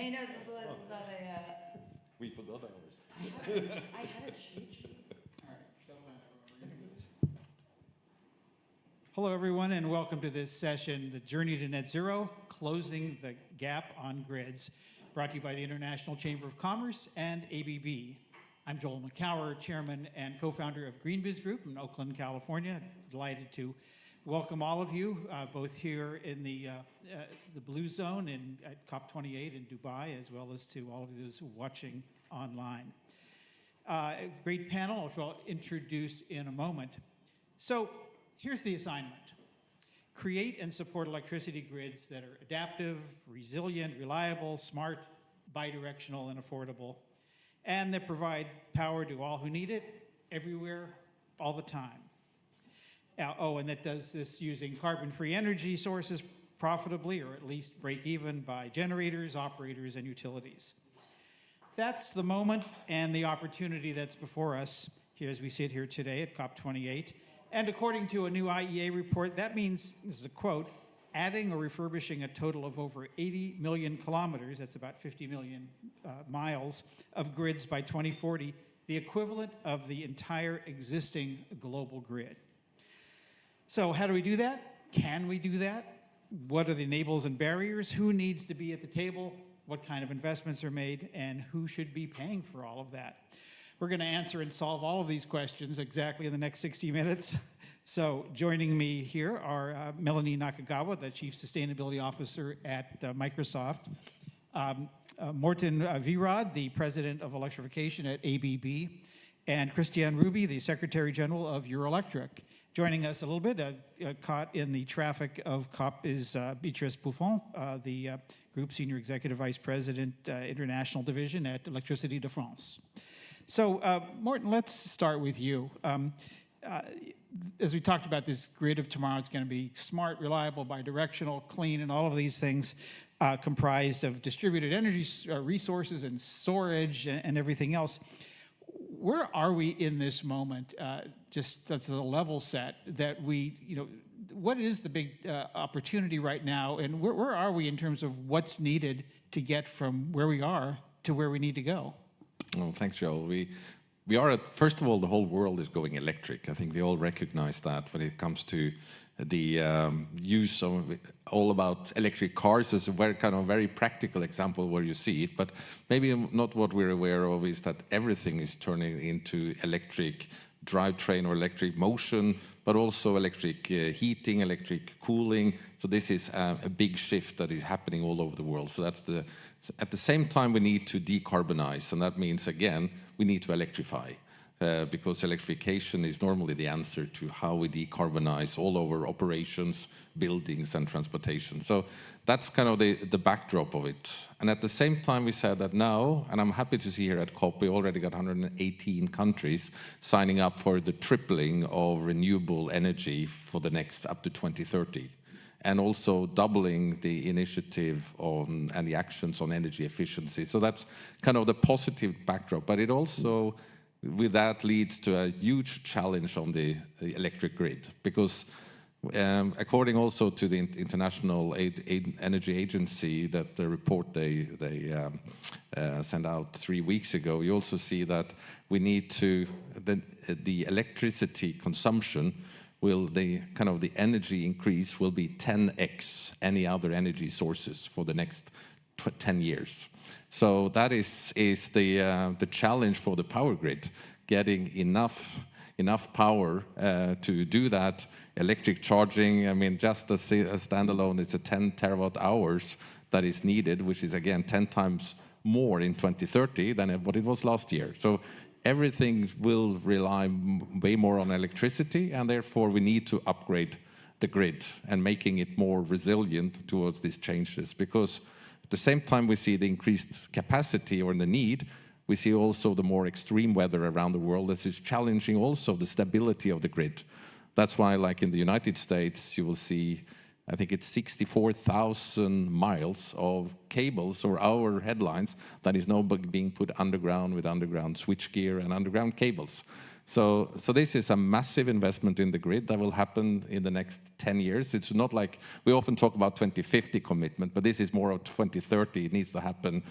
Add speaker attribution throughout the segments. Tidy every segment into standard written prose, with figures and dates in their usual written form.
Speaker 1: Hey, no, this is not a,
Speaker 2: We forgot ours.
Speaker 1: I had a cheat sheet.
Speaker 3: Hello, everyone, and welcome to this session, The Journey to Net Zero, Closing the Gap on Grids, brought to you by the International Chamber of Commerce and ABB. I'm Joel McCower, Chairman and co-founder of GreenBiz Group in Oakland, California. Delighted to welcome all of you, both here in the Blue Zone at COP28 in Dubai, as well as to all of those watching online. A great panel, which I'll introduce in a moment. So here's the assignment. Create and support electricity grids that are adaptive, resilient, reliable, smart, bidirectional, and affordable, and that provide power to all who need it, everywhere, all the time. And that does this using carbon-free energy sources profitably, or at least break even by generators, operators, and utilities. That's the moment and the opportunity that's before us here as we sit here today at COP28. And according to a new IEA report, that means, this is a quote, adding or refurbishing a total of over 80 million kilometers, that's about 50 million miles, of grids by 2040, the equivalent of the entire existing global grid. So how do we do that? Can we do that? What are the enablers and barriers? Who needs to be at the table? What kind of investments are made? And who should be paying for all of that? We're going to answer and solve all of these questions exactly in the next 60 minutes. So joining me here are Melanie Nakagawa, the Chief Sustainability Officer at Microsoft, Morten Virad, the President of Electrification at ABB, and Christiane Ruby, the Secretary General of Eurelectric. Joining us a little bit, caught in the traffic of COP, is Beatrice Buffon, the Group Senior Executive Vice President, International Division at Electricité de France. So, Morten, let's start with you. As we talked about, this grid of tomorrow, it's going to be smart, reliable, bidirectional, clean, and all of these things comprised of distributed energy resources and storage and everything else. Where are we in this moment? Just that's a level set that we, what is the big opportunity right now, and where are we in terms of what's needed to get from where we are to where we need to go?
Speaker 2: Oh, thanks, Joel. We are at, first of all, the whole world is going electric. I think we all recognize that when it comes to the use of all about electric cars as a very practical example where you see it, but maybe not what we're aware of is that everything is turning into electric drivetrain or electric motion, but also electric heating, electric cooling. So this is a big shift that is happening all over the world. So that's at the same time we need to decarbonize, and that means again we need to electrify. Because electrification is normally the answer to how we decarbonize all over operations, buildings, and transportation. So that's kind of the backdrop of it. And at the same time, we said that now, and I'm happy to see here at COP, we already got 118 countries signing up for the tripling of renewable energy for the next up to 2030. And also doubling the initiative on and the actions on energy efficiency. So that's kind of the positive backdrop, but it also with that leads to a huge challenge on the electric grid, because according also to the International Energy Agency, that the report they sent out 3 weeks ago, you also see that we need to, the electricity consumption will, the energy increase will be 10x any other energy sources for the next 10 years. So that is the challenge for the power grid, getting enough power to do that. Electric charging, I mean, just a standalone, it's a 10 terawatt hours that is needed, which is again 10 times more in 2030 than what it was last year. So everything will rely way more on electricity, and therefore we need to upgrade the grid and making it more resilient towards these changes, because at the same time we see the increased capacity or the need, we see also the more extreme weather around the world that is challenging also the stability of the grid. That's why, like in the United States, you will see, I think it's 64,000 miles of cables or our headlines that is now being put underground with underground switchgear and underground cables. So this is a massive investment in the grid that will happen in the next 10 years. It's not like we often talk about 2050 commitment, but this is more of 2030. It needs to happen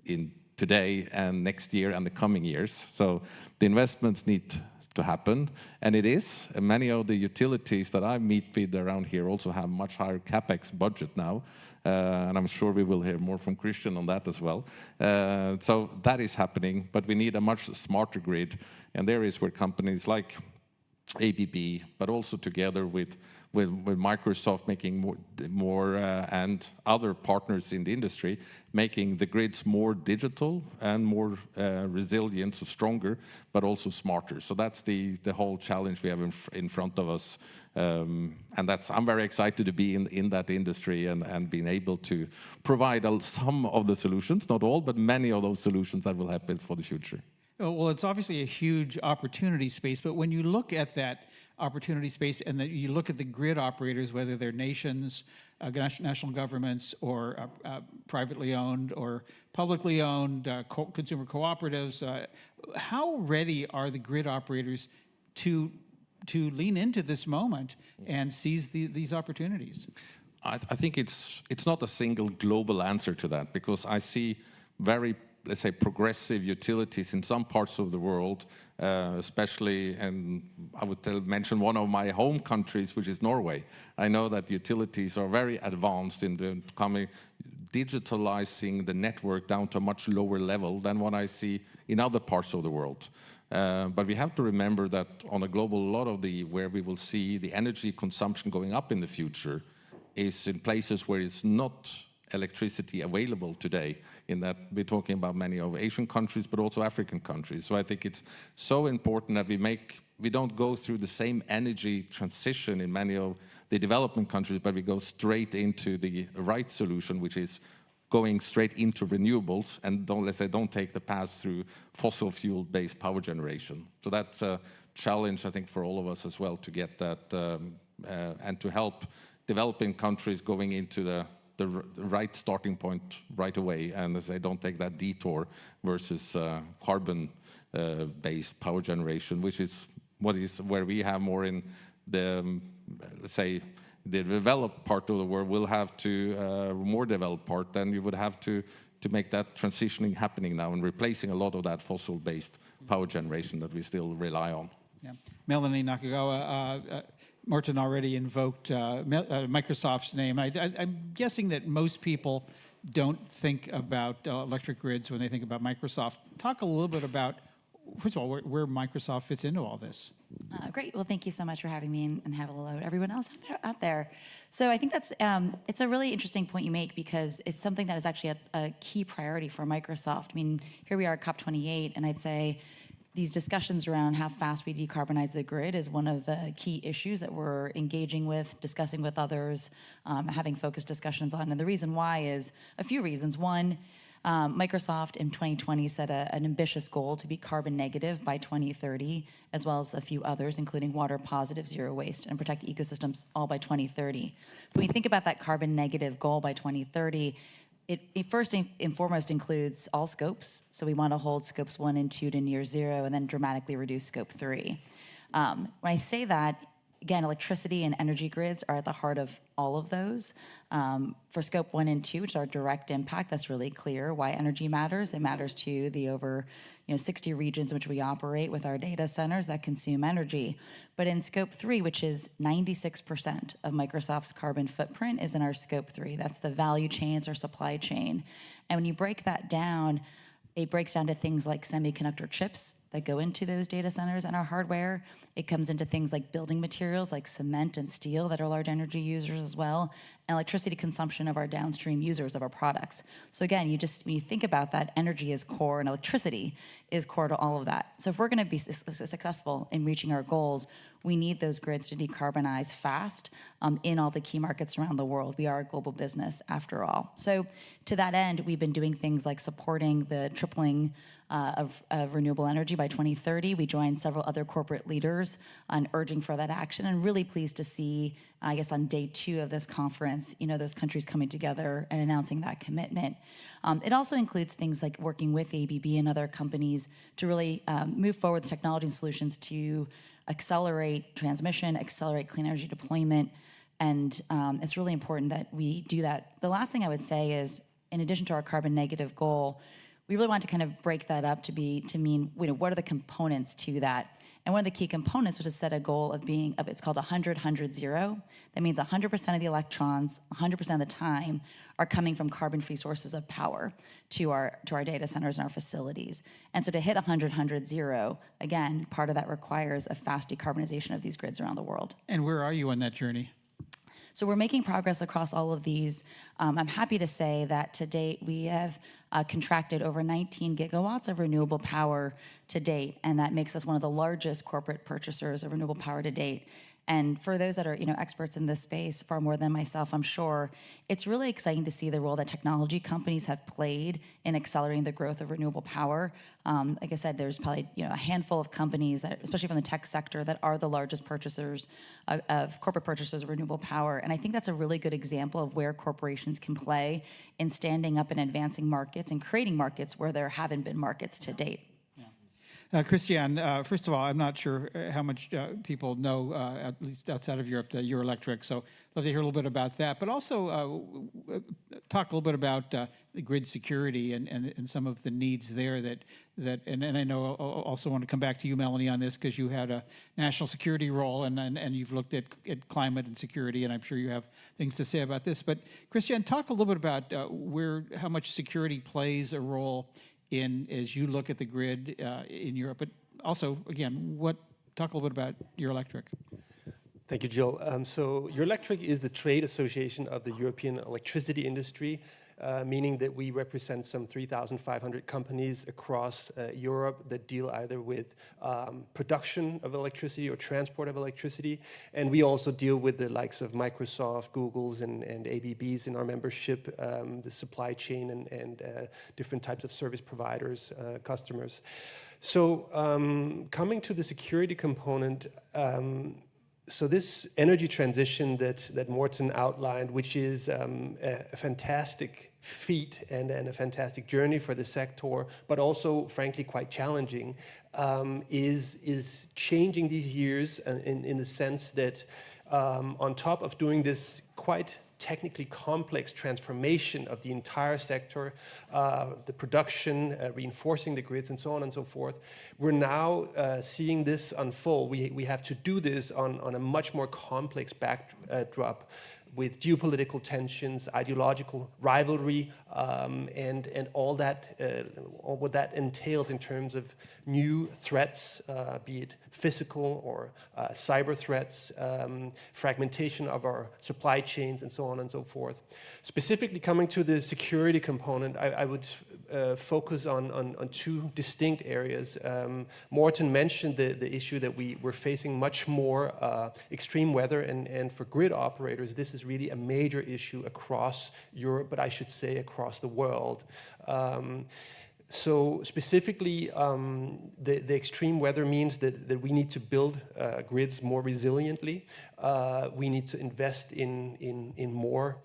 Speaker 2: in today and next year and the coming years. So the investments need to happen, and it is. And many of the utilities that I meet with around here also have much higher capex budget now, and I'm sure we will hear more from Christian on that as well. So that is happening, but we need a much smarter grid, and there is where companies like ABB, but also together with Microsoft making more and other partners in the industry, making the grids more digital and more resilient, so stronger, but also smarter. So that's the whole challenge we have in front of us. And I'm very excited to be in that industry and being able to provide some of the solutions, not all, but many of those solutions that will happen for the future.
Speaker 3: Well, it's obviously a huge opportunity space, but when you look at that opportunity space and that you look at the grid operators, whether they're nations, national governments, or privately owned or publicly owned consumer cooperatives, how ready are the grid operators to lean into this moment and seize these opportunities?
Speaker 2: I think it's not a single global answer to that, because I see very, let's say, progressive utilities in some parts of the world, especially, and I would mention one of my home countries, which is Norway. I know that utilities are very advanced in digitalizing the network down to a much lower level than what I see in other parts of the world. But we have to remember that on a global, a lot of where we will see the energy consumption going up in the future is in places where it's not electricity available today, in that we're talking about many of Asian countries, but also African countries. So I think it's so important that we don't go through the same energy transition in many of the development countries, but we go straight into the right solution, which is going straight into renewables, and don't take the path through fossil fuel-based power generation. So that's a challenge, I think, for all of us as well, to get that and to help developing countries going into the right starting point right away, and as they don't take that detour versus carbon-based power generation, which is where we have more in the, let's say, the developed part of the world will have to, more developed part, then you would have to make that transitioning happening now and replacing a lot of that fossil-based power generation that we still rely on.
Speaker 3: Yeah. Melanie Nakagawa, Morten already invoked Microsoft's name. I'm guessing that most people don't think about electric grids when they think about Microsoft. Talk a little bit about, first of all, where Microsoft fits into all this.
Speaker 1: Great. Well, thank you so much for having me, and have a hello to everyone else out there. So I think that's it's a really interesting point you make, because it's something that is actually a key priority for Microsoft. I mean, here we are at COP28, and I'd say these discussions around how fast we decarbonize the grid is one of the key issues that we're engaging with, discussing with others, having focused discussions on. And the reason why is a few reasons. One, Microsoft in 2020 set an ambitious goal to be carbon negative by 2030, as well as a few others, including water positive, zero waste, and protect ecosystems, all by 2030. When we think about that carbon negative goal by 2030, it first and foremost includes all scopes. So we want to hold scopes 1 and 2 to near zero, and then dramatically reduce scope 3. When I say that, again, electricity and energy grids are at the heart of all of those. For scope 1 and 2, which are direct impact, that's really clear why energy matters. It matters to the over 60 regions in which we operate with our data centers that consume energy. But in scope 3, which is 96% of Microsoft's carbon footprint, is in our scope 3. That's the value chain, it's our supply chain. And when you break that down, it breaks down to things like semiconductor chips that go into those data centers and our hardware. It comes into things like building materials like cement and steel that are large energy users as well, and electricity consumption of our downstream users of our products. So again, when you think about that, energy is core and electricity is core to all of that. So if we're going to be successful in reaching our goals, we need those grids to decarbonize fast in all the key markets around the world. We are a global business after all. So to that end, we've been doing things like supporting the tripling of renewable energy by 2030. We joined several other corporate leaders on urging for that action, and really pleased to see, I guess on day 2 of this conference, those countries coming together and announcing that commitment. It also includes things like working with ABB and other companies to really move forward with technology and solutions to accelerate transmission, accelerate clean energy deployment, and it's really important that we do that. The last thing I would say is, in addition to our carbon negative goal, we really want to kind of break that up to mean, what are the components to that? And one of the key components was to set a goal of it's called 100-100-0. That means 100% of the electrons, 100% of the time are coming from carbon-free sources of power to our data centers and our facilities. And so to hit 100-100-0, again, part of that requires a fast decarbonization of these grids around the world.
Speaker 3: And where are you on that journey?
Speaker 1: So we're making progress across all of these. I'm happy to say that to date we have contracted over 19 gigawatts of renewable power to date, and that makes us one of the largest corporate purchasers of renewable power to date. And for those that are experts in this space, far more than myself, I'm sure, it's really exciting to see the role that technology companies have played in accelerating the growth of renewable power. Like I said, there's probably a handful of companies, that, especially from the tech sector, that are the largest purchasers of corporate purchasers of renewable power. And I think that's a really good example of where corporations can play in standing up and advancing markets and creating markets where there haven't been markets to date.
Speaker 3: Christian, first of all, I'm not sure how much people know, at least outside of Europe, that you're electric. So I'd love to hear a little bit about that. But also talk a little bit about the grid security and some of the needs there and I know I also want to come back to you, Melanie, on this, because you had a national security role and you've looked at climate and security, and I'm sure you have things to say about this. But Christian, talk a little bit about how much security plays a role as you look at the grid in Europe, but also, again, talk a little bit about Eurelectric.
Speaker 4: Thank you, Jill. So Eurelectric is the trade association of the European electricity industry, meaning that we represent some 3,500 companies across Europe that deal either with production of electricity or transport of electricity. And we also deal with the likes of Microsoft, Google's, and ABB's in our membership, the supply chain and different types of service providers, customers. So coming to the security component, so this energy transition that Morten outlined, which is a fantastic feat and a fantastic journey for the sector, but also, frankly, quite challenging, is changing these years in the sense that on top of doing this quite technically complex transformation of the entire sector, the production, reinforcing the grids, and so on and so forth. We're now seeing this unfold. We have to do this on a much more complex backdrop with geopolitical tensions, ideological rivalry, and all what that entails in terms of new threats, be it physical or cyber threats, fragmentation of our supply chains, and so on and so forth. Specifically coming to the security component, I would focus on two distinct areas. Morten mentioned the issue that we're facing much more extreme weather, and for grid operators, this is really a major issue across Europe, but I should say across the world. So specifically, the extreme weather means that we need to build grids more resiliently. We need to invest in more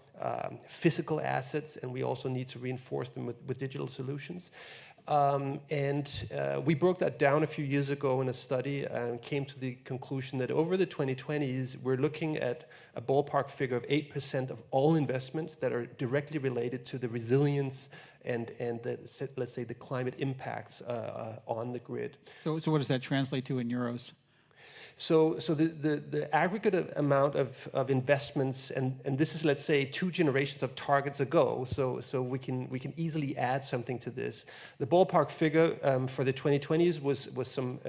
Speaker 4: physical assets, and we also need to reinforce them with digital solutions. We broke that down a few years ago in a study and came to the conclusion that over the 2020s, we're looking at a ballpark figure of 8% of all investments that are directly related to the resilience and let's say, the climate impacts on the grid.
Speaker 3: So what does that translate to in euros?
Speaker 4: So the aggregate amount of investments, and this is, let's say, 2 generations of targets ago, so we can easily add something to this. The ballpark figure for the 2020s was some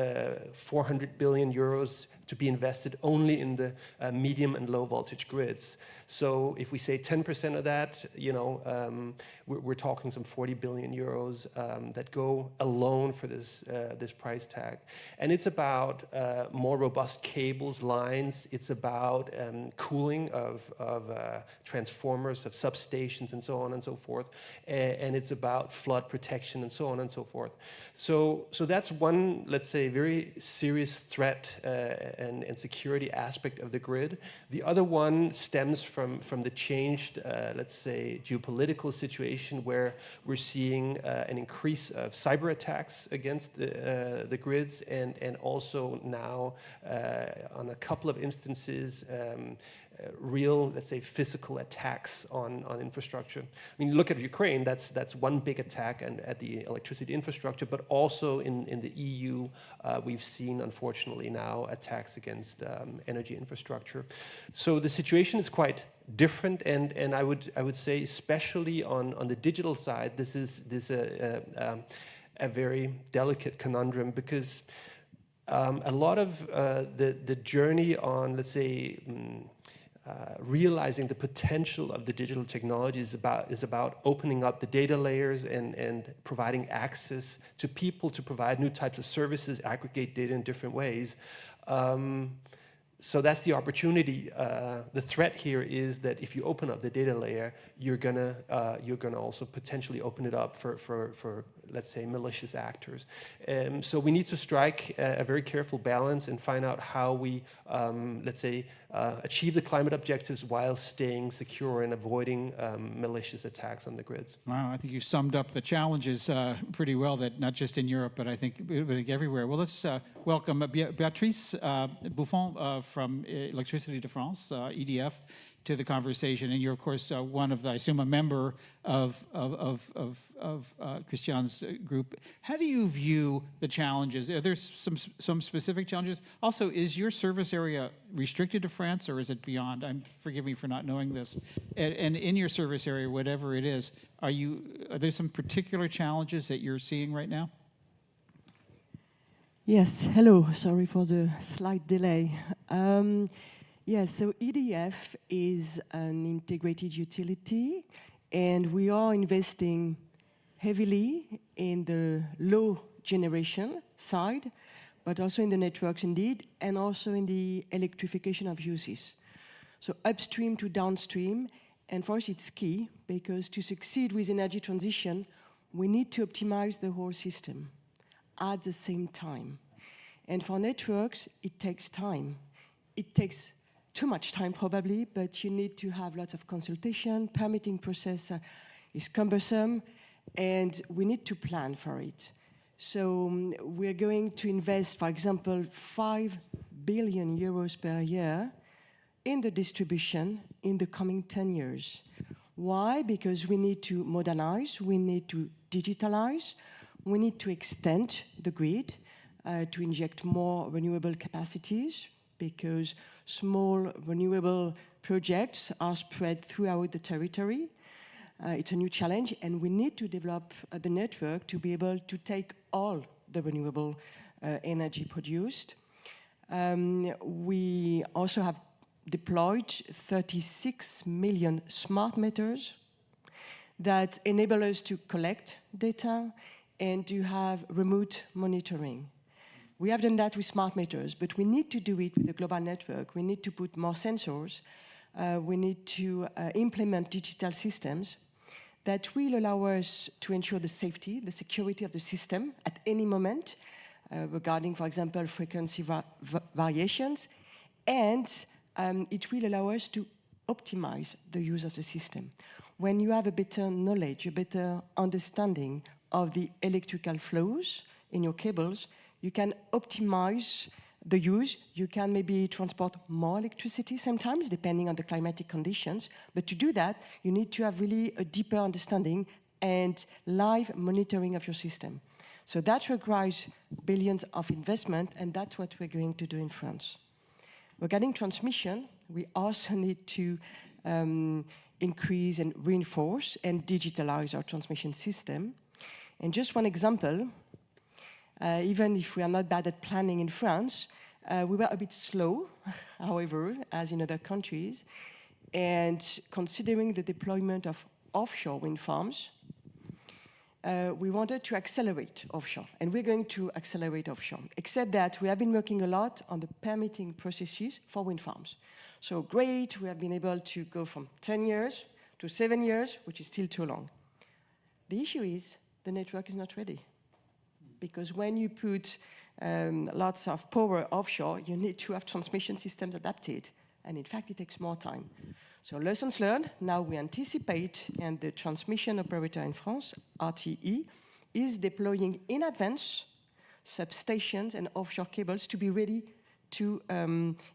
Speaker 4: 400 billion euros to be invested only in the medium and low voltage grids. So if we say 10% of that, we're talking some 40 billion euros that go alone for this price tag. And it's about more robust cables, lines. It's about cooling of transformers, of substations, and so on and so forth. And it's about flood protection and so on and so forth. So that's one, let's say, very serious threat and security aspect of the grid. The other one stems from the changed, let's say, geopolitical situation where we're seeing an increase of cyber attacks against the grids, and also now on a couple of instances real, let's say, physical attacks on infrastructure. I mean, look at Ukraine, that's one big attack at the electricity infrastructure, but also in the EU, we've seen, unfortunately now, attacks against energy infrastructure. So the situation is quite different, and I would say, especially on the digital side, this is a very delicate conundrum, because a lot of the journey on, let's say, realizing the potential of the digital technology is about opening up the data layers and providing access to people to provide new types of services, aggregate data in different ways. So that's the opportunity. The threat here is that if you open up the data layer, you're gonna also potentially open it up for let's say, malicious actors. So we need to strike a very careful balance and find out how we, let's say, achieve the climate objectives while staying secure and avoiding malicious attacks on the grids.
Speaker 3: Wow, I think you summed up the challenges pretty well, that not just in Europe, but I think everywhere. Well, let's welcome Béatrice Buffon from Electricité de France, EDF, to the conversation. And you're, of course, one of the, I assume, a member of Christian's group. How do you view the challenges? Are there some specific challenges? Also, is your service area restricted to France, or is it beyond? Forgive me for not knowing this. And in your service area, whatever it is, are there some particular challenges that you're seeing right now?
Speaker 5: Yes, hello. Sorry for the slight delay. Yes, so EDF is an integrated utility, and we are investing heavily in the low generation side, but also in the networks indeed, and also in the electrification of uses. So upstream to downstream, and for us it's key, because to succeed with energy transition, we need to optimize the whole system at the same time. And for networks, it takes time. It takes too much time probably, but you need to have lots of consultation. Permitting process is cumbersome, and we need to plan for it. So we're going to invest, for example, 5 billion euros per year in the distribution in the coming 10 years. Why? Because we need to modernize, we need to digitalize, we need to extend the grid to inject more renewable capacities, because small renewable projects are spread throughout the territory. It's a new challenge, and we need to develop the network to be able to take all the renewable energy produced. We also have deployed 36 million smart meters that enable us to collect data and to have remote monitoring. We have done that with smart meters, but we need to do it with the global network. We need to put more sensors. We need to implement digital systems that will allow us to ensure the safety, the security of the system at any moment, regarding, for example, frequency variations. And it will allow us to optimize the use of the system. When you have a better knowledge, a better understanding of the electrical flows in your cables, you can optimize the use. You can maybe transport more electricity sometimes, depending on the climatic conditions. But to do that, you need to have really a deeper understanding and live monitoring of your system. So that requires billions of investment, and that's what we're going to do in France. Regarding transmission, we also need to increase and reinforce and digitalize our transmission system. And just one example, even if we are not bad at planning in France, we were a bit slow, however, as in other countries. And considering the deployment of offshore wind farms, we wanted to accelerate offshore, and we're going to accelerate offshore, except that we have been working a lot on the permitting processes for wind farms. So great, we have been able to go from 10 years to 7 years, which is still too long. The issue is the network is not ready. Because when you put lots of power offshore, you need to have transmission systems adapted. And in fact, it takes more time. So lessons learned, now we anticipate, and the transmission operator in France, RTE, is deploying in advance substations and offshore cables to be ready to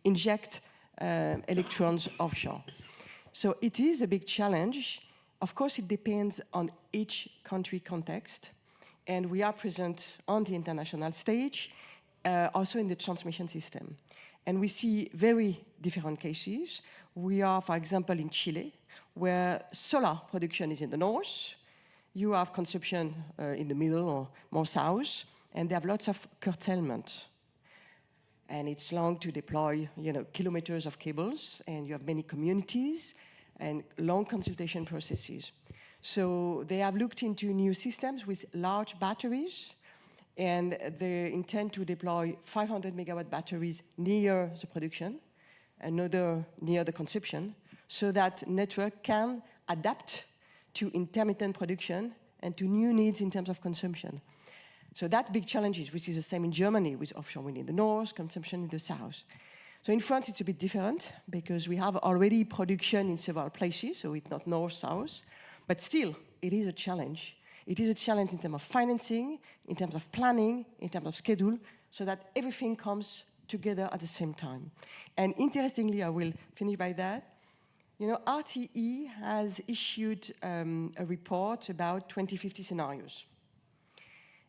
Speaker 5: inject electrons offshore. So it is a big challenge. Of course, it depends on each country context. And we are present on the international stage, also in the transmission system. And we see very different cases. We are, for example, in Chile, where solar production is in the north. You have consumption in the middle or more south, and they have lots of curtailment. And it's long to deploy, kilometers of cables, and you have many communities and long consultation processes. So they have looked into new systems with large batteries, and they intend to deploy 500 megawatt batteries near the production, another near the consumption, so that network can adapt to intermittent production and to new needs in terms of consumption. So that big challenge, which is the same in Germany with offshore wind in the north, consumption in the south. So in France, it's a bit different because we have already production in several places, so it's not north-south. But still, it is a challenge. It is a challenge in terms of financing, in terms of planning, in terms of schedule, so that everything comes together at the same time. And interestingly, I will finish by that. RTE has issued a report about 2050 scenarios.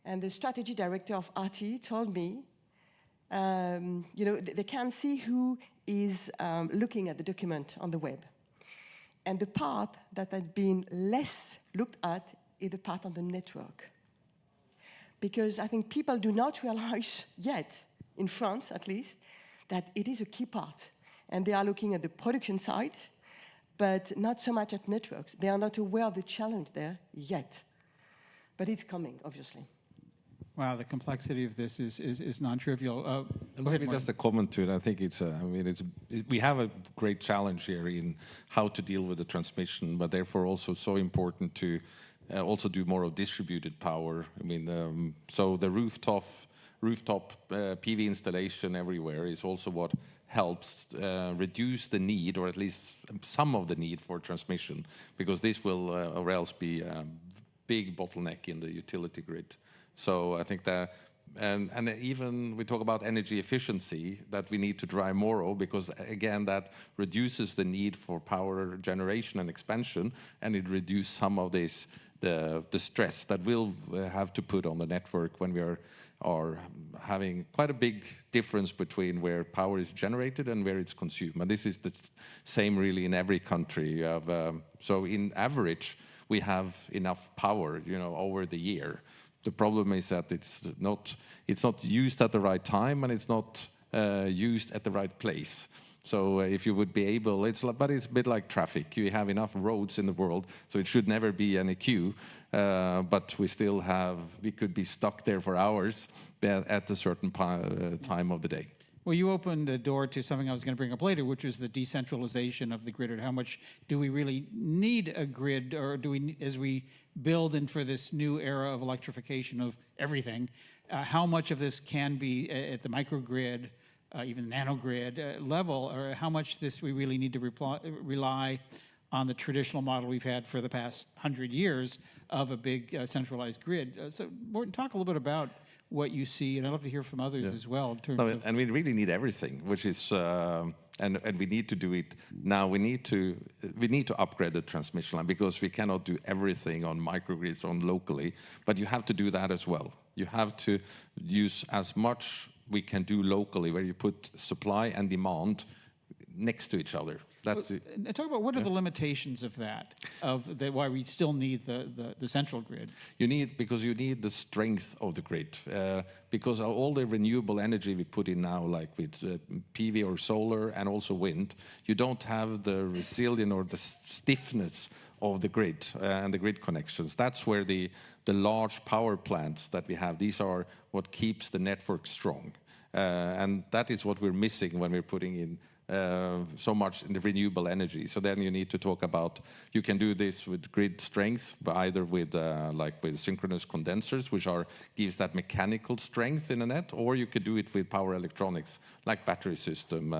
Speaker 5: And the strategy director of RTE told me, they can see who is looking at the document on the web. And the part that had been less looked at is the part on the network. Because I think people do not realize yet, in France at least, that it is a key part. And they are looking at the production side, but not so much at networks. They are not aware of the challenge there yet. But it's coming, obviously.
Speaker 3: Wow, the complexity of this is non-trivial.
Speaker 2: Maybe just a comment to it. I think we have a great challenge here in how to deal with the transmission, but therefore also so important to also do more of distributed power. So the rooftop PV installation everywhere is also what helps reduce the need, or at least some of the need for transmission, because this will or else be a big bottleneck in the utility grid. So I think that, and even we talk about energy efficiency that we need to drive more of, because again, that reduces the need for power generation and expansion, and it reduces some of this, the stress that we'll have to put on the network when we are having quite a big difference between where power is generated and where it's consumed. And this is the same really in every country. So in average, we have enough power, over the year. The problem is that it's not used at the right time, and it's not used at the right place. So if you would be able, but it's a bit like traffic. You have enough roads in the world, so it should never be any queue. But we could be stuck there for hours at a certain time of the day.
Speaker 3: Well, you opened the door to something I was going to bring up later, which is the decentralization of the grid. And how much do we really need a grid, or do we, as we build in for this new era of electrification of everything, how much of this can be at the microgrid, even nanogrid level, or how much we really need to rely on the traditional model we've had for the past 100 years of a big centralized grid. So, Morten, talk a little bit about what you see, and I'd love to hear from others as well. In terms of
Speaker 2: and we really need everything, which is, and we need to do it now. We need to upgrade the transmission line, because we cannot do everything on microgrids locally, but you have to do that as well. You have to use as much we can do locally, where you put supply and demand next to each other. That's it.
Speaker 3: And talk about what are the limitations of that, why we still need the central grid.
Speaker 2: Because you need the strength of the grid. Because all the renewable energy we put in now, like with PV or solar and also wind, you don't have the resilience or the stiffness of the grid and the grid connections. That's where the large power plants that we have, these are what keeps the network strong. And that is what we're missing when we're putting in so much in the renewable energy. So then you need to talk about, you can do this with grid strength, either with with synchronous condensers, which gives that mechanical strength in a net, or you could do it with power electronics, like battery system.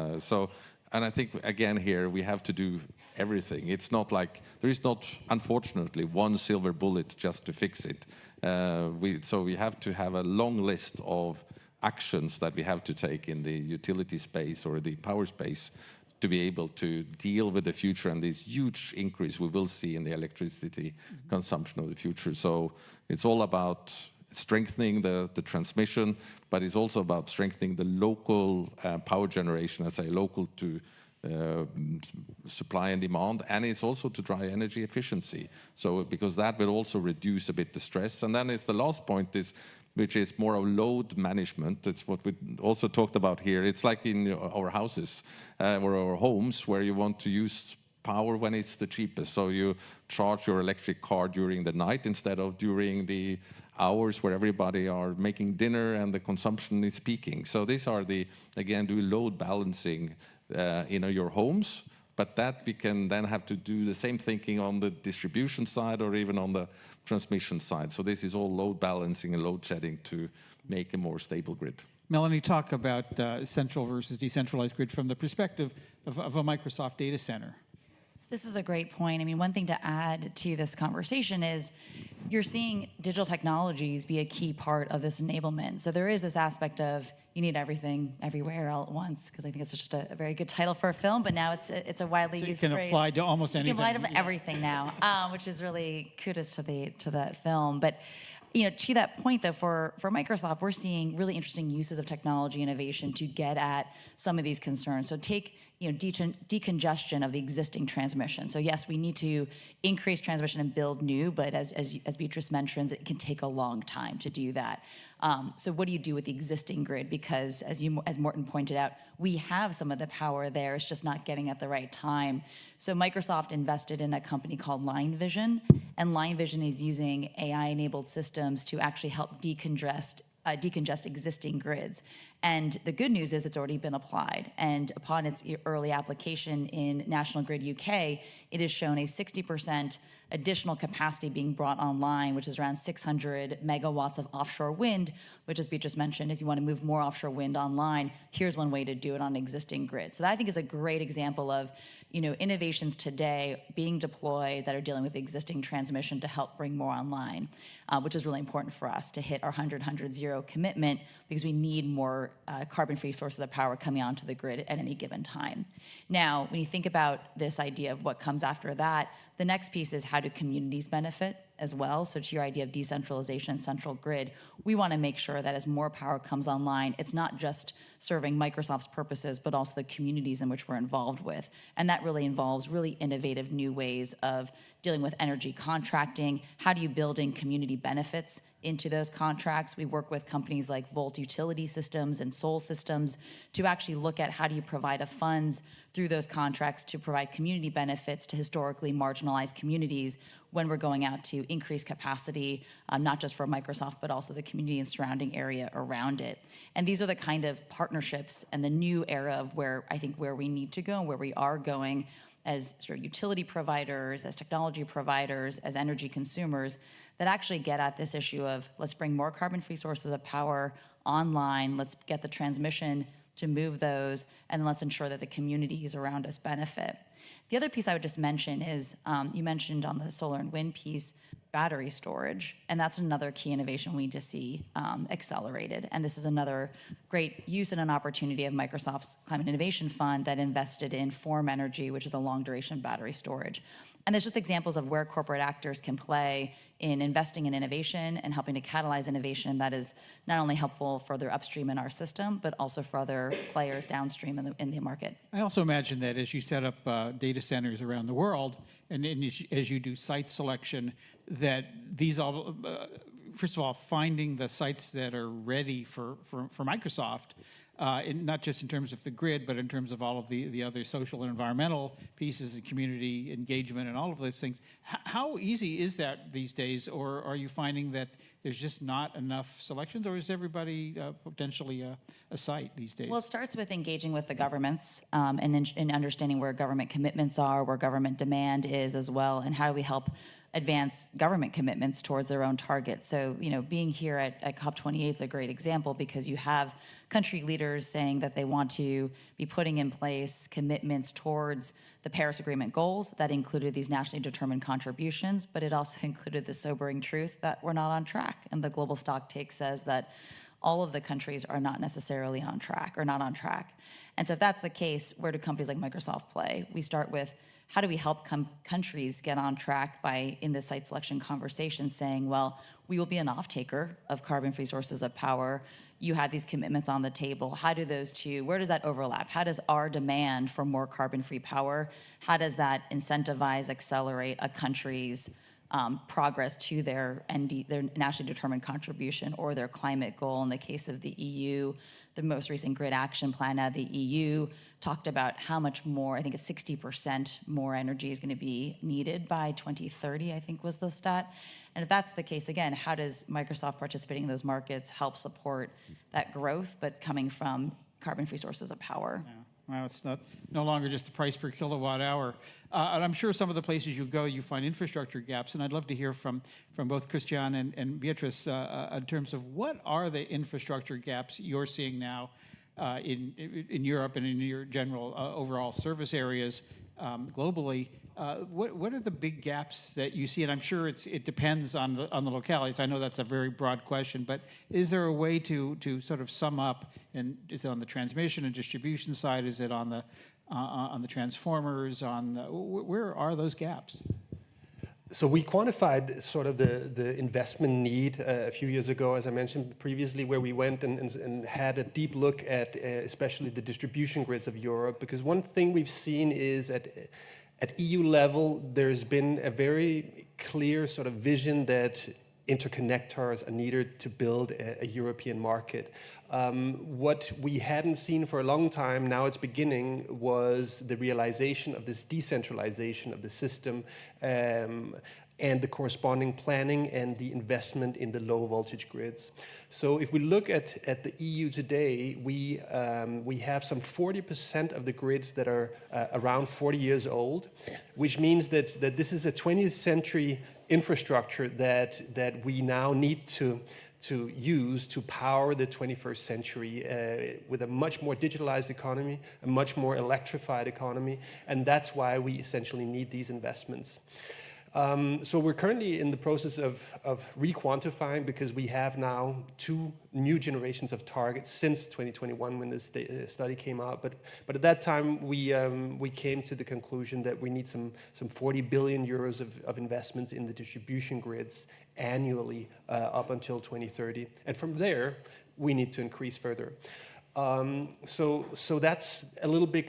Speaker 2: And I think, again, here we have to do everything. It's not like, there is not, unfortunately, one silver bullet just to fix it. So we have to have a long list of actions that we have to take in the utility space or the power space to be able to deal with the future and this huge increase we will see in the electricity consumption of the future. So it's all about strengthening the transmission, but it's also about strengthening the local power generation, let's say local to supply and demand, and it's also to drive energy efficiency. So because that will also reduce a bit the stress. And then it's the last point which is more of load management. That's what we also talked about here. It's like in our houses or our homes where you want to use power when it's the cheapest. So you charge your electric car during the night instead of during the hours where everybody are making dinner and the consumption is peaking. So these are again, do load balancing in your homes, but that we can then have to do the same thinking on the distribution side or even on the transmission side. So this is all load balancing and load shedding to make a more stable grid.
Speaker 3: Melanie, talk about central versus decentralized grid from the perspective of a Microsoft data center.
Speaker 1: This is a great point. I mean, one thing to add to this conversation is you're seeing digital technologies be a key part of this enablement. So there is this aspect of you need everything everywhere all at once, because I think it's just a very good title for a film, but now it's a widely used phrase.
Speaker 3: It can apply to almost anything.
Speaker 1: It can apply to everything now, which is really kudos to that film. But to that point, though, for Microsoft, we're seeing really interesting uses of technology innovation to get at some of these concerns. So take decongestion of the existing transmission. So yes, we need to increase transmission and build new, but as Beatrice mentions, it can take a long time to do that. So what do you do with the existing grid? Because as Morten pointed out, we have some of the power there. It's just not getting at the right time. So Microsoft invested in a company called Line Vision, and Line Vision is using AI-enabled systems to actually help decongest existing grids. And the good news is it's already been applied. And upon its early application in National Grid UK, it has shown a 60% additional capacity being brought online, which is around 600 megawatts of offshore wind, which, as Beatrice mentioned, is you want to move more offshore wind online. Here's one way to do it on an existing grid. So that, I think, is a great example of innovations today being deployed that are dealing with existing transmission to help bring more online, which is really important for us to hit our 100-100-0 commitment, because we need more carbon-free sources of power coming onto the grid at any given time. Now, when you think about this idea of what comes after that, the next piece is how do communities benefit as well? So to your idea of decentralization and central grid, we want to make sure that as more power comes online, it's not just serving Microsoft's purposes, but also the communities in which we're involved with. And that really involves really innovative new ways of dealing with energy contracting. How do you build in community benefits into those contracts? We work with companies like Volt Utility Systems and Sol Systems to actually look at how do you provide a funds through those contracts to provide community benefits to historically marginalized communities when we're going out to increase capacity, not just for Microsoft, but also the community and surrounding area around it. And these are the kind of partnerships and the new era of where we need to go and where we are going as sort of utility providers, as technology providers, as energy consumers, that actually get at this issue of let's bring more carbon-free sources of power online, let's get the transmission to move those, and let's ensure that the communities around us benefit. The other piece I would just mention is, you mentioned on the solar and wind piece, battery storage, and that's another key innovation we need to see accelerated. And this is another great use and an opportunity of Microsoft's Climate Innovation Fund that invested in Form Energy, which is a long-duration battery storage. And there's just examples of where corporate actors can play in investing in innovation and helping to catalyze innovation that is not only helpful further upstream in our system, but also for other players downstream in the market.
Speaker 3: I also imagine that as you set up data centers around the world, and as you do site selection, that these all, first of all, finding the sites that are ready for Microsoft, not just in terms of the grid, but in terms of all of the other social and environmental pieces, and community engagement, and all of those things. How easy is that these days, or are you finding that there's just not enough selections, or is everybody potentially a site these days?
Speaker 1: Well, it starts with engaging with the governments and in understanding where government commitments are, where government demand is as well, and how do we help advance government commitments towards their own targets. So, being here at COP28 is a great example because you have country leaders saying that they want to be putting in place commitments towards the Paris Agreement goals that included these nationally determined contributions, but it also included the sobering truth that we're not on track. And the global stocktake says that all of the countries are not necessarily on track or not on track. And so if that's the case, where do companies like Microsoft play? We start with, how do we help countries get on track by, in the site selection conversation, saying, well, we will be an off-taker of carbon-free sources of power. You had these commitments on the table. How do those two, where does that overlap? How does our demand for more carbon-free power, how does that incentivize, accelerate a country's progress to their nationally determined contribution or their climate goal? In the case of the EU, the most recent grid action plan out of the EU talked about how much more, I think it's 60% more energy is going to be needed by 2030, I think was the stat. And if that's the case, again, how does Microsoft participating in those markets help support that growth, but coming from carbon-free sources of power?
Speaker 3: Yeah. Well, it's no longer just the price per kilowatt hour. And I'm sure some of the places you go, you find infrastructure gaps. And I'd love to hear from both Christian and Beatrice in terms of what are the infrastructure gaps you're seeing now in Europe and in your general overall service areas globally. What are the big gaps that you see? And I'm sure it depends on the localities. I know that's a very broad question, but is there a way to sort of sum up? And is it on the transmission and distribution side? Is it on the transformers? Where are those gaps?
Speaker 4: So we quantified sort of the investment need a few years ago, as I mentioned previously, where we went and had a deep look at especially the distribution grids of Europe. Because one thing we've seen is at EU level, there's been a very clear sort of vision that interconnectors are needed to build a European market. What we hadn't seen for a long time, now it's beginning, was the realization of this decentralization of the system and the corresponding planning and the investment in the low voltage grids. So if we look at the EU today, we have some 40% of the grids that are around 40 years old, which means that this is a 20th century infrastructure that we now need to use to power the 21st century with a much more digitalized economy, a much more electrified economy, and that's why we essentially need these investments. So we're currently in the process of re-quantifying, because we have now 2 new generations of targets since 2021 when this study came out. But at that time, we came to the conclusion that we need some 40 billion euros of investments in the distribution grids annually up until 2030. And from there, we need to increase further. So that's a little bit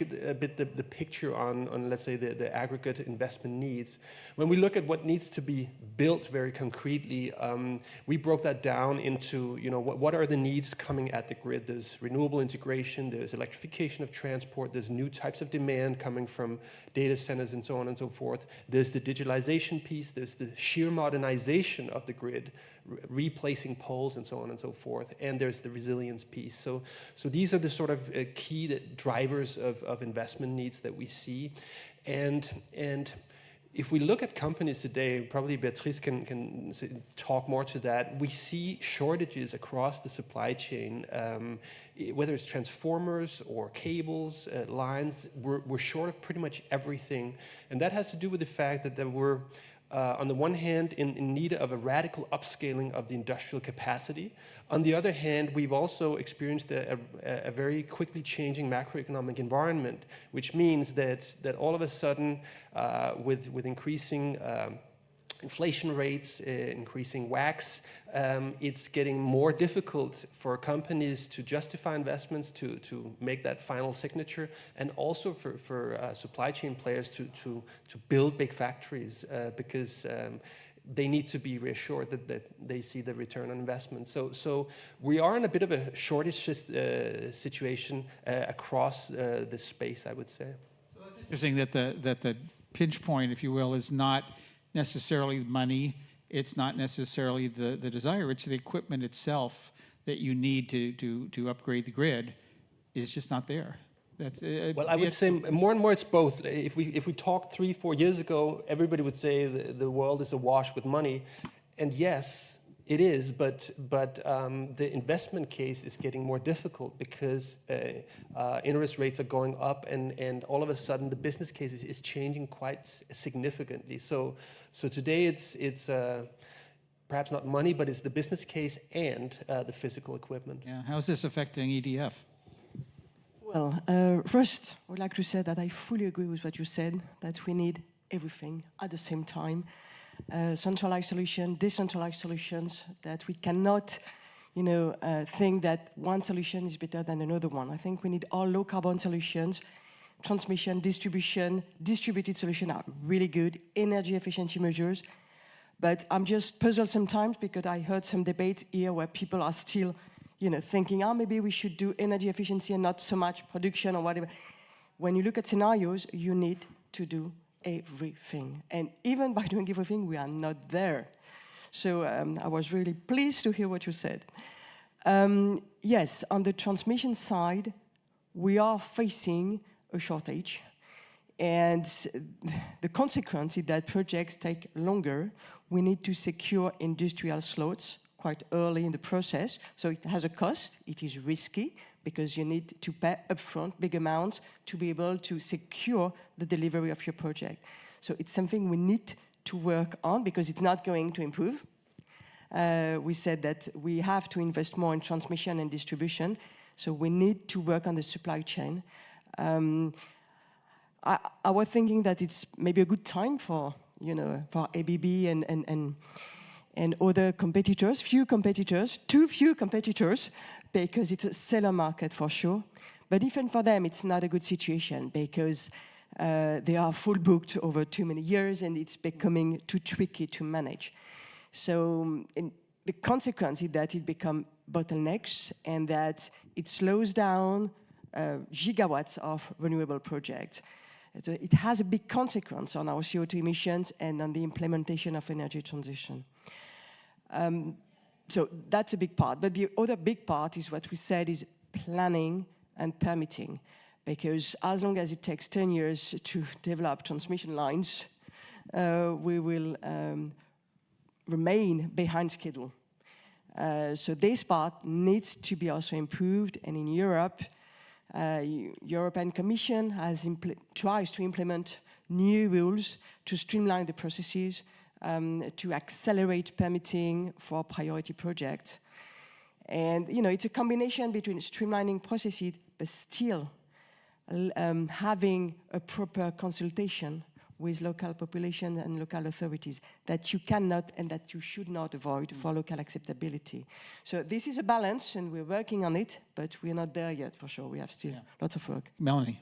Speaker 4: the picture on let's say the aggregate investment needs. When we look at what needs to be built very concretely, we broke that down into what are the needs coming at the grid. There's renewable integration, there's electrification of transport, there's new types of demand coming from data centers and so on and so forth. There's the digitalization piece, there's the sheer modernization of the grid, replacing poles and so on and so forth, and there's the resilience piece. So these are the sort of key drivers of investment needs that we see. And if we look at companies today, probably Beatrice can talk more to that, we see shortages across the supply chain, whether it's transformers or cables, lines, we're short of pretty much everything. And that has to do with the fact that we're on the one hand, in need of a radical upscaling of the industrial capacity. On the other hand, we've also experienced a very quickly changing macroeconomic environment, which means that all of a sudden, with increasing inflation rates, increasing WACC, it's getting more difficult for companies to justify investments, to make that final signature, and also for supply chain players to build big factories because they need to be reassured that they see the return on investment. So we are in a bit of a shortage situation across the space, I would say.
Speaker 3: So that's interesting that the pinch point, if you will, is not necessarily money. It's not necessarily the desire. It's the equipment itself that you need to upgrade the grid is just not there. That's,
Speaker 4: well, I would say more and more it's both. If we talked 3-4 years ago, everybody would say the world is awash with money, and yes, it is. But the investment case is getting more difficult because interest rates are going up, and all of a sudden the business case is changing quite significantly. So today it's perhaps not money, but it's the business case and the physical equipment.
Speaker 3: Yeah. How is this affecting EDF?
Speaker 5: Well, first, I would like to say that I fully agree with what you said, that we need everything at the same time. Centralized solutions, decentralized solutions, that we cannot, think that one solution is better than another one. I think we need all low carbon solutions. Transmission, distribution, distributed solutions are really good, energy efficiency measures. But I'm just puzzled sometimes because I heard some debates here where people are still thinking, maybe we should do energy efficiency and not so much production or whatever. When you look at scenarios, you need to do everything. And even by doing everything, we are not there. So I was really pleased to hear what you said. Yes, on the transmission side, we are facing a shortage. And the consequence is that projects take longer. We need to secure industrial slots quite early in the process. So it has a cost. It is risky because you need to pay upfront big amounts to be able to secure the delivery of your project. So it's something we need to work on because it's not going to improve. We said that we have to invest more in transmission and distribution. So we need to work on the supply chain. I was thinking that it's maybe a good time for ABB and other competitors, too few competitors, because it's a seller market for sure. But even for them, it's not a good situation because they are full booked over too many years and it's becoming too tricky to manage. So the consequence is that it becomes bottlenecks and that it slows down gigawatts of renewable projects. It has a big consequence on our CO2 emissions and on the implementation of energy transition. So that's a big part. But the other big part is what we said is planning and permitting. Because as long as it takes 10 years to develop transmission lines, we will remain behind schedule. So this part needs to be also improved. And in Europe, European Commission tries to implement new rules to streamline the processes, to accelerate permitting for priority projects. And, it's a combination between streamlining processes, but still having a proper consultation with local population and local authorities that you cannot and that you should not avoid for local acceptability. So this is a balance, and we're working on it, but we're not there yet, for sure. We have still lots of work.
Speaker 3: Melanie.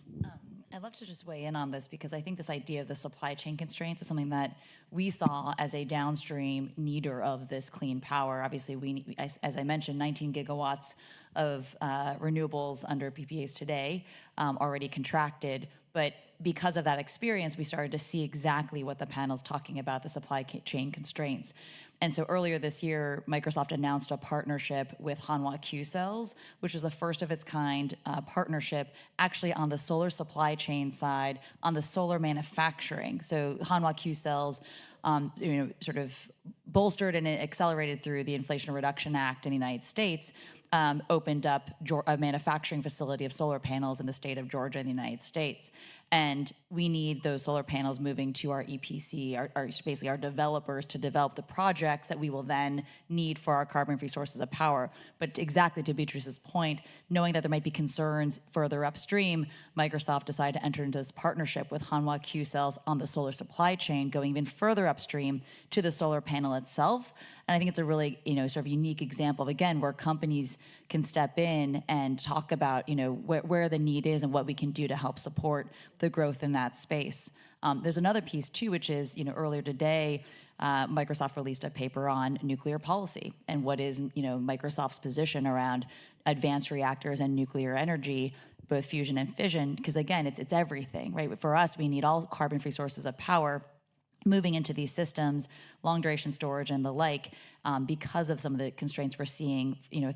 Speaker 1: I'd love to just weigh in on this because I think this idea of the supply chain constraints is something that we saw as a downstream needer of this clean power. Obviously, as I mentioned, 19 gigawatts of renewables under PPAs today already contracted. But because of that experience, we started to see exactly what the panel's talking about, the supply chain constraints. And so earlier this year, Microsoft announced a partnership with Hanwha Q-Cells, which is the first of its kind partnership actually on the solar supply chain side, on the solar manufacturing. So Hanwha Q-Cells, sort of bolstered and accelerated through the Inflation Reduction Act in the United States, opened up a manufacturing facility of solar panels in the state of Georgia in the United States. And we need those solar panels moving to our EPC, basically our developers, to develop the projects that we will then need for our carbon-free sources of power. But exactly to Beatrice's point, knowing that there might be concerns further upstream, Microsoft decided to enter into this partnership with Hanwha Q-Cells on the solar supply chain, going even further upstream to the solar panel itself. And I think it's a really, sort of unique example of, again, where companies can step in and talk about, where the need is and what we can do to help support the growth in that space. There's another piece too, which is, earlier today, Microsoft released a paper on nuclear policy and what is, Microsoft's position around advanced reactors and nuclear energy, both fusion and fission, because again, it's everything, right? For us, we need all carbon-free sources of power moving into these systems, long duration storage and the like, because of some of the constraints we're seeing,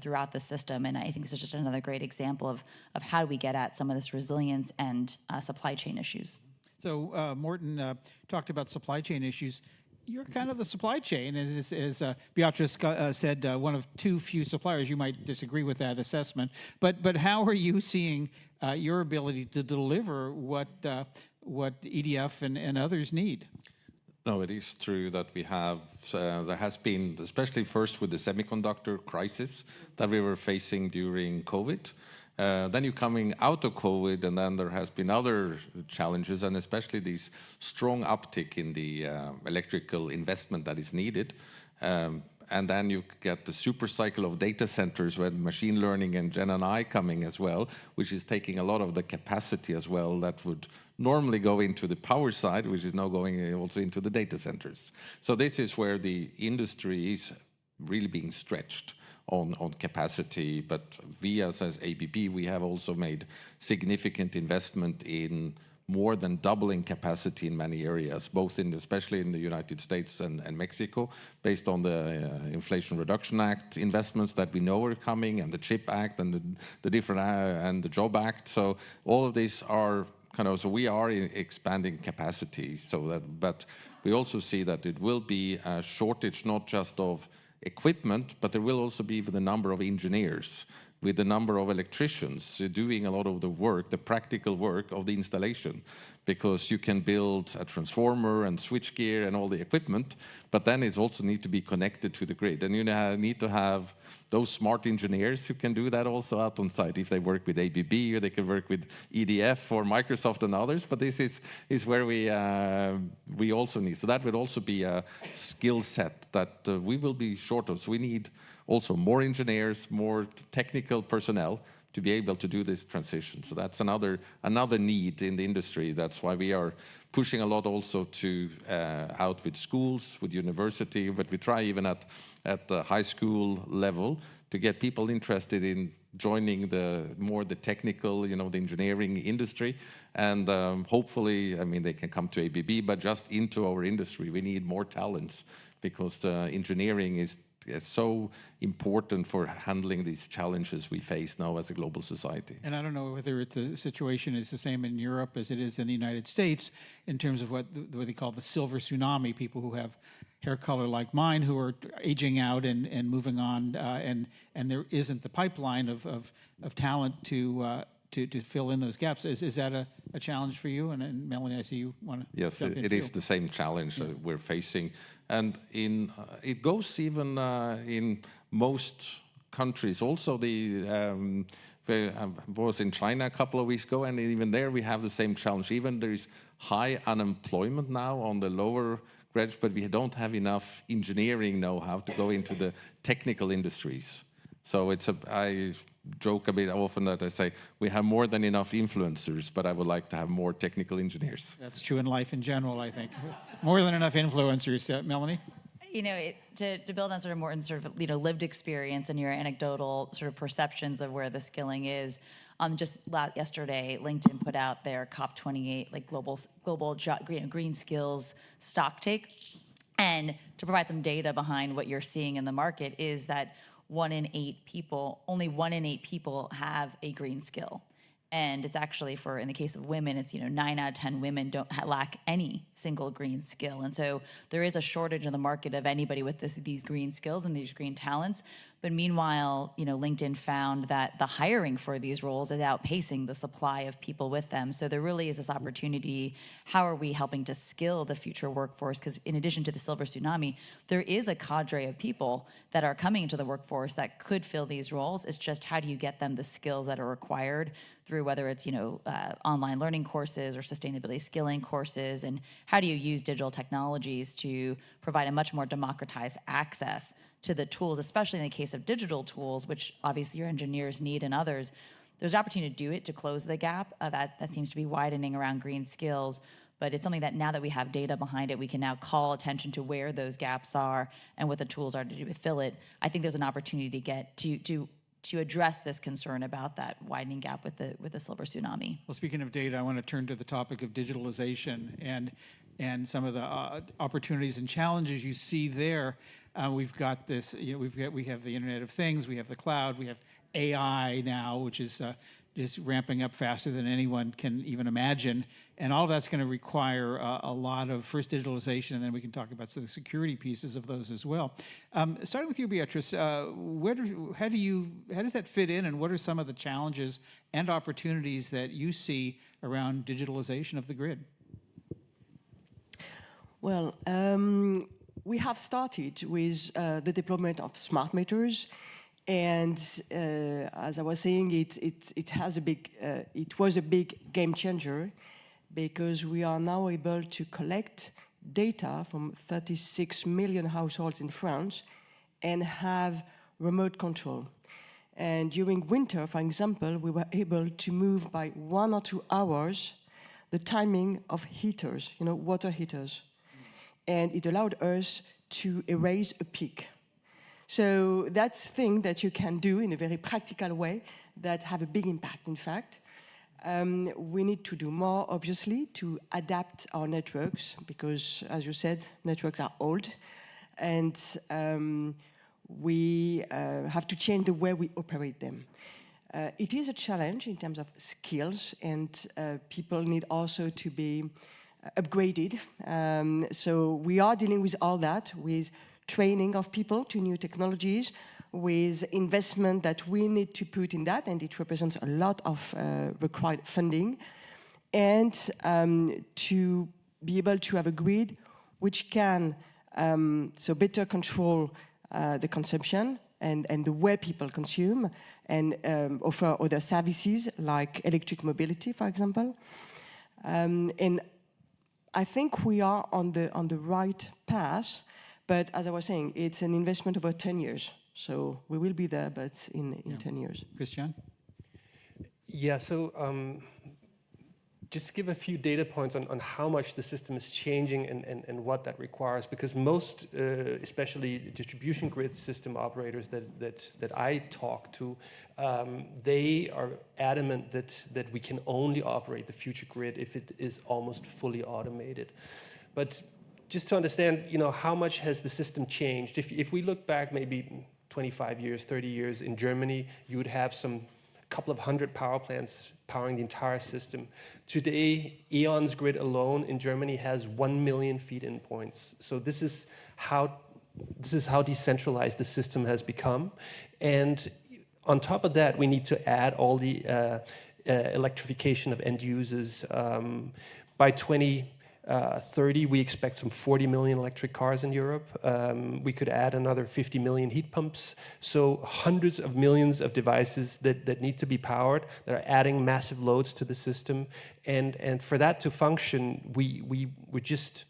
Speaker 1: throughout the system. And I think this is just another great example of how do we get at some of this resilience and supply chain issues.
Speaker 3: So Morten talked about supply chain issues. You're kind of the supply chain, as Beatrice said, one of too few suppliers. You might disagree with that assessment, but how are you seeing your ability to deliver what EDF and others need?
Speaker 2: No, it is true that we have, there has been, especially first with the semiconductor crisis that we were facing during COVID. Then you're coming out of COVID, and then there has been other challenges, and especially this strong uptick in the electrical investment that is needed. And then you get the super cycle of data centers with machine learning and Gen AI coming as well, which is taking a lot of the capacity as well that would normally go into the power side, which is now going also into the data centers. So this is where the industry is really being stretched on capacity. But we as ABB, we have also made significant investment in more than doubling capacity in many areas, both especially in the United States and Mexico, based on the Inflation Reduction Act investments that we know are coming, and the CHIP Act and the different and the Job Act. So all of these are so we are expanding capacity. But we also see that it will be a shortage not just of equipment, but there will also be the number of engineers, with the number of electricians doing a lot of the work, the practical work of the installation, because you can build a transformer and switchgear and all the equipment, but then it also need to be connected to the grid. And you need to have those smart engineers who can do that also out on site. If they work with ABB, or they can work with EDF or Microsoft and others, but this is where we also need. So that would also be a skill set that we will be short of. So we need also more engineers, more technical personnel to be able to do this transition. So that's another need in the industry. That's why we are pushing a lot also to out with schools, with university, but we try even at the high school level to get people interested in joining the technical, the engineering industry. And hopefully, they can come to ABB, but just into our industry. We need more talents, because engineering is so important for handling these challenges we face now as a global society.
Speaker 3: And I don't know whether the situation is the same in Europe as it is in the United States in terms of what they call the silver tsunami, people who have hair color like mine who are aging out and moving on, and there isn't the pipeline of talent to fill in those gaps. Is that a challenge for you? And Melanie, I see you want to
Speaker 2: Yes,
Speaker 3: jump in
Speaker 2: it
Speaker 3: too.
Speaker 2: is the same challenge we're facing. And it goes even in most countries. Also, I was in China a couple of weeks ago, and even there we have the same challenge. Even there is high unemployment now on the lower grades, but we don't have enough engineering know-how to go into the technical industries. So I joke a bit often that I say we have more than enough influencers, but I would like to have more technical engineers.
Speaker 3: That's true in life in general, I think. More than enough influencers. Melanie?
Speaker 1: To build on sort of Morten's sort of lived experience and your anecdotal sort of perceptions of where the skilling is, just yesterday, LinkedIn put out their COP28 global green skills stock take, and to provide some data behind what you're seeing in the market is that only 1 in 8 people have a green skill. And it's actually in the case of women, it's 9 out of 10 women lack any single green skill. And so there is a shortage in the market of anybody with these green skills and these green talents. But meanwhile, LinkedIn found that the hiring for these roles is outpacing the supply of people with them. So there really is this opportunity. How are we helping to skill the future workforce? Because in addition to the silver tsunami, there is a cadre of people that are coming into the workforce that could fill these roles. It's just how do you get them the skills that are required through whether it's online learning courses or sustainability skilling courses, and how do you use digital technologies to provide a much more democratized access to the tools, especially in the case of digital tools, which obviously your engineers need and others. There's an opportunity to do it to close the gap that seems to be widening around green skills. But it's something that now that we have data behind it, we can now call attention to where those gaps are and what the tools are to do to fill it. I think there's an opportunity to get to address this concern about that widening gap with the silver tsunami.
Speaker 3: Well, speaking of data, I want to turn to the topic of digitalization and some of the opportunities and challenges you see there. We've got this, we have the Internet of Things, we have the cloud, we have AI now, which is just ramping up faster than anyone can even imagine. And all of that's going to require a lot of first digitalization, and then we can talk about the security pieces of those as well. Starting with you, Beatrice, how does that fit in, and what are some of the challenges and opportunities that you see around digitalization of the grid?
Speaker 5: Well, we have started with the deployment of smart meters. And as I was saying, it was a big game changer, because we are now able to collect data from 36 million households in France and have remote control. And during winter, for example, we were able to move by 1 or 2 hours the timing of heaters, water heaters. And it allowed us to erase a peak. So that's thing that you can do in a very practical way that have a big impact, in fact. We need to do more, obviously, to adapt our networks, because, as you said, networks are old. And we have to change the way we operate them. It is a challenge in terms of skills, and people need also to be upgraded. So we are dealing with all that, with training of people to new technologies, with investment that we need to put in that, and it represents a lot of required funding, and to be able to have a grid which can better control the consumption and the way people consume, and offer other services like electric mobility, for example. And I think we are on the right path. But as I was saying, it's an investment over 10 years. So we will be there, but in 10 years.
Speaker 3: Christian?
Speaker 4: Yeah, so just to give a few data points on how much the system is changing and what that requires, because most, especially distribution grid system operators that I talk to, they are adamant that we can only operate the future grid if it is almost fully automated. But just to understand, how much has the system changed? If we look back maybe 25 years, 30 years in Germany, you would have some couple of hundred power plants powering the entire system. Today, E.ON's grid alone in Germany has 1 million feed-in points. So this is how decentralized the system has become. And on top of that, we need to add all the electrification of end users. By 2030, we expect some 40 million electric cars in Europe. We could add another 50 million heat pumps. So hundreds of millions of devices that need to be powered, that are adding massive loads to the system. And for that to function, we're just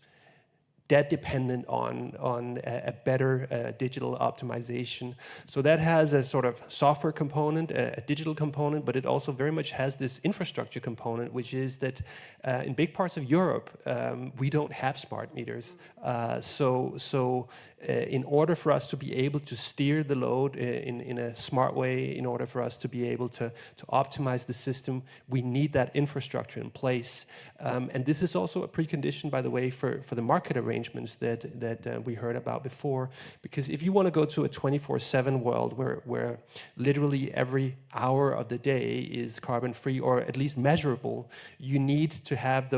Speaker 4: dead dependent on a better digital optimization. So that has a sort of software component, a digital component, but it also very much has this infrastructure component, which is that in big parts of Europe, we don't have smart meters. So in order for us to be able to steer the load in a smart way, in order for us to be able to optimize the system, we need that infrastructure in place. And this is also a precondition, by the way, for the market arrangements that we heard about before. Because if you want to go to a 24/7 world where literally every hour of the day is carbon-free, or at least measurable, you need to have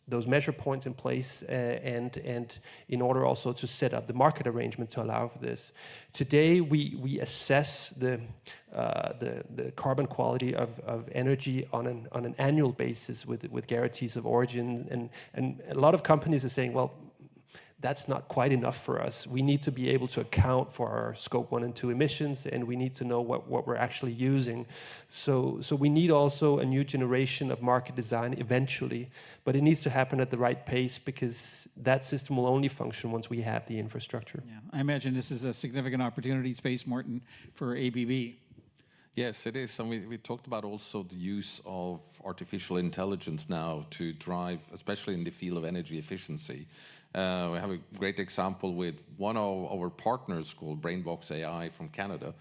Speaker 4: those measure points in place and in order also to set up the market arrangement to allow for this. Today, we assess the carbon quality of energy on an annual basis with guarantees of origin, and a lot of companies are saying, well, that's not quite enough for us. We need to be able to account for our scope 1 and 2 emissions, and we need to know what we're actually using. So we need also a new generation of market design eventually, but it needs to happen at the right pace because that system will only function once we have the infrastructure.
Speaker 3: Yeah, I imagine this is a significant opportunity space, Morten, for ABB.
Speaker 2: Yes, it is. And we talked about also the use of artificial intelligence now to drive, especially in the field of energy efficiency. We have a great example with one of our partners called Brainbox AI from Canada,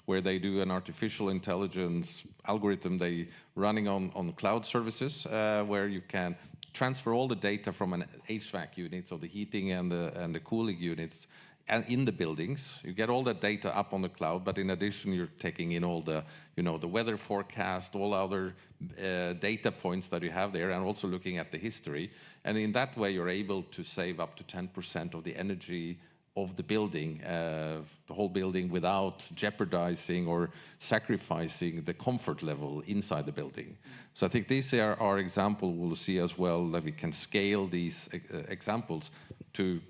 Speaker 2: where they do an artificial intelligence algorithm they running on cloud services, where you can transfer all the data from an HVAC unit, so the heating and the cooling units, and in the buildings. You get all that data up on the cloud, but in addition, you're taking in all the, the weather forecast, all other data points that you have there, and also looking at the history. And in that way, you're able to save up to 10% of the energy of the building, the whole building, without jeopardizing or sacrificing the comfort level inside the building. So I think these are our example. We'll see as well that we can scale these examples to,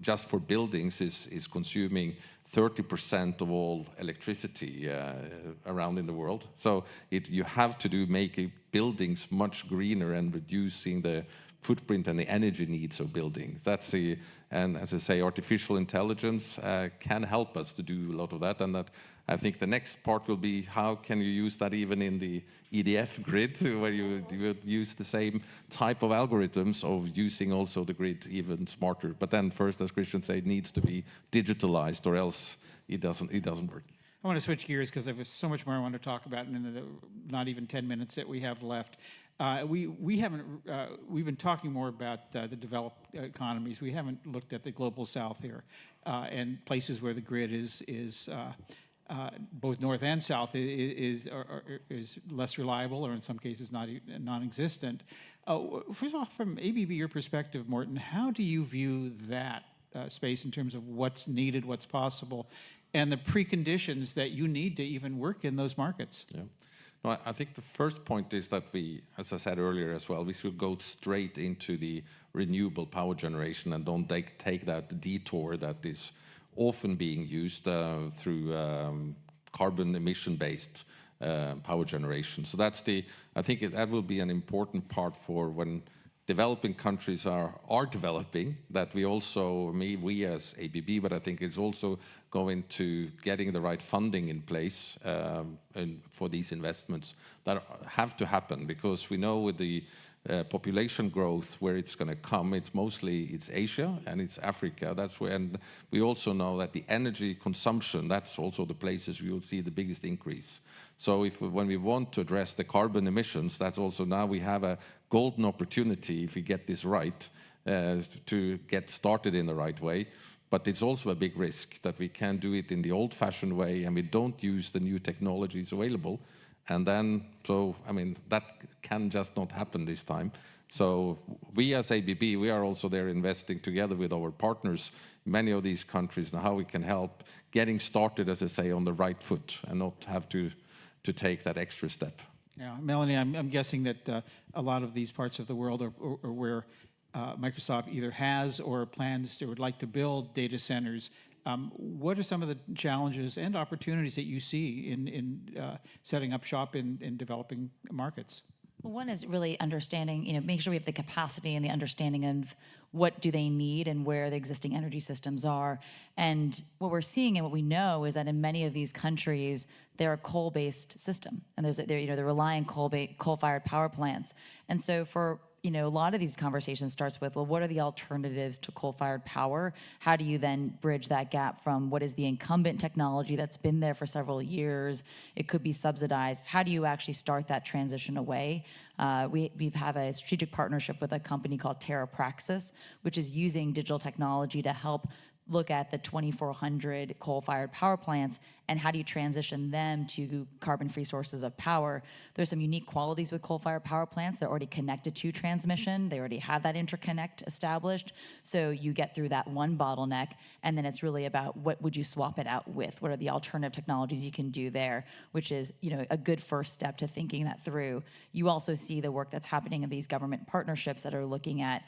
Speaker 2: just for buildings, is consuming 30% of all electricity around in the world. So you have to make buildings much greener and reducing the footprint and the energy needs of buildings. And as I say, artificial intelligence can help us to do a lot of that. And that, I think the next part will be how can you use that even in the EDF grid, where you would use the same type of algorithms of using also the grid even smarter. But then first, as Christian said, it needs to be digitalized, or else it doesn't work.
Speaker 3: I want to switch gears because there's so much more I want to talk about in the not even 10 minutes that we have left. We've been talking more about the developed economies. We haven't looked at the global south here and places where the grid is both north and south is less reliable, or in some cases non-existent. First off, from ABB, your perspective, Morten, how do you view that space in terms of what's needed, what's possible, and the preconditions that you need to even work in those markets?
Speaker 2: Yeah. No, I think the first point is that we, as I said earlier as well, we should go straight into the renewable power generation and don't take that detour that is often being used through carbon emission-based power generation. So I think that will be an important part for when developing countries are developing, that we also, we as ABB, but I think it's also going to getting the right funding in place and for these investments that have to happen, because we know with the population growth where it's going to come, it's Asia and it's Africa. That's where, and we also know that the energy consumption, that's also the places we will see the biggest increase. So when we want to address the carbon emissions, that's also now we have a golden opportunity if we get this right to get started in the right way. But it's also a big risk that we can do it in the old-fashioned way and we don't use the new technologies available. And then, that can just not happen this time. So we as ABB, we are also there investing together with our partners, many of these countries, and how we can help getting started, as I say, on the right foot and not have to take that extra step.
Speaker 3: Yeah, Melanie, I'm guessing that a lot of these parts of the world are where Microsoft either has or plans to, would like to build data centers. What are some of the challenges and opportunities that you see in setting up shop in developing markets?
Speaker 1: Well, one is really understanding, making sure we have the capacity and the understanding of what do they need and where the existing energy systems are. And what we're seeing and what we know is that in many of these countries, they're a coal-based system, and they're relying on coal-fired power plants. And so for a lot of these conversations starts with, well, what are the alternatives to coal-fired power? How do you then bridge that gap from what is the incumbent technology that's been there for several years? It could be subsidized. How do you actually start that transition away? We have a strategic partnership with a company called TerraPraxis, which is using digital technology to help look at the 2,400 coal-fired power plants and how do you transition them to carbon-free sources of power. There's some unique qualities with coal-fired power plants. They're already connected to transmission. They already have that interconnect established. So you get through that one bottleneck, and then it's really about what would you swap it out with? What are the alternative technologies you can do there, which is, a good first step to thinking that through. You also see the work that's happening in these government partnerships that are looking at,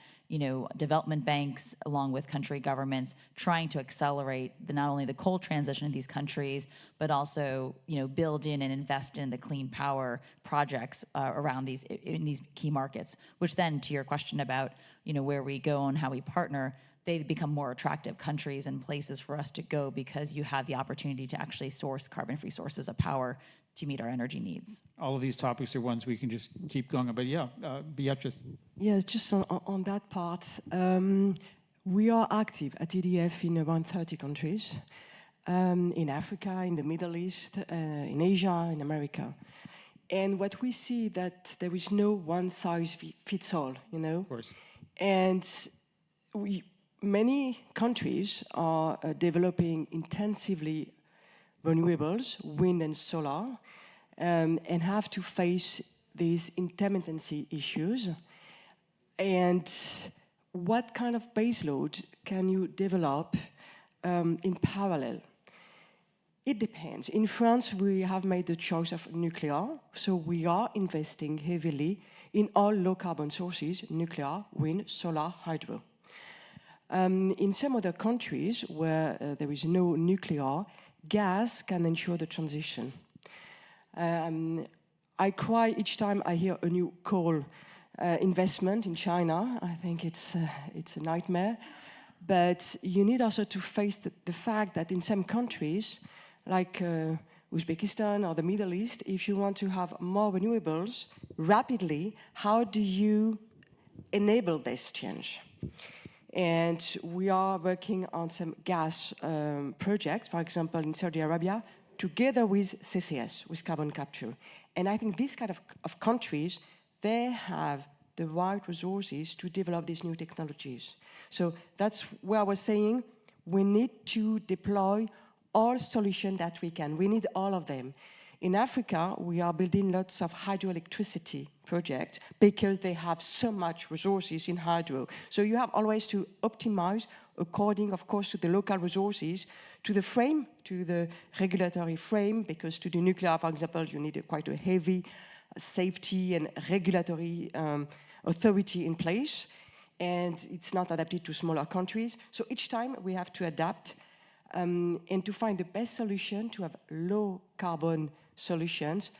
Speaker 1: development banks along with country governments trying to accelerate not only the coal transition in these countries, but also, build in and invest in the clean power projects around in these key markets, which then to your question about, where we go and how we partner, they become more attractive countries and places for us to go because you have the opportunity to actually source carbon-free sources of power to meet our energy needs.
Speaker 3: All of these topics are ones we can just keep going on, but yeah, Beatrice.
Speaker 5: Yes, just on that part, we are active at EDF in around 30 countries, in Africa, in the Middle East, in Asia, in America. And what we see that there is no one size fits all,
Speaker 3: Of course.
Speaker 5: And many countries are developing intensively renewables, wind and solar, and have to face these intermittency issues. And what kind of baseload can you develop in parallel? It depends. In France, we have made the choice of nuclear, so we are investing heavily in all low-carbon sources, nuclear, wind, solar, hydro. In some other countries where there is no nuclear, gas can ensure the transition. I cry each time I hear a new coal investment in China. I think it's a nightmare. But you need also to face the fact that in some countries, like Uzbekistan or the Middle East, if you want to have more renewables rapidly, how do you enable this change? And we are working on some gas projects, for example, in Saudi Arabia, together with CCS, with carbon capture. And I think these kind of countries, they have the right resources to develop these new technologies. So that's where I was saying we need to deploy all solutions that we can. We need all of them. In Africa, we are building lots of hydroelectricity projects because they have so much resources in hydro. So you have always to optimize according, of course, to the local resources, to the frame, to the regulatory frame, because to do nuclear, for example, you need quite a heavy safety and regulatory authority in place, and it's not adapted to smaller countries. So each time we have to adapt and to find the best solution to have low carbon solutions.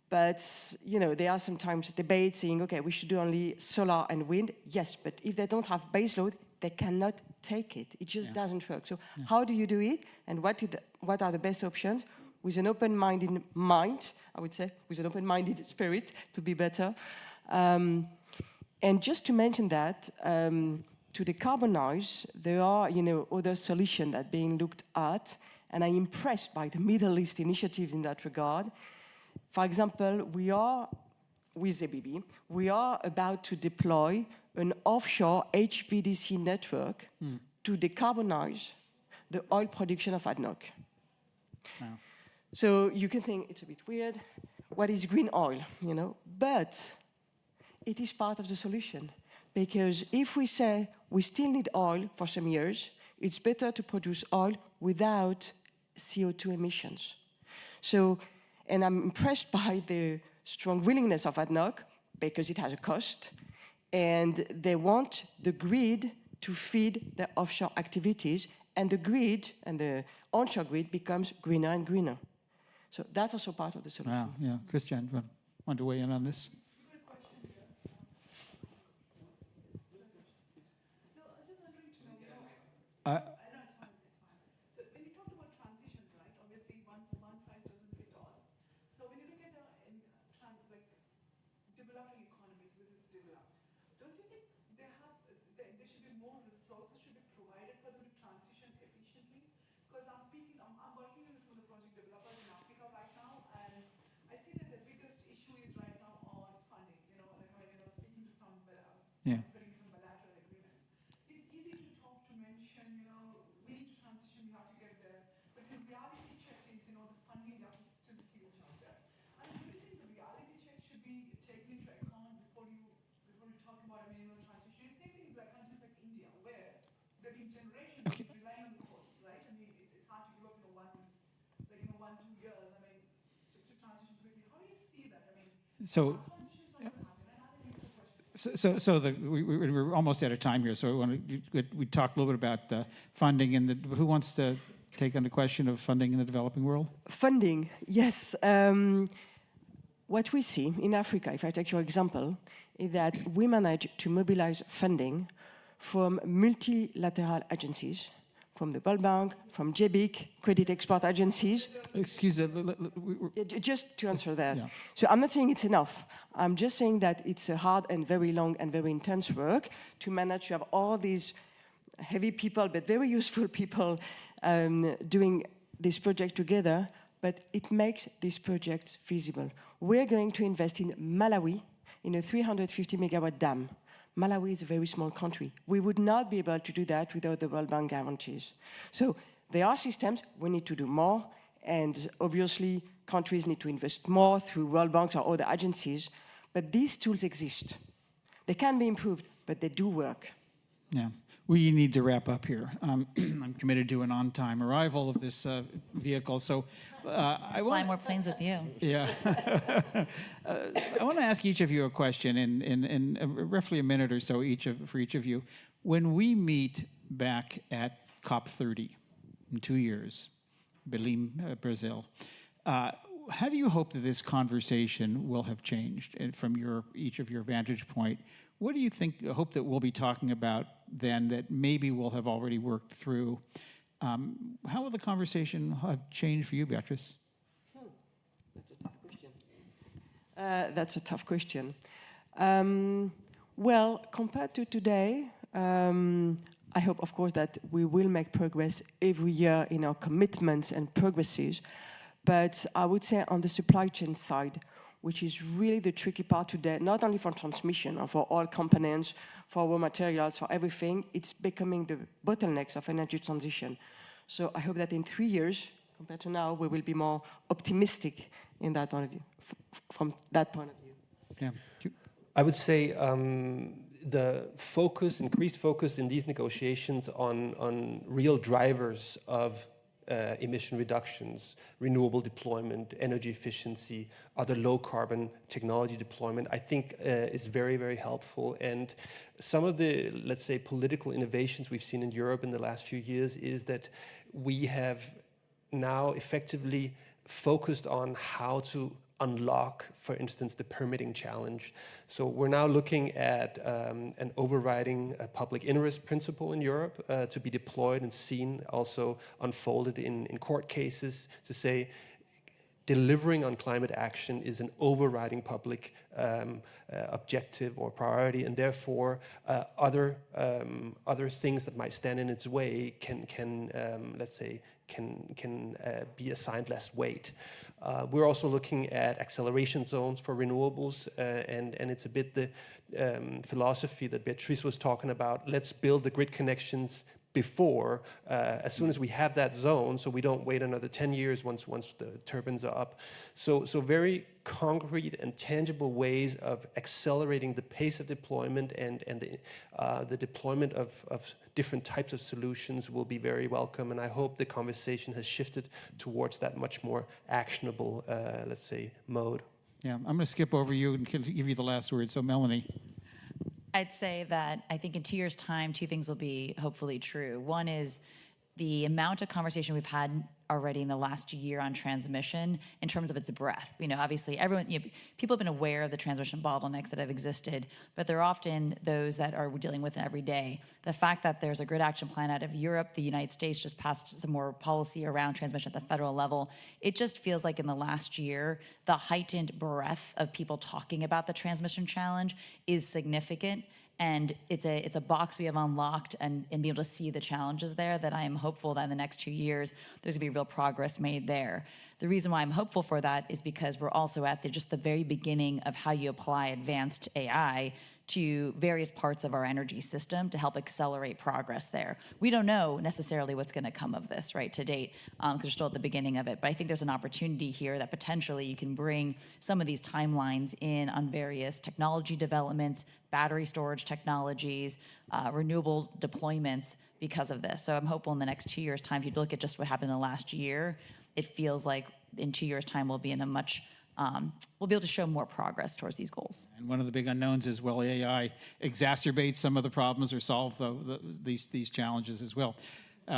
Speaker 5: But, there are sometimes debates saying, okay, we should do only solar and wind. Yes, but if they don't have baseload, they cannot take it. It just doesn't work. So how do you do it? And what are the best options? With an open-minded mind, I would say, with an open-minded spirit, to be better. And just to mention that, to decarbonize, there are, other solutions that are being looked at, and I'm impressed by the Middle East initiatives in that regard. For example, we are, with ABB, we are about to deploy an offshore HVDC network to decarbonize the oil production of ADNOC.
Speaker 3: Wow.
Speaker 5: So you can think it's a bit weird. What is green oil, But it is part of the solution. Because if we say we still need oil for some years, it's better to produce oil without CO2 emissions. So, and I'm impressed by the strong willingness of ADNOC, because it has a cost, and they want the grid to feed their offshore activities, and the grid and the onshore grid becomes greener and greener. So that's also part of the solution.
Speaker 3: Wow, yeah. Christian, want to weigh in on this?
Speaker 6: I know it's fine. So when you talk about transition, right? Obviously, one size doesn't fit all. So when you look at developing economies versus developed, don't you think there should be more resources should be provided for them to transition efficiently? Because I'm working with some of the project developers in Africa right now, and I see that the biggest issue is right now on funding. Speaking to some
Speaker 3: Yeah.
Speaker 6: some bilateral agreements. It's easy to talk to mention, we need to transition, we have to get there. But in reality check is, the
Speaker 3: So, we're almost out of time here. So we talked a little bit about the funding and who wants to take on the question of funding in the developing world?
Speaker 5: Funding, yes. What we see in Africa, if I take your example, is that we manage to mobilize funding from multilateral agencies, from the World Bank, from JBIC, credit export agencies.
Speaker 3: Excuse me.
Speaker 5: Just to answer that.
Speaker 3: Yeah.
Speaker 5: So I'm not saying it's enough. I'm just saying that it's a hard and very long and very intense work to manage to have all these heavy people, but very useful people doing this project together, but it makes this project feasible. We're going to invest in Malawi in a 350 megawatt dam. Malawi is a very small country. We would not be able to do that without the World Bank guarantees. So there are systems, we need to do more, and obviously countries need to invest more through World Banks or other agencies, but these tools exist. They can be improved, but they do work.
Speaker 3: Yeah, we need to wrap up here. I'm committed to an on-time arrival of this vehicle, so I
Speaker 1: Fly
Speaker 3: want.
Speaker 1: more planes with you.
Speaker 3: Yeah. I want to ask each of you a question in roughly a minute or so for each of you. When we meet back at COP30 in 2 years, Belém, Brazil, how do you hope that this conversation will have changed from each of your vantage point? What do you hope that we'll be talking about then that maybe we'll have already worked through? How will the conversation have changed for you, Beatrice?
Speaker 5: That's a tough question. Well, compared to today, I hope, of course, that we will make progress every year in our commitments and progresses. But I would say on the supply chain side, which is really the tricky part today, not only for transmission or for all components, for raw materials, for everything, it's becoming the bottlenecks of energy transition. So I hope that in 3 years, compared to now, we will be more optimistic in that point of view, from that point of view.
Speaker 3: Yeah.
Speaker 4: I would say the increased focus in these negotiations on real drivers of emission reductions, renewable deployment, energy efficiency, other low carbon technology deployment, I think is very, very helpful. And some of the, let's say, political innovations we've seen in Europe in the last few years is that we have now effectively focused on how to unlock, for instance, the permitting challenge. So we're now looking at an overriding public interest principle in Europe to be deployed and seen, also unfolded in court cases, to say delivering on climate action is an overriding public objective or priority, and therefore other things that might stand in its way can let's say, can be assigned less weight. We're also looking at acceleration zones for renewables, and it's a bit the philosophy that Beatrice was talking about. Let's build the grid connections before, as soon as we have that zone, so we don't wait another 10 years once the turbines are up. So very concrete and tangible ways of accelerating the pace of deployment and the deployment of different types of solutions will be very welcome. And I hope the conversation has shifted towards that much more actionable, let's say, mode.
Speaker 3: Yeah, I'm going to skip over you and give you the last word. So, Melanie.
Speaker 1: I'd say that I think in 2 years' time, two things will be hopefully true. One is the amount of conversation we've had already in the last year on transmission in terms of its breadth. You know, obviously people have been aware of the transmission bottlenecks that have existed, but they're often those that are dealing with it every day. The fact that there's a grid action plan out of Europe, the United States just passed some more policy around transmission at the federal level. It just feels like in the last year, the heightened breadth of people talking about the transmission challenge is significant. And it's a box we have unlocked and be able to see the challenges there that I am hopeful that in the next 2 years, there's gonna be real progress made there. The reason why I'm hopeful for that is because we're also at just the very beginning of how you apply advanced AI to various parts of our energy system to help accelerate progress there. We don't know necessarily what's gonna come of this, right, to date, because we're still at the beginning of it. But I think there's an opportunity here that potentially you can bring some of these timelines in on various technology developments, battery storage technologies, renewable deployments because of this. So I'm hopeful in the next 2 years' time, if you look at just what happened in the last year, it feels like in 2 years' time we'll be in a much we'll be able to show more progress towards these goals.
Speaker 3: And one of the big unknowns is, will AI exacerbate some of the problems or solve these challenges as well?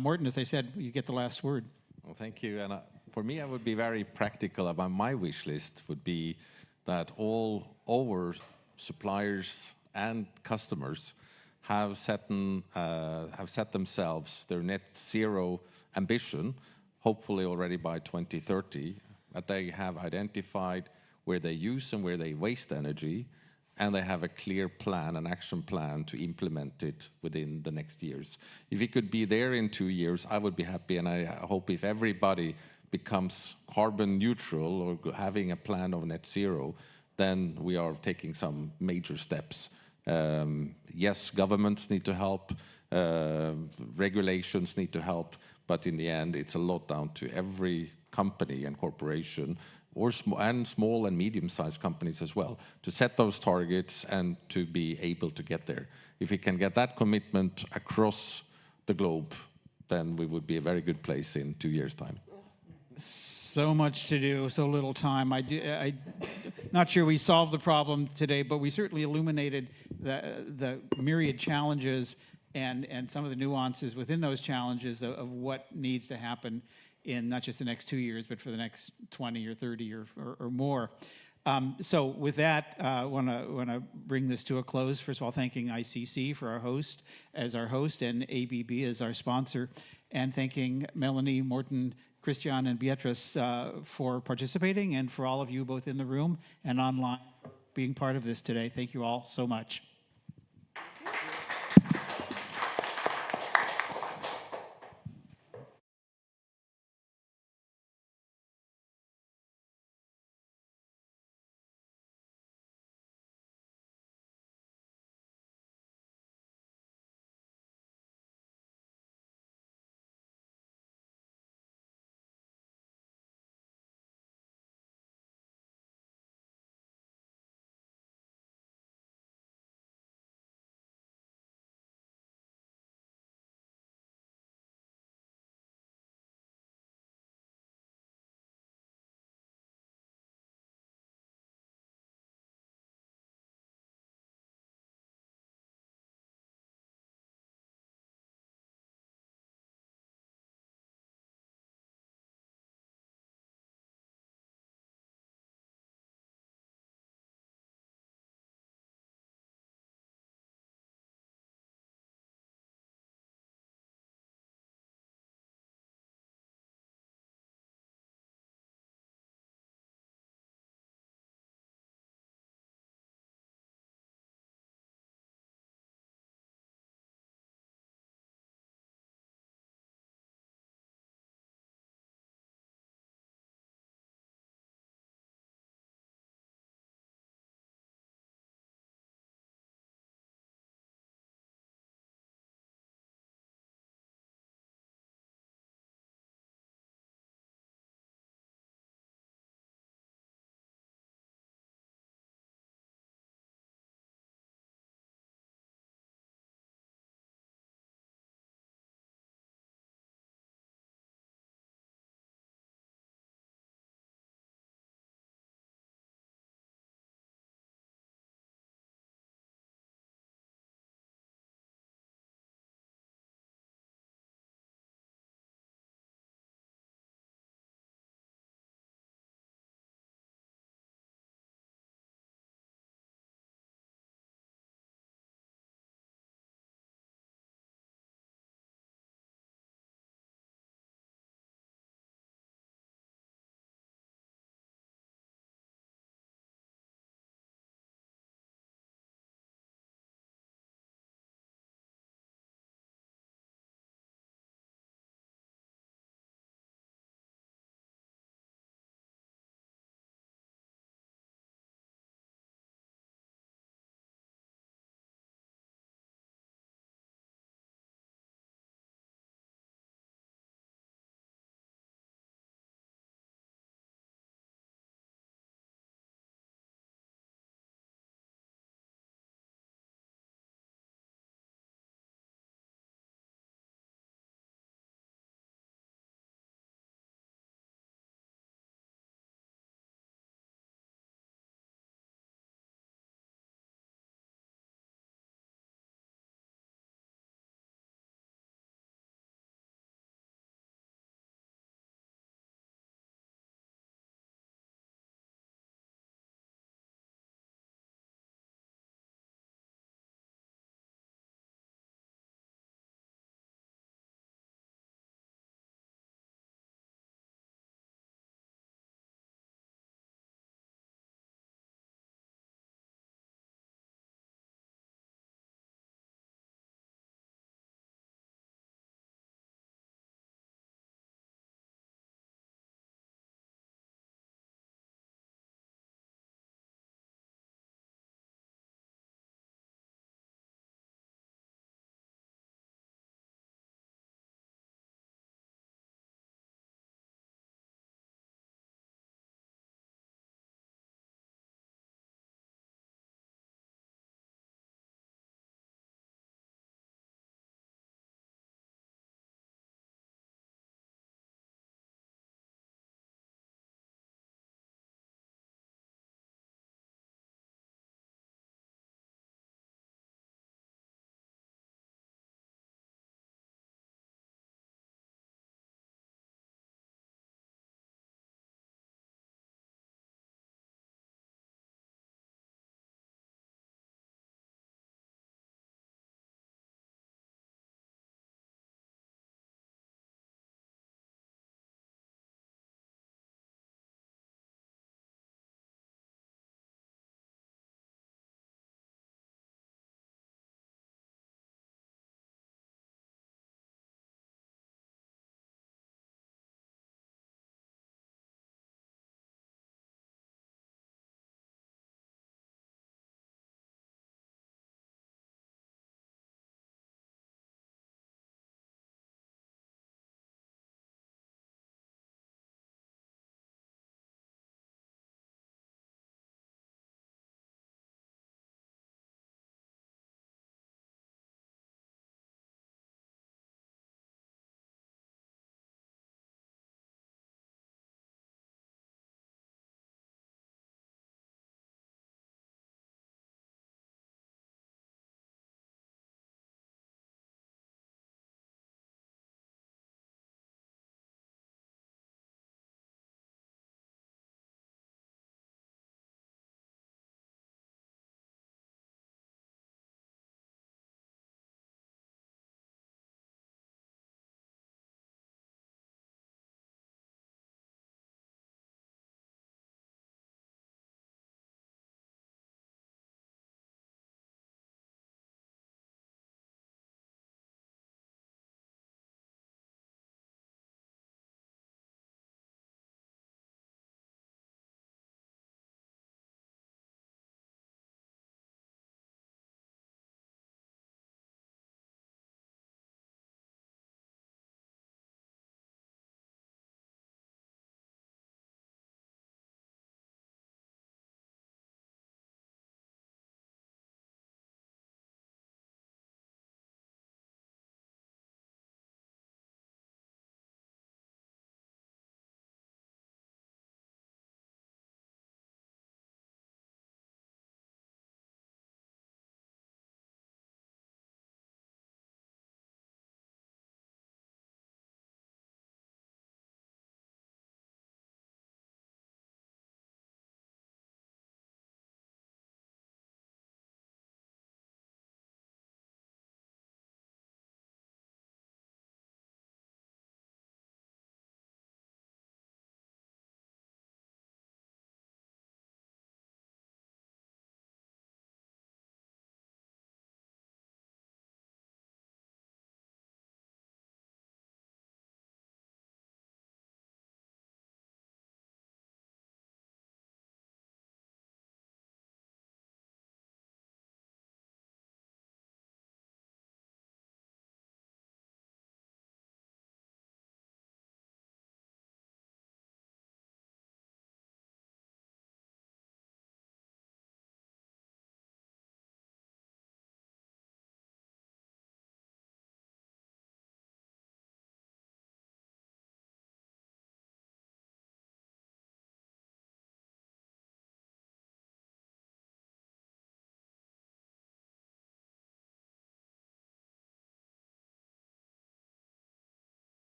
Speaker 3: Morten, as I said, you get the last word.
Speaker 2: Well, thank you. And for me, I would be very practical about my wish list would be that all our suppliers and customers have set themselves their net zero ambition, hopefully already by 2030, that they have identified where they use and where they waste energy, and they have a clear plan, an action plan to implement it within the next years. If we could be there in 2 years, I would be happy, and I hope if everybody becomes carbon neutral or having a plan of net zero, then we are taking some major steps. Yes, governments need to help, regulations need to help, but in the end, it's a lot down to every company and corporation, or small and medium-sized companies as well, to set those targets and to be able to get there. If we can get that commitment across the globe, then we would be a very good place in 2 years' time.
Speaker 3: So much to do, so little time. I'm not sure we solved the problem today, but we certainly illuminated the myriad challenges and some of the nuances within those challenges of what needs to happen in not just the next 2 years, but for the next 20 or 30 or more. So with that, I want to bring this to a close. First of all, thanking ICC for our host, and ABB as our sponsor, and thanking Melanie, Morten, Christian, and Beatrice for participating, and for all of you both in the room and online being part of this today. Thank you all so much.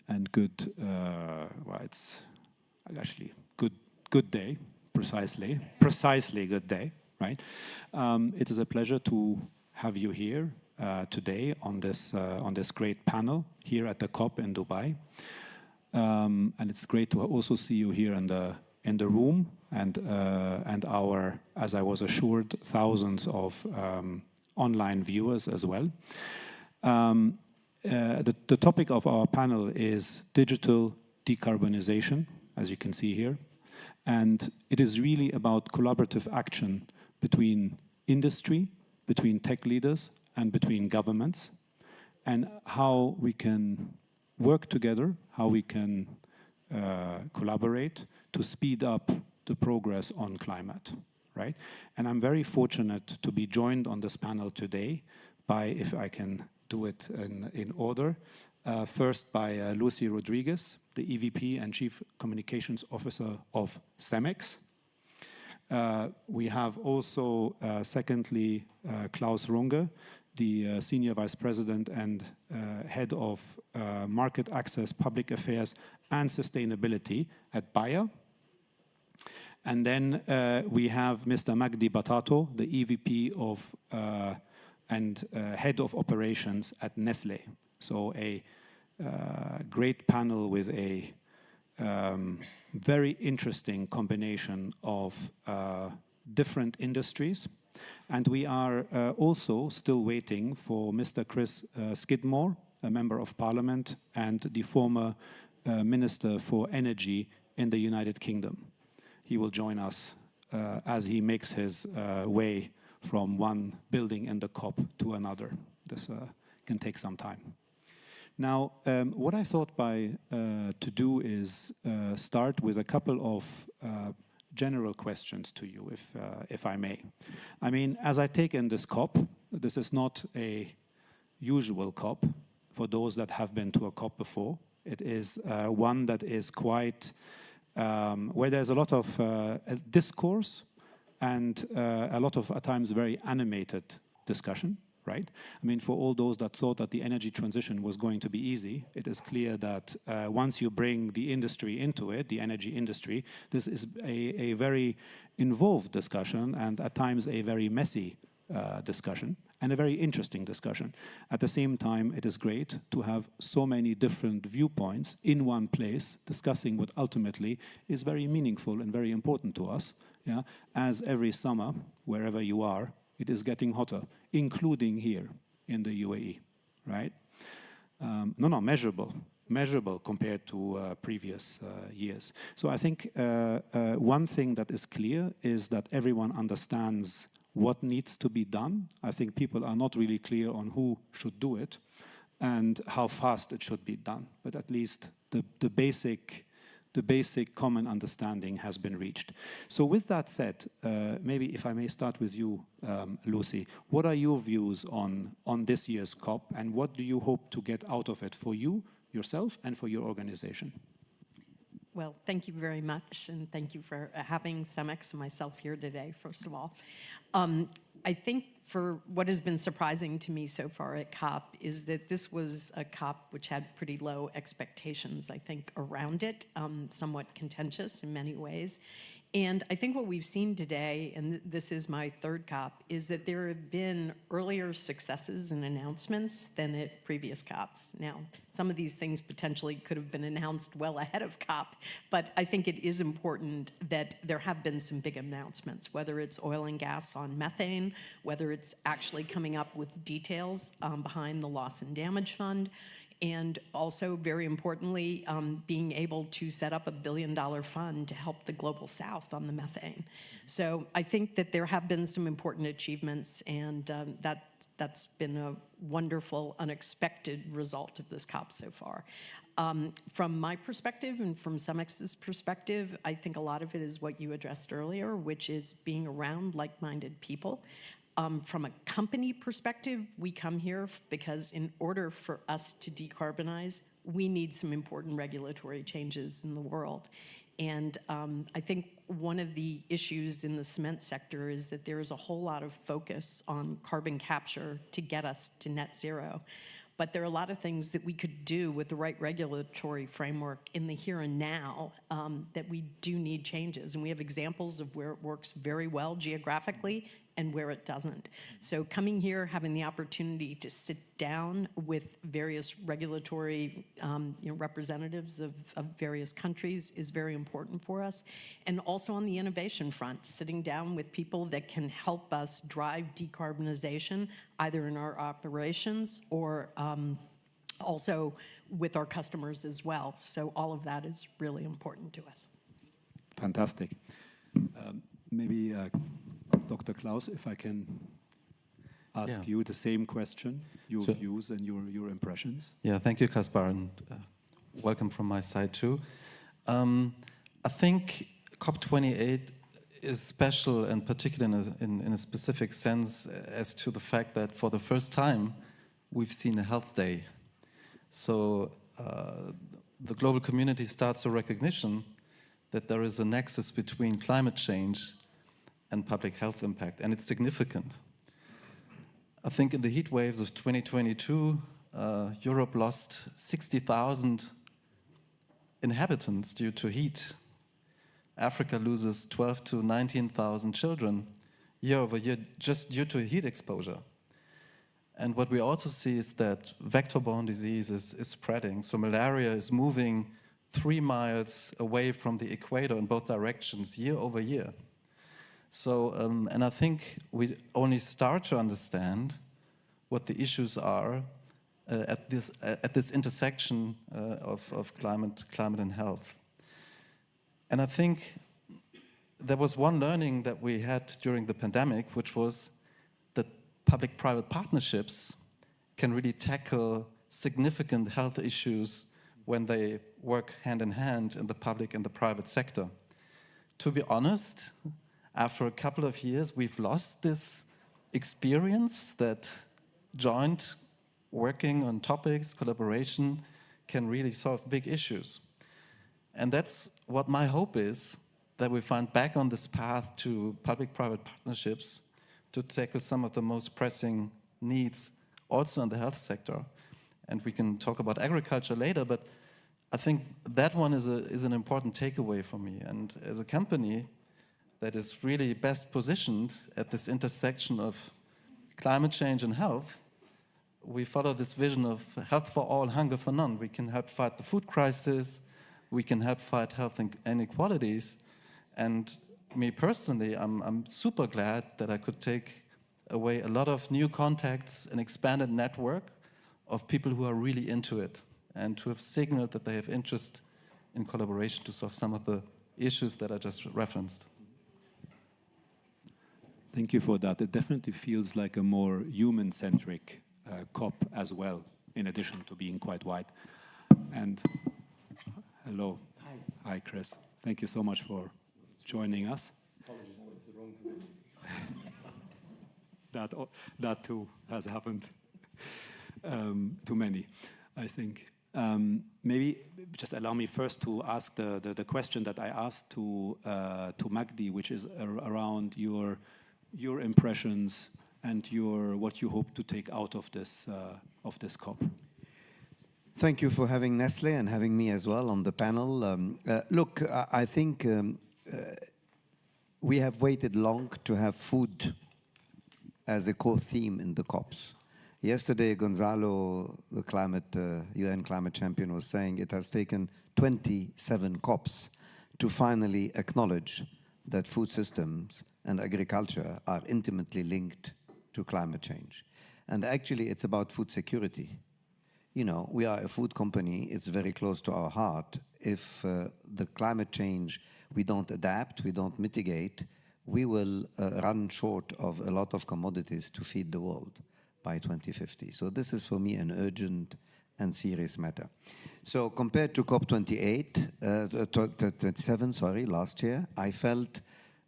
Speaker 7: and good, well, it's actually good day, precisely good day, right? It is a pleasure to have you here today on this great panel here at the COP in Dubai. And it's great to also see you here in the room and our, as I was assured, thousands of online viewers as well. The topic of our panel is digital decarbonization, as you can see here. And it is really about collaborative action between industry, between tech leaders, and between governments, and how we can work together, how we can collaborate to speed up the progress on climate, right? And I'm very fortunate to be joined on this panel today by, if I can do it in order, first by Lucy Rodriguez, the EVP and Chief Communications Officer of CEMEX. We have also, secondly, Klaus Runge, the Senior Vice President and Head of Market Access, Public Affairs and Sustainability at Bayer. And then we have Mr. Magdi Batato, the EVP of and Head of Operations at Nestlé. So a great panel with a very interesting combination of different industries. And we are also still waiting for Mr. Chris Skidmore, a Member of Parliament and the former Minister for Energy in the United Kingdom. He will join us as he makes his way from one building in the COP to another. This can take some time. Now, what I thought to do is start with a couple of general questions to you, if I may. I mean, as I take in this COP, this is not a usual COP for those that have been to a COP before. It is one that is quite, where there's a lot of discourse and a lot of, at times, very animated discussion. Right? I mean, for all those that thought that the energy transition was going to be easy, it is clear that once you bring the industry into it, the energy industry, this is a very involved discussion and at times a very messy discussion and a very interesting discussion. At the same time, it is great to have so many different viewpoints in one place discussing what ultimately is very meaningful and very important to us, yeah? As every summer, wherever you are, it is getting hotter, including here in the UAE, right? Measurable compared to previous years. So I think one thing that is clear is that everyone understands what needs to be done. I think people are not really clear on who should do it and how fast it should be done. But at least the basic common understanding has been reached. So with that said, maybe if I may start with you, Lucy, what are your views on this year's COP and what do you hope to get out of it for you, yourself, and for your organization?
Speaker 8: Well, thank you very much, and thank you for having CEMEX and myself here today, first of all. I think for what has been surprising to me so far at COP is that this was a COP which had pretty low expectations, I think, around it, somewhat contentious in many ways. And I think what we've seen today, and this is my third COP, is that there have been earlier successes and announcements than at previous COPs. Now, some of these things potentially could have been announced well ahead of COP, but I think it is important that there have been some big announcements, whether it's oil and gas on methane, whether it's actually coming up with details behind the loss and damage fund, and also, very importantly, being able to set up a $1 billion fund to help the Global South on the methane. So I think that there have been some important achievements, and that's been a wonderful, unexpected result of this COP so far. From my perspective and from CEMEX's perspective, I think a lot of it is what you addressed earlier, which is being around like-minded people. From a company perspective, we come here because in order for us to decarbonize, we need some important regulatory changes in the world. And I think one of the issues in the cement sector is that there is a whole lot of focus on carbon capture to get us to net zero. But there are a lot of things that we could do with the right regulatory framework in the here and now that we do need changes. And we have examples of where it works very well geographically and where it doesn't. So coming here, having the opportunity to sit down with various regulatory representatives of various countries is very important for us. And also on the innovation front, sitting down with people that can help us drive decarbonization, either in our operations or also with our customers as well. So all of that is really important to us.
Speaker 7: Fantastic. Maybe Dr. Klaus, if I can ask you the same question, your views and your impressions.
Speaker 9: Yeah, thank you, Kaspar, and welcome from my side too. I think COP28 is special, and particularly in a specific sense, as to the fact that for the first time we've seen a health day. So the global community starts a recognition that there is a nexus between climate change and public health impact, and it's significant. I think in the heat waves of 2022, Europe lost 60,000 inhabitants due to heat. Africa loses 12 to 19,000 children year over year just due to heat exposure. And what we also see is that vector-borne disease is spreading. So malaria is moving 3 miles away from the equator in both directions year over year. So, and I think we only start to understand what the issues are at this intersection of climate and health. And I think there was one learning that we had during the pandemic, which was that public-private partnerships can really tackle significant health issues when they work hand in hand in the public and the private sector. To be honest, after a couple of years, we've lost this experience that joint working on topics, collaboration, can really solve big issues. And that's what my hope is, that we find back on this path to public-private partnerships to tackle some of the most pressing needs also in the health sector. And we can talk about agriculture later, but I think that one is an important takeaway for me. And as a company that is really best positioned at this intersection of climate change and health, we follow this vision of health for all, hunger for none. We can help fight the food crisis, we can help fight health inequalities. And me personally, I'm super glad that I could take away a lot of new contacts, an expanded network of people who are really into it and who have signaled that they have interest in collaboration to solve some of the issues that I just referenced.
Speaker 7: Thank you for that. It definitely feels like a more human-centric COP as well, in addition to being quite wide. And hello. Hi. Hi, Chris. Thank you so much for joining us.
Speaker 4: Apologies, no, it's the wrong thing.
Speaker 7: That too has happened to many, I think. Maybe just allow me first to ask the question that I asked to Magdi, which is around your impressions and what you hope to take out of this COP.
Speaker 10: Thank you for having Nestle and having me as well on the panel. Look, I think we have waited long to have food as a core theme in the COPs. Yesterday, Gonzalo, the UN climate champion, was saying it has taken 27 COPs to finally acknowledge that food systems and agriculture are intimately linked to climate change. And actually, it's about food security. You know, we are a food company. It's very close to our heart. If the climate change, we don't adapt, we don't mitigate, we will run short of a lot of commodities to feed the world by 2050. So this is, for me, an urgent and serious matter. So compared to COP28, 27, sorry, last year, I felt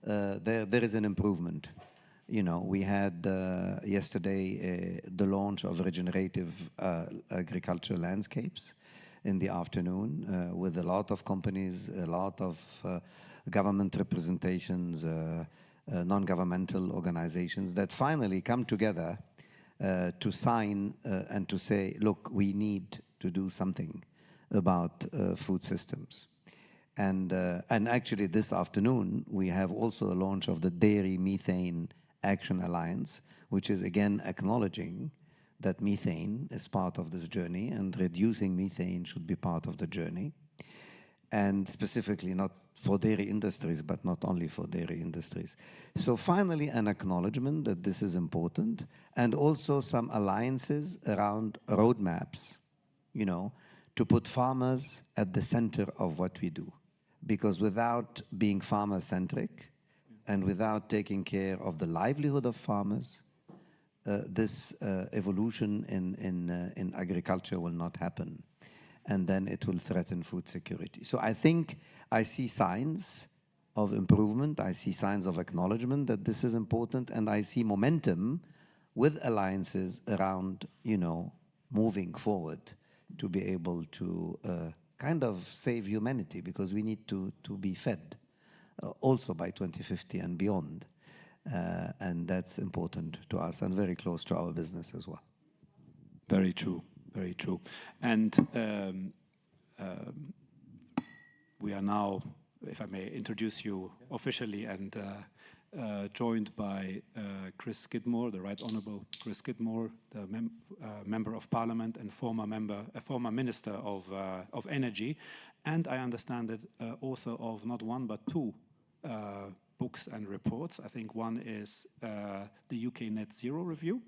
Speaker 10: there is an improvement. You know, we had yesterday the launch of regenerative agricultural landscapes in the afternoon with a lot of companies, a lot of government representations, non-governmental organizations that finally come together to sign and to say, look, we need to do something about food systems. And actually this afternoon, we have also a launch of the Dairy Methane Action Alliance, which is again acknowledging that methane is part of this journey and reducing methane should be part of the journey. And specifically not for dairy industries, but not only for dairy industries. So finally, an acknowledgement that this is important, and also some alliances around roadmaps, you know, to put farmers at the center of what we do. Because without being farmer-centric and without taking care of the livelihood of farmers, this evolution in agriculture will not happen. And then it will threaten food security. So I think I see signs of improvement. I see signs of acknowledgement that this is important. And I see momentum with alliances around, you know, moving forward to be able to kind of save humanity, because we need to be fed also by 2050 and beyond. And that's important to us and very close to our business as well.
Speaker 7: Very true. Very true. And we are now, if I may introduce you officially, and joined by Chris Skidmore, the Right Honourable Chris Skidmore, the Member of Parliament and former Minister of Energy, and I understand that author of not one but two books and reports. I think one is the UK Net Zero Review.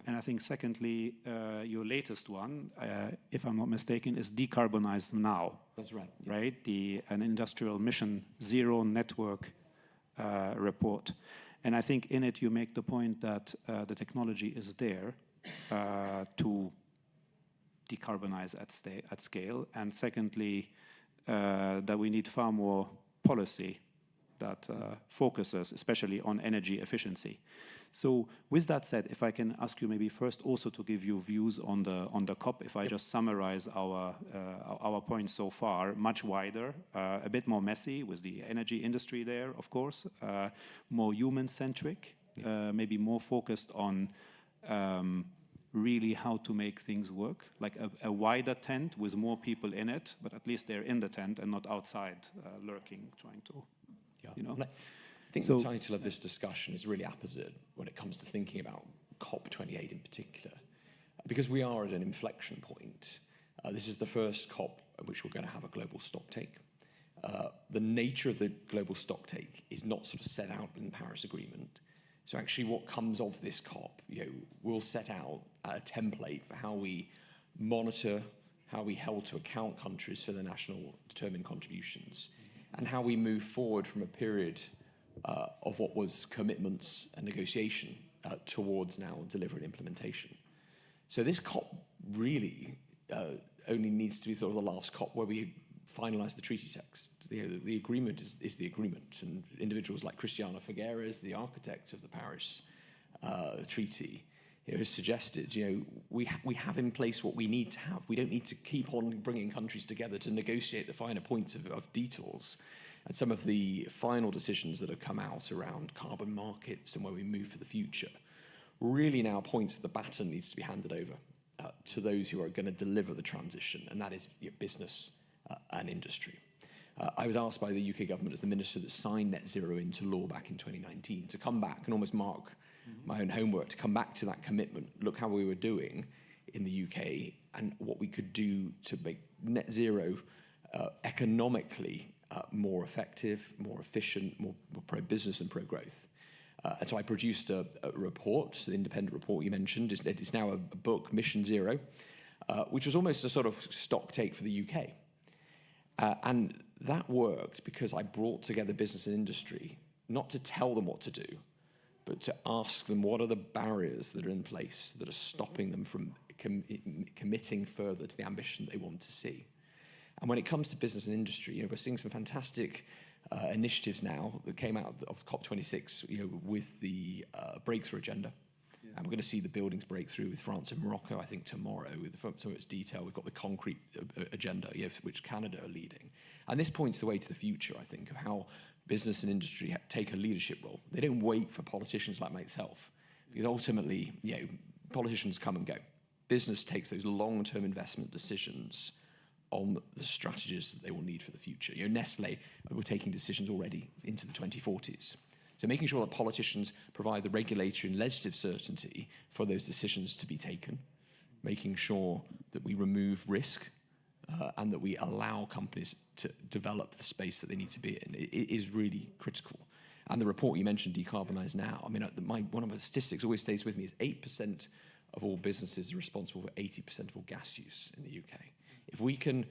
Speaker 7: And I think secondly, your latest one, if I'm not mistaken, is Decarbonize Now.
Speaker 11: That's right.
Speaker 7: Right? An Industrial Mission Zero Network report. And I think in it you make the point that the technology is there to decarbonize at scale. And secondly, that we need far more policy that focuses especially on energy efficiency. So with that said, if I can ask you maybe first also to give you views on the COP, if I just summarize our points so far, much wider, a bit more messy with the energy industry there, of course, more human-centric, maybe more focused on really how to make things work, like a wider tent with more people in it, but at least they're in the tent and not outside lurking, trying to, you know.
Speaker 11: I think the title of this discussion is really apposite when it comes to thinking about COP28 in particular, because we are at an inflection point. This is the first COP at which we're going to have a global stocktake. The nature of the global stocktake is not sort of set out in the Paris Agreement. So actually what comes of this COP, will set out a template for how we monitor, how we hold to account countries for their national determined contributions, and how we move forward from a period of what was commitments and negotiation towards now delivery and implementation. So this COP really only needs to be sort of the last COP where we finalise the treaty text. The agreement is the agreement, and individuals like Christiana Figueres, the architect of the Paris Treaty, has suggested, we have in place what we need to have. We don't need to keep on bringing countries together to negotiate the finer points of details. And some of the final decisions that have come out around carbon markets and where we move for the future really now points that the baton needs to be handed over to those who are going to deliver the transition, and that is business and industry. I was asked by the UK government as the minister that signed net zero into law back in 2019 to come back and almost mark my own homework, to come back to that commitment, look how we were doing in the UK and what we could do to make net zero economically more effective, more efficient, more pro-business and pro-growth. And so I produced a report, the independent report you mentioned. It's now a book, Mission Zero, which was almost a sort of stock take for the UK. And that worked because I brought together business and industry, not to tell them what to do, but to ask them what are the barriers that are in place that are stopping them from committing further to the ambition they want to see. And when it comes to business and industry, we're seeing some fantastic initiatives now that came out of COP26, with the breakthrough agenda. Yeah. And we're going to see the buildings breakthrough with France and Morocco, I think, tomorrow, with some of its detail. We've got the concrete agenda, which Canada are leading. And this points the way to the future, I think, of how business and industry take a leadership role. They don't wait for politicians like myself, because ultimately, politicians come and go. Business takes those long-term investment decisions on the strategies that they will need for the future. You know, Nestle were taking decisions already into the 2040s. So making sure that politicians provide the regulatory and legislative certainty for those decisions to be taken, making sure that we remove risk and that we allow companies to develop the space that they need to be in, it is really critical. And the report you mentioned, Decarbonise Now, I mean, one of the statistics always stays with me is 8% of all businesses are responsible for 80% of all gas use in the UK. If we can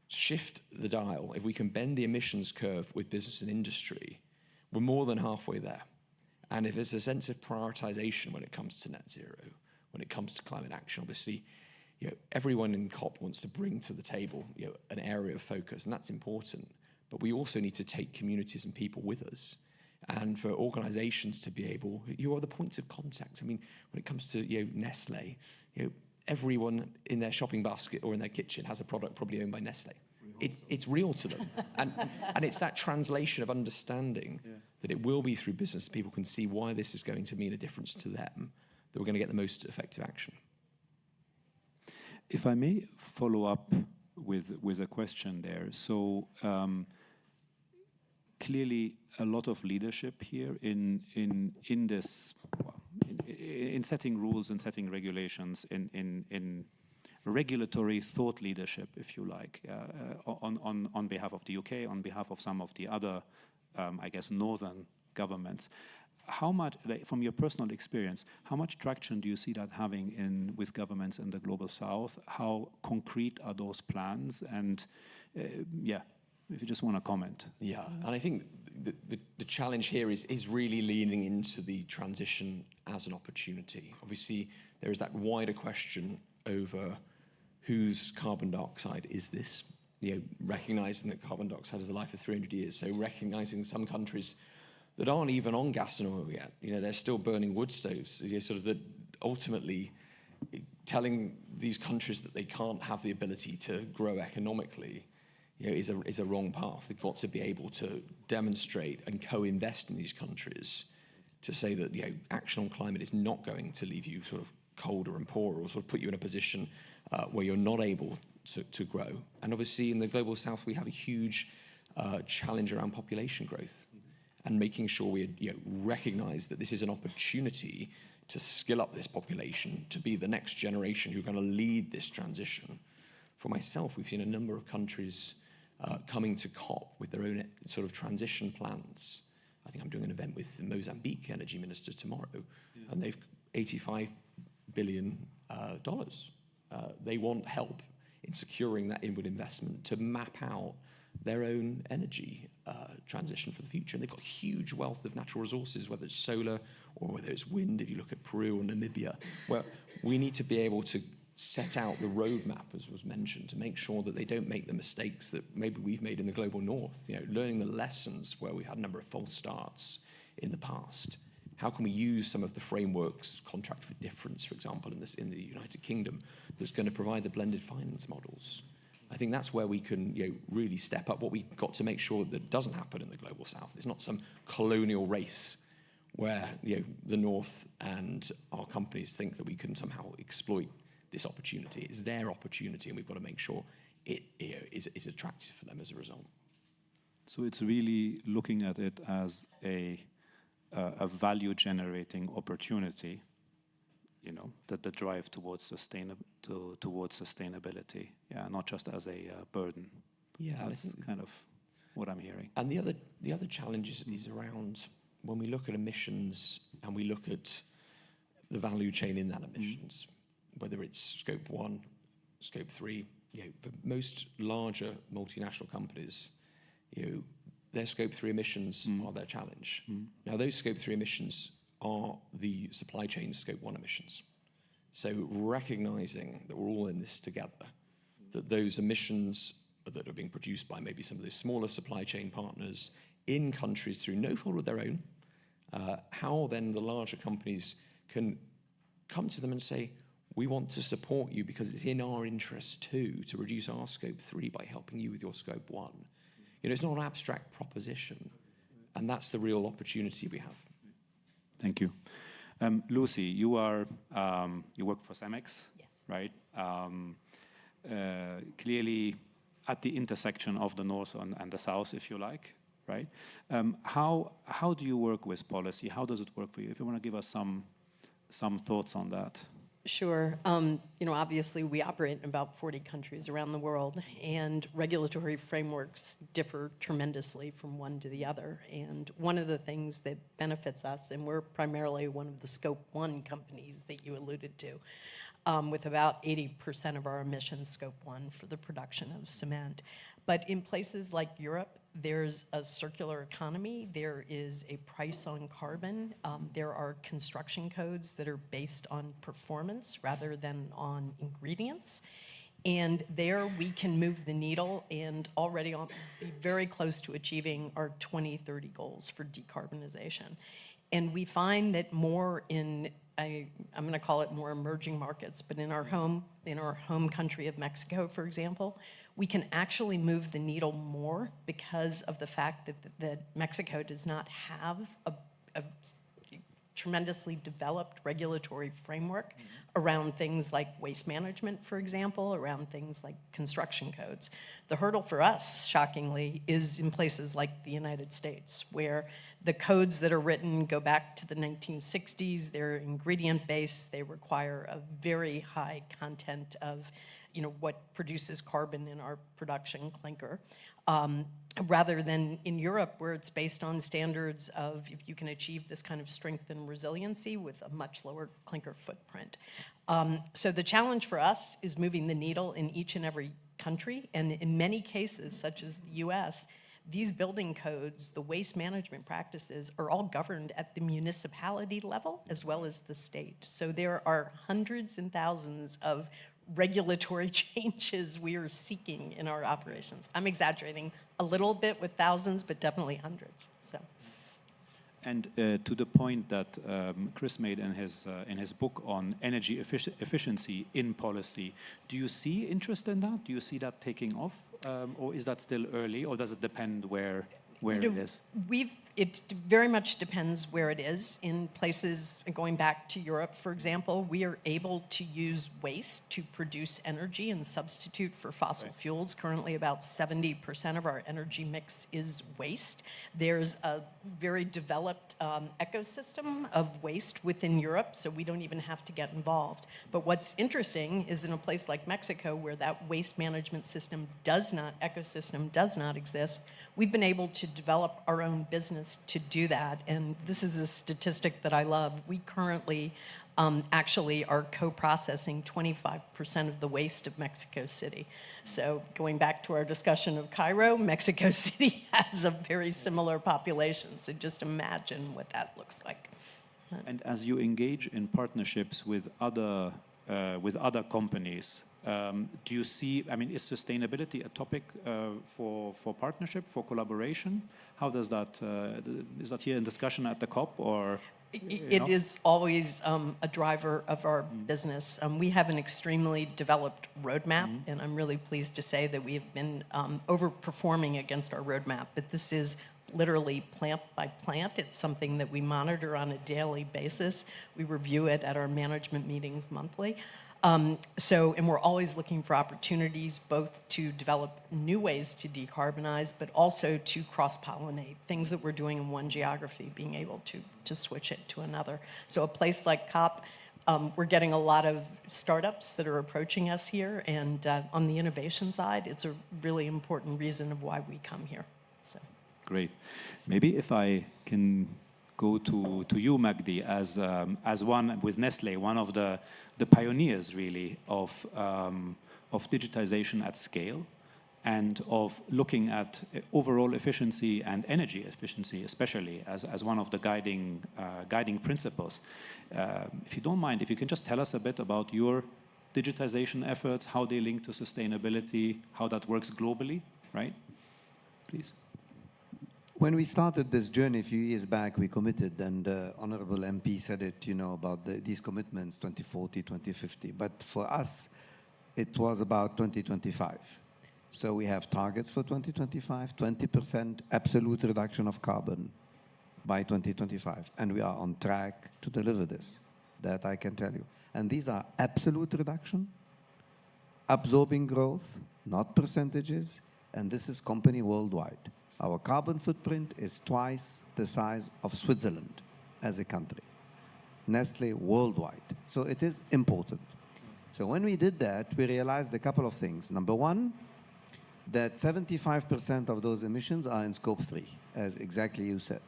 Speaker 11: shift the dial, if we can bend the emissions curve with business and industry, we're more than halfway there. And if there's a sense of prioritization when it comes to net zero, when it comes to climate action, obviously, you know, everyone in COP wants to bring to the table, you know, an area of focus, and that's important. But we also need to take communities and people with us. And for organizations to be able, you are the points of contact. I mean, when it comes to, you know, Nestle, you know, everyone in their shopping basket or in their kitchen has a product probably owned by Nestle. It's real to them. And it's that translation of understanding that it will be through business. People can see why this is going to mean a difference to them, that we're going to get the most effective action.
Speaker 7: If I may follow up with a question there. So clearly a lot of leadership here in this, well, in setting rules and setting regulations, in regulatory thought leadership, if you like, on behalf of the UK, on behalf of some of the other, I guess, northern governments. How much, like, from your personal experience, how much traction do you see that having with governments in the Global South? How concrete are those plans? And yeah, if you just want to comment.
Speaker 11: Yeah, and I think the challenge here is really leaning into the transition as an opportunity. Obviously, there is that wider question over whose carbon dioxide is this? You know, recognizing that carbon dioxide has a life of 300 years. So recognizing some countries that aren't even on gas and oil yet, you know, they're still burning wood stoves. You know, sort of that ultimately telling these countries that they can't have the ability to grow economically, you know, is a wrong path. They've got to be able to demonstrate and co-invest in these countries to say that, you know, action on climate is not going to leave you sort of colder and poorer, or sort of put you in a position where you're not able to grow. And obviously in the Global South, we have a huge challenge around population growth and making sure we, you know, recognize that this is an opportunity to skill up this population, to be the next generation who are going to lead this transition. For myself, we've seen a number of countries coming to COP with their own sort of transition plans. I think I'm doing an event with the Mozambique energy minister tomorrow, and they've $85 billion. They want help in securing that inward investment to map out their own energy transition for the future. And they've got a huge wealth of natural resources, whether it's solar or whether it's wind, if you look at Peru or Namibia, where we need to be able to set out the roadmap, as was mentioned, to make sure that they don't make the mistakes that maybe we've made in the global north, you know, learning the lessons where we had a number of false starts in the past. How can we use some of the frameworks, contract for difference, for example, in the United Kingdom, that's going to provide the blended finance models? I think that's where we can, you know, really step up. What we've got to make sure that doesn't happen in the Global South. It's not some colonial race where, you know, the North and our companies think that we can somehow exploit this opportunity. It's their opportunity, and we've got to make sure it, you know, is attractive for them as a result.
Speaker 7: So it's really looking at it as a value-generating opportunity, you know, that the drive towards sustainability, yeah, not just as a burden.
Speaker 11: Yeah,
Speaker 7: that's kind of what I'm hearing.
Speaker 11: And the other challenge is around when we look at emissions and we look at the value chain in that emissions, whether it's scope 1, scope 3, you know, for most larger multinational companies, you know, their scope 3 emissions are their challenge. Now, those scope 3 emissions are the supply chain scope 1 emissions. So recognizing that we're all in this together, that those emissions that are being produced by maybe some of those smaller supply chain partners in countries through no fault of their own, how then the larger companies can come to them and say, we want to support you because it's in our interest too to reduce our scope 3 by helping you with your scope 1. You know, it's not an abstract proposition, and that's the real opportunity we have.
Speaker 7: Thank you. Lucy, you are you work for Cemex,
Speaker 8: Yes.
Speaker 7: right? Clearly at the intersection of the North and the South, if you like, right? How do you work with policy? How does it work for you? If you want to give us some thoughts on that.
Speaker 8: Sure. Obviously, we operate in about 40 countries around the world, and regulatory frameworks differ tremendously from one to the other. And one of the things that benefits us, and we're primarily one of the Scope 1 companies that you alluded to, with about 80% of our emissions Scope 1 for the production of cement. But in places like Europe, there's a circular economy, there is a price on carbon, there are construction codes that are based on performance rather than on ingredients. And there we can move the needle and already be very close to achieving our 2030 goals for decarbonization. And we find that more in, I'm going to call it more emerging markets, but in our home country of Mexico, for example, we can actually move the needle more because of the fact that Mexico does not have a tremendously developed regulatory framework around things like waste management, for example, around things like construction codes. The hurdle for us, shockingly, is in places like the United States, where the codes that are written go back to the 1960s. They're ingredient-based. They require a very high content of what produces carbon in our production clinker, rather than in Europe, where it's based on standards of if you can achieve this kind of strength and resiliency with a much lower clinker footprint. So the challenge for us is moving the needle in each and every country, and in many cases, such as the US, these building codes, the waste management practices, are all governed at the municipality level as well as the state. So there are hundreds and thousands of regulatory changes we are seeking in our operations. I'm exaggerating a little bit with thousands, but definitely hundreds. So.
Speaker 7: And to the point that Chris made in his book on energy efficiency in policy, do you see interest in that? Do you see that taking off, or is that still early, or does it depend where it is?
Speaker 8: It very much depends where it is. In places, going back to Europe, for example, we are able to use waste to produce energy and substitute for fossil fuels. Currently, about 70% of our energy mix is waste. There's a very developed ecosystem of waste within Europe, so we don't even have to get involved. But what's interesting is in a place like Mexico, where that waste management ecosystem does not exist, we've been able to develop our own business to do that. And this is a statistic that I love. We currently actually are co-processing 25% of the waste of Mexico City. So going back to our discussion of Cairo, Mexico City has a very similar population. So just imagine what that looks like.
Speaker 7: And as you engage in partnerships with other companies, do you see, is sustainability a topic for partnership, for collaboration? How does that, is that here in discussion at the COP, or?
Speaker 8: It is always a driver of our business. We have an extremely developed roadmap, and I'm really pleased to say that we have been overperforming against our roadmap. But this is literally plant by plant. It's something that we monitor on a daily basis. We review it at our management meetings monthly. And we're always looking for opportunities both to develop new ways to decarbonize, but also to cross-pollinate things that we're doing in one geography, being able to switch it to another. So a place like COP, we're getting a lot of startups that are approaching us here, and on the innovation side, it's a really important reason of why we come here. So. Great.
Speaker 7: Maybe if I can go to you, Magdi, as one with Nestlé, one of the pioneers really of digitization at scale, and of looking at overall efficiency and energy efficiency, especially as one of the guiding principles. If you don't mind, if you can just tell us a bit about your digitization efforts, how they link to sustainability, how that works globally, right? Please.
Speaker 10: When we started this journey a few years back, we committed, and Honorable MP said it, about these commitments, 2040, 2050. But for us, it was about 2025. So we have targets for 2025, 20% absolute reduction of carbon by 2025. And we are on track to deliver this. That I can tell you. And these are absolute reduction, absorbing growth, not percentages, and this is company worldwide. Our carbon footprint is twice the size of Switzerland as a country. Nestle worldwide. So it is important. So when we did that, we realized a couple of things. Number one, that 75% of those emissions are in scope 3, as exactly you said.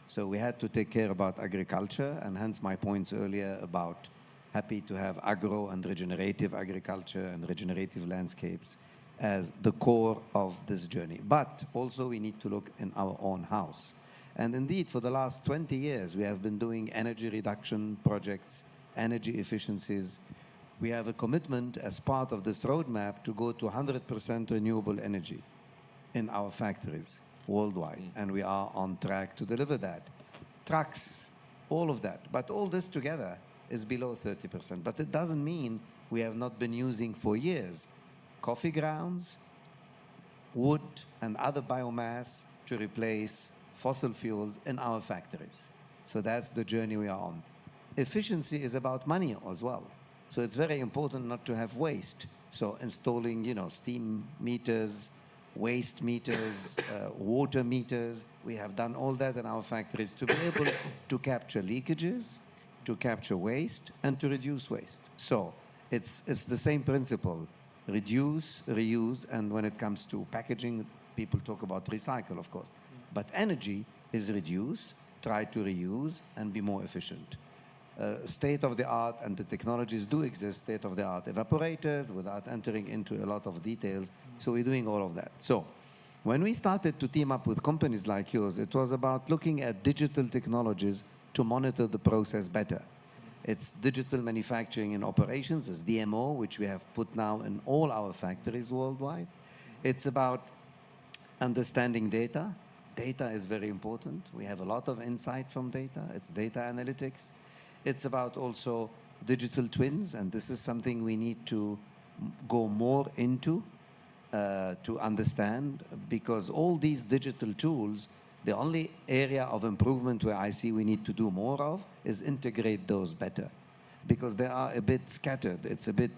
Speaker 10: So we had to take care about agriculture, and hence my points earlier about happy to have agro and regenerative agriculture and regenerative landscapes as the core of this journey. But also we need to look in our own house. And indeed, for the last 20 years, we have been doing energy reduction projects, energy efficiencies. We have a commitment as part of this roadmap to go to 100% renewable energy in our factories worldwide, and we are on track to deliver that. Trucks, all of that. But all this together is below 30%. But it doesn't mean we have not been using for years coffee grounds, wood, and other biomass to replace fossil fuels in our factories. So that's the journey we are on. Efficiency is about money as well. So it's very important not to have waste. So installing, steam meters, waste meters, water meters. We have done all that in our factories to be able to capture leakages, to capture waste, and to reduce waste. So it's the same principle. Reduce, reuse, and when it comes to packaging, people talk about recycle, of course. But energy is reduce, try to reuse, and be more efficient. State-of-the-art, and the technologies do exist, state-of-the-art evaporators, without entering into a lot of details. So we're doing all of that. So when we started to team up with companies like yours, it was about looking at digital technologies to monitor the process better. It's digital manufacturing and operations, it's DMO, which we have put now in all our factories worldwide. It's about understanding data. Data is very important. We have a lot of insight from data. It's data analytics. It's about also digital twins, and this is something we need to go more into to understand, because all these digital tools, the only area of improvement where I see we need to do more of is integrate those better, because they are a bit scattered. It's a bit,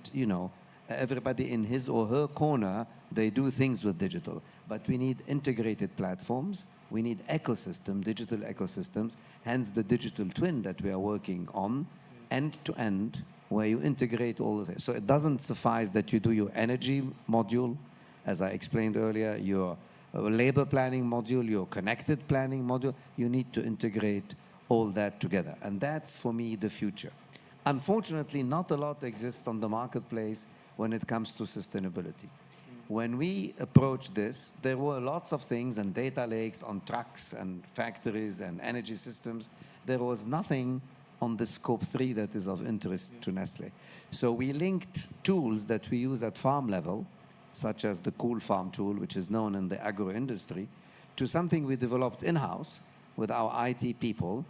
Speaker 10: everybody in his or her corner, they do things with digital. But we need integrated platforms. We need ecosystem, digital ecosystems, hence the digital twin that we are working on, end to end, where you integrate all of it. So it doesn't suffice that you do your energy module, as I explained earlier, your labor planning module, your connected planning module. You need to integrate all that together. And that's, for me, the future. Unfortunately, not a lot exists on the marketplace when it comes to sustainability. When we approached this, there were lots of things and data lakes on trucks and factories and energy systems. There was nothing on the scope 3 that is of interest to Nestle. So we linked tools that we use at farm level, such as the Cool Farm tool, which is known in the agro industry, to something we developed in-house with our IT people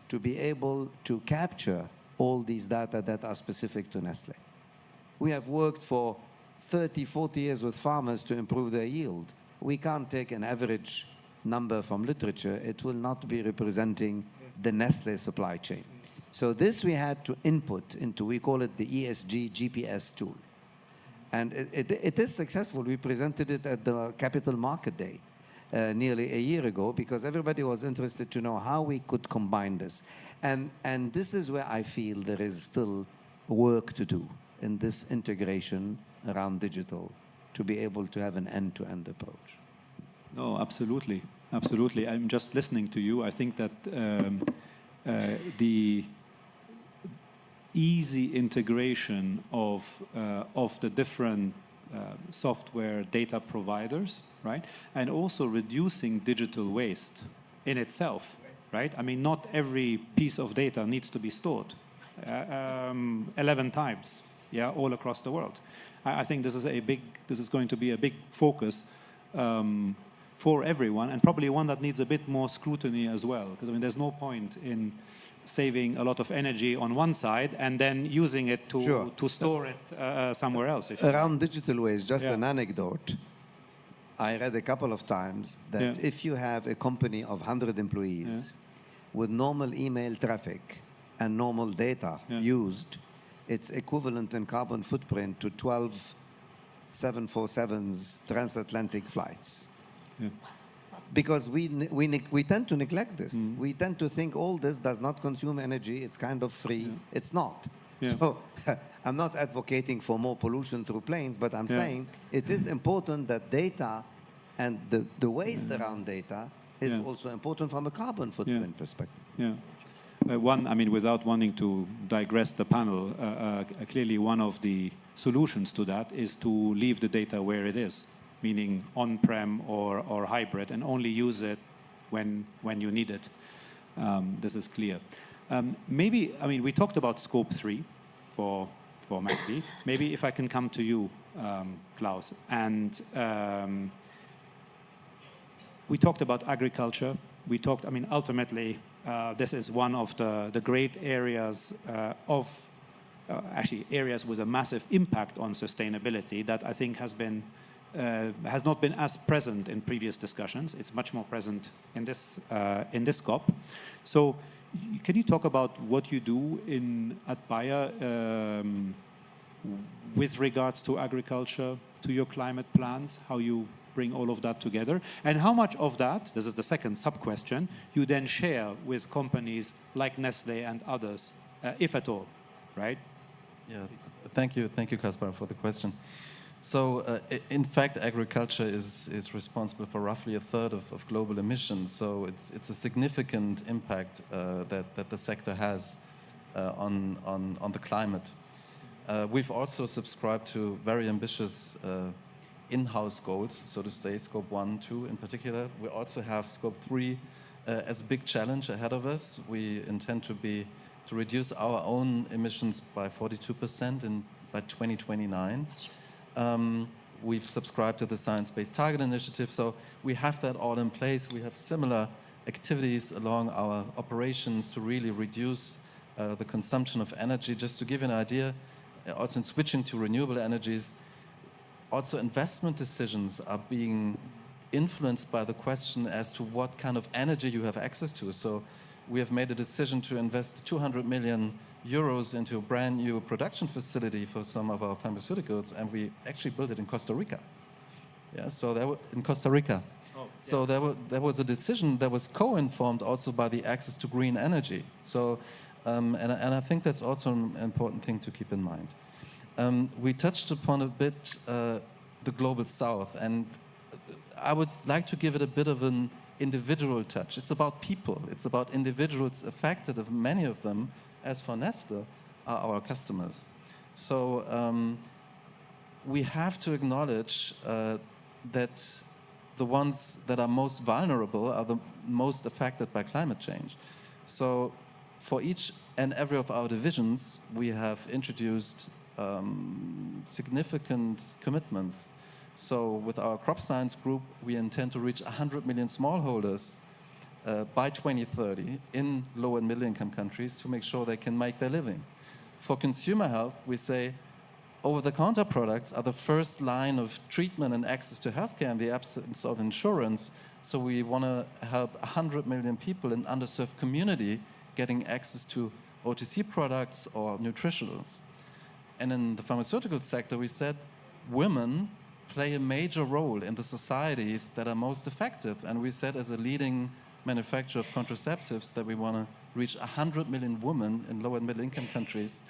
Speaker 10: to be able to capture all these data that are specific to Nestle. We have worked for 30, 40 years with farmers to improve their yield. We can't take an average number from literature. It will not be representing the Nestle supply chain. So this we had to input into, we call it the ESG GPS tool. And it is successful. We presented it at the Capital Market Day nearly a year ago, because everybody was interested to know how we could combine this. And this is where I feel there is still work to do in this integration around digital to be able to have an end-to-end approach.
Speaker 7: No, absolutely. Absolutely. I'm just listening to you. I think that the easy integration of the different software data providers, right? And also reducing digital waste in itself, right? I mean, not every piece of data needs to be stored 11 times, yeah, all across the world. I think this is going to be a big focus for everyone, and probably one that needs a bit more scrutiny as well. Because I mean, there's no point in saving a lot of energy on one side and then using it to store it somewhere else.
Speaker 10: Around digital waste, just an anecdote. I read a couple of times that if you have a company of 100 employees with normal email traffic and normal data used, it's equivalent in carbon footprint to 12 747s transatlantic flights.
Speaker 7: Yeah.
Speaker 10: Because we tend to neglect this. We tend to think all this does not consume energy, it's kind of free. It's not. So I'm not advocating for more pollution through planes, but I'm saying it is important that data and the waste around data is also important from a carbon footprint perspective.
Speaker 7: Yeah. I mean, without wanting to digress the panel, clearly one of the solutions to that is to leave the data where it is, meaning on-prem or hybrid, and only use it when you need it. This is clear. Maybe, I mean, we talked about Scope 3 for Magdi. Maybe if I can come to you, Klaus, and we talked about agriculture. We talked, I mean, ultimately, this is one of the great areas actually areas with a massive impact on sustainability that I think has not been as present in previous discussions. It's much more present in this COP. So can you talk about what you do at Bayer with regards to agriculture, to your climate plans, how you bring all of that together, and how much of that, this is the second sub-question, you then share with companies like Nestle and others, if at all, right?
Speaker 9: Yeah, thank you, Kaspar, for the question. So, in fact, agriculture is responsible for roughly a third of global emissions. So it's a significant impact that the sector has on the climate. We've also subscribed to very ambitious in-house goals, so to say, Scope 1, 2 in particular. We also have Scope 3 as a big challenge ahead of us. We intend to reduce our own emissions by 42% by 2029. We've subscribed to the Science Based Target Initiative, so we have that all in place. We have similar activities along our operations to really reduce the consumption of energy. Just to give you an idea, also in switching to renewable energies, also investment decisions are being influenced by the question as to what kind of energy you have access to. So we have made a decision to invest 200 million euros into a brand new production facility for some of our pharmaceuticals, and we actually built it in Costa Rica. Yeah, so in Costa Rica. Oh, yeah. So there was a decision that was co-informed also by the access to green energy. So, and I think that's also an important thing to keep in mind. We touched upon a bit the Global South, and I would like to give it a bit of an individual touch. It's about people. It's about individuals affected, of many of them, as for Nestle, are our customers. So we have to acknowledge that the ones that are most vulnerable are the most affected by climate change. So for each and every of our divisions, we have introduced significant commitments. So with our crop science group, we intend to reach 100 million smallholders by 2030 in low and middle income countries to make sure they can make their living. For consumer health, we say over-the-counter products are the first line of treatment and access to healthcare in the absence of insurance. So we want to help 100 million people in underserved community getting access to OTC products or nutritionals. And in the pharmaceutical sector, we said women play a major role in the societies that are most effective. And we said as a leading manufacturer of contraceptives that we want to reach 100 million women in low and middle income countries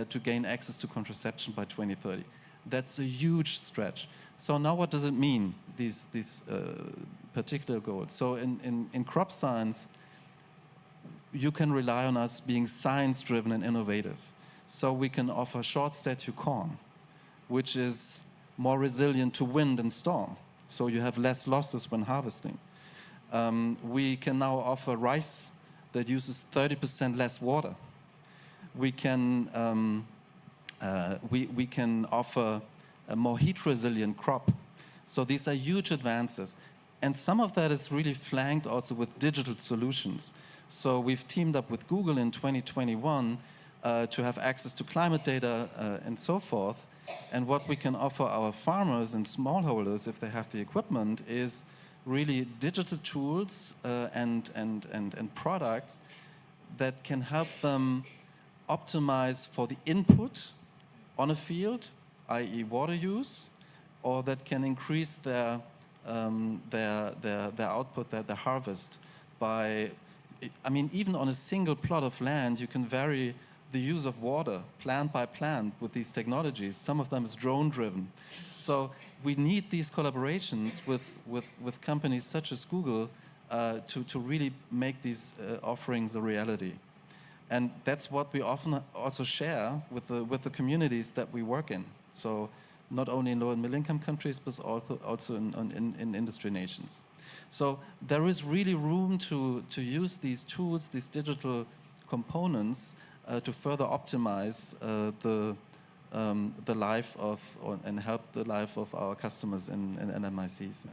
Speaker 9: to gain access to contraception by 2030. That's a huge stretch. So now what does it mean, these particular goals? So in crop science, you can rely on us being science-driven and innovative. So we can offer short stature corn, which is more resilient to wind and storm. So you have less losses when harvesting. We can now offer rice that uses 30% less water. We can offer a more heat-resilient crop. So these are huge advances. And some of that is really flanked also with digital solutions. So we've teamed up with Google in 2021 to have access to climate data and so forth. And what we can offer our farmers and smallholders, if they have the equipment, is really digital tools and products that can help them optimize for the input on a field, i.e. water use, or that can increase their output, their harvest by, I mean, even on a single plot of land, you can vary the use of water plant by plant with these technologies. Some of them is drone driven. So we need these collaborations with companies such as Google to really make these offerings a reality. And that's what we often also share with the communities that we work in. So not only in low and middle income countries, but also in industry nations. So there is really room to use these tools, these digital components, to further optimize the life of, and help the life of our customers in MICs.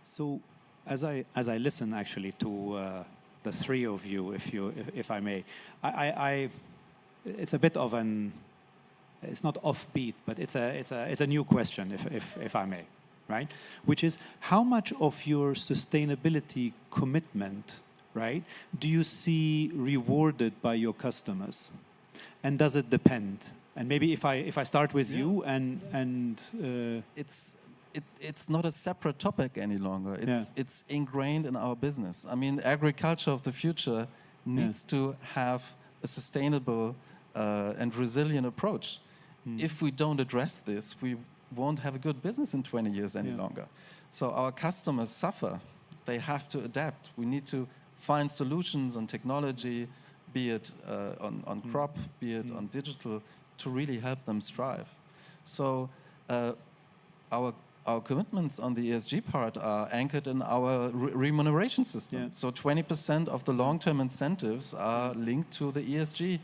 Speaker 7: So as I listen actually to the three of you, if I may, it's a bit of an, it's not offbeat, but it's a new question, if I may, right? Which is, how much of your sustainability commitment, right, do you see rewarded by your customers, and does it depend? And maybe if I start with you, and
Speaker 9: it's not a separate topic any longer. It's ingrained in our business. I mean, agriculture of the future needs to have a sustainable and resilient approach. If we don't address this, we won't have a good business in 20 years any longer. So our customers suffer. They have to adapt. We need to find solutions on technology, be it on crop, be it on digital, to really help them strive. So our commitments on the ESG part are anchored in our remuneration system. So 20% of the long-term incentives are linked to the ESG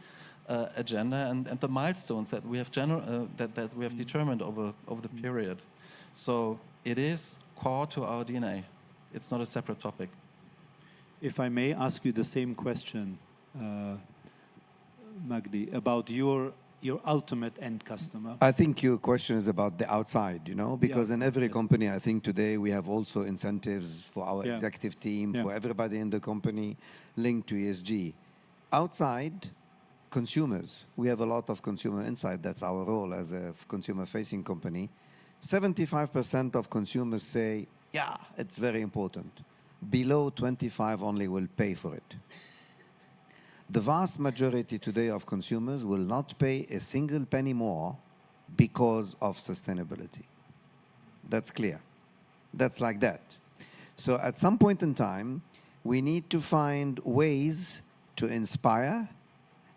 Speaker 9: agenda and the milestones that we have that we have determined over the period. So it is core to our DNA. It's not a separate topic.
Speaker 7: If I may ask you the same question, Magdi, about your ultimate end customer.
Speaker 10: I think your question is about the outside, you know, because in every company, I think today we have also incentives for our executive team, for everybody in the company linked to ESG. Outside, consumers, we have a lot of consumer insight. That's our role as a consumer-facing company. 75% of consumers say, yeah, it's very important. Below 25 only will pay for it. The vast majority today of consumers will not pay a single penny more because of sustainability. That's clear. That's like that. So at some point in time, we need to find ways to inspire.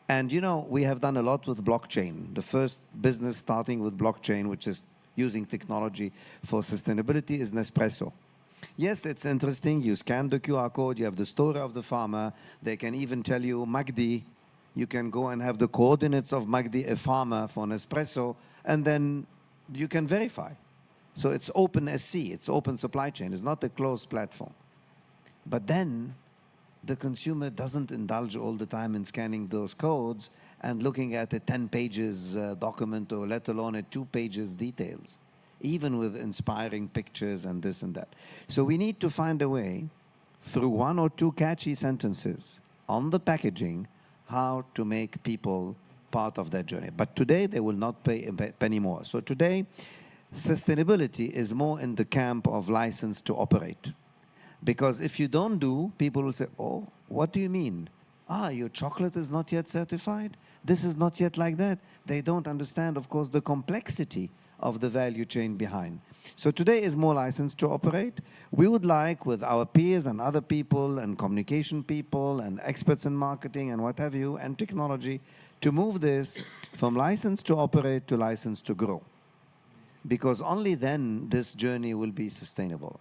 Speaker 10: And you know, we have done a lot with blockchain. The first business starting with blockchain, which is using technology for sustainability, is Nespresso. Yes, it's interesting. You scan the QR code, you have the story of the farmer. They can even tell you, Magdi, you can go and have the coordinates of Magdi, a farmer for Nespresso, and then you can verify. So it's open SC, it's open supply chain. It's not a closed platform. But then the consumer doesn't indulge all the time in scanning those codes and looking at a 10 pages document, or let alone a 2 pages details, even with inspiring pictures and this and that. So we need to find a way, through 1 or 2 catchy sentences on the packaging, how to make people part of that journey. But today, they will not pay a penny more. So today, sustainability is more in the camp of license to operate. Because if you don't do, people will say, oh, what do you mean? Ah, your chocolate is not yet certified? This is not yet like that. They don't understand, of course, the complexity of the value chain behind. So today is more license to operate. We would like, with our peers and other people and communication people and experts in marketing and what have you, and technology, to move this from license to operate to license to grow. Because only then this journey will be sustainable.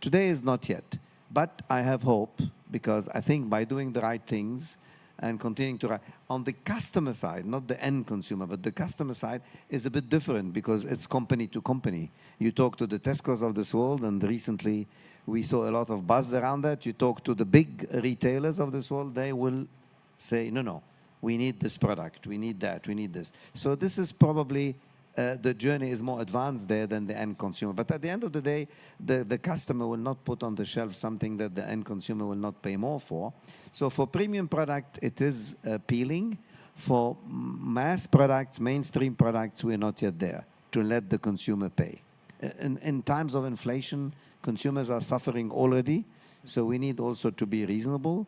Speaker 10: Today is not yet, but I have hope, because I think by doing the right things and continuing to, on the customer side, not the end consumer, but the customer side is a bit different, because it's company to company. You talk to the Tesco's of this world, and recently we saw a lot of buzz around that. You talk to the big retailers of this world, they will say, no, no, we need this product, we need that, we need this. So this is probably the journey is more advanced there than the end consumer. But at the end of the day, the customer will not put on the shelf something that the end consumer will not pay more for. So for premium product, it is appealing. For mass products, mainstream products, we're not yet there to let the consumer pay. In times of inflation, consumers are suffering already, so we need also to be reasonable.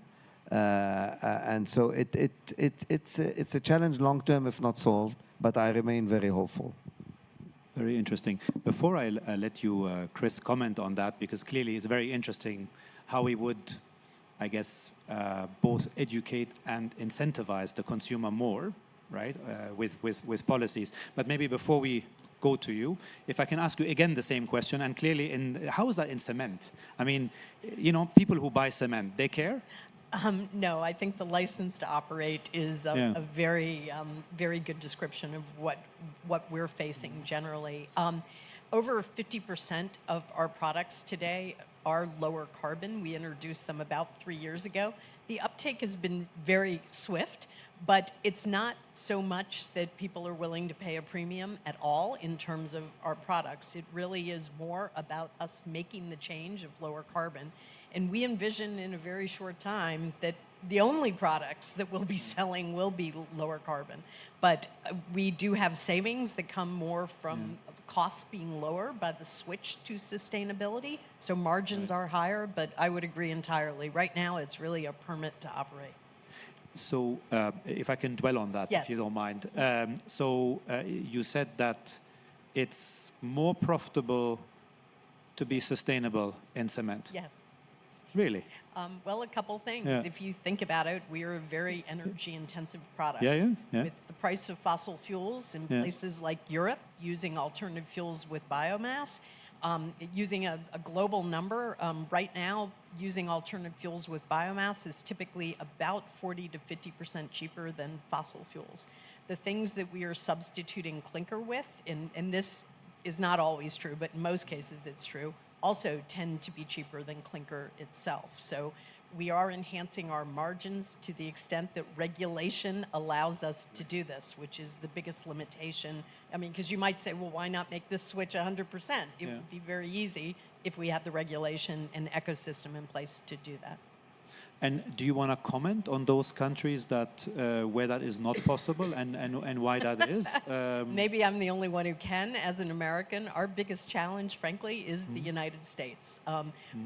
Speaker 10: And so it's a challenge long term if not solved, but I remain very hopeful.
Speaker 7: Very interesting. Before I let you, Chris, comment on that, because clearly it's very interesting how we would, I guess, both educate and incentivize the consumer more, right, with policies. But maybe before we go to you, if I can ask you again the same question, and clearly, how is that in cement? I mean, you know, people who buy cement, they care?
Speaker 8: No, I think the license to operate is a very, very good description of what we're facing generally. Over 50% of our products today are lower carbon. We introduced them about 3 years ago. The uptake has been very swift, but it's not so much that people are willing to pay a premium at all in terms of our products. It really is more about us making the change of lower carbon. And we envision in a very short time that the only products that we'll be selling will be lower carbon. But we do have savings that come more from costs being lower by the switch to sustainability. So margins are higher, but I would agree entirely. Right now, it's really a permit to operate.
Speaker 7: So if I can dwell on that,
Speaker 8: Yes.
Speaker 7: if you don't mind. You said that it's more profitable to be sustainable in cement.
Speaker 8: Yes.
Speaker 7: Really?
Speaker 8: Well, a couple things.
Speaker 7: Yeah.
Speaker 8: If you think about it, we are a very energy-intensive product.
Speaker 7: Yeah.
Speaker 8: With the price of fossil fuels in places like Europe, using alternative fuels with biomass, using a global number, right now, using alternative fuels with biomass is typically about 40 to 50% cheaper than fossil fuels. The things that we are substituting clinker with, and this is not always true, but in most cases it's true, also tend to be cheaper than clinker itself. So we are enhancing our margins to the extent that regulation allows us to do this, which is the biggest limitation. I mean, because you might say, well, why not make this switch 100%? It would be very easy if we had the regulation and ecosystem in place to do that.
Speaker 7: And do you want to comment on those countries that where that is not possible and why that is?
Speaker 8: Maybe I'm the only one who can. As an American, our biggest challenge, frankly, is the United States.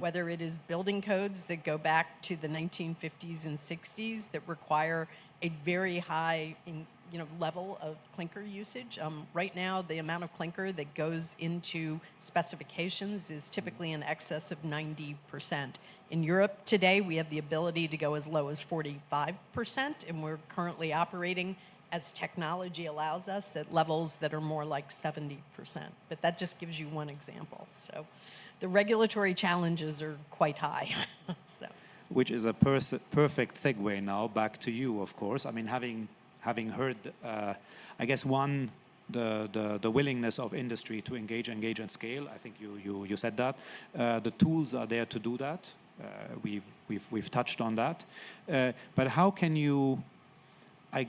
Speaker 8: Whether it is building codes that go back to the 1950s and 60s that require a very high level of clinker usage. Right now, the amount of clinker that goes into specifications is typically in excess of 90%. In Europe today, we have the ability to go as low as 45%, and we're currently operating, as technology allows us, at levels that are more like 70%. But that just gives you one example. So the regulatory challenges are quite high.
Speaker 7: Which is a perfect segue now back to you, of course. I mean, having heard, I guess, the willingness of industry to engage and scale. I think you said that. The tools are there to do that. We've touched on that. But how can you, I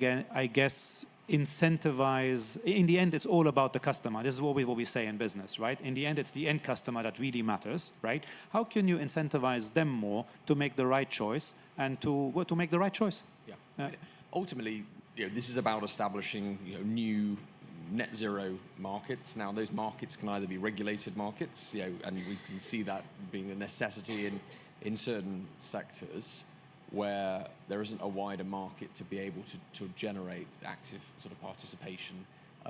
Speaker 7: guess, incentivize? In the end, it's all about the customer. This is what we say in business, right? In the end, it's the end customer that really matters, right? How can you incentivize them more to make the right choice and to make the right choice?
Speaker 11: Yeah. Ultimately, this is about establishing new net zero markets. Now, those markets can either be regulated markets, and we can see that being a necessity in certain sectors where there isn't a wider market to be able to generate active sort of participation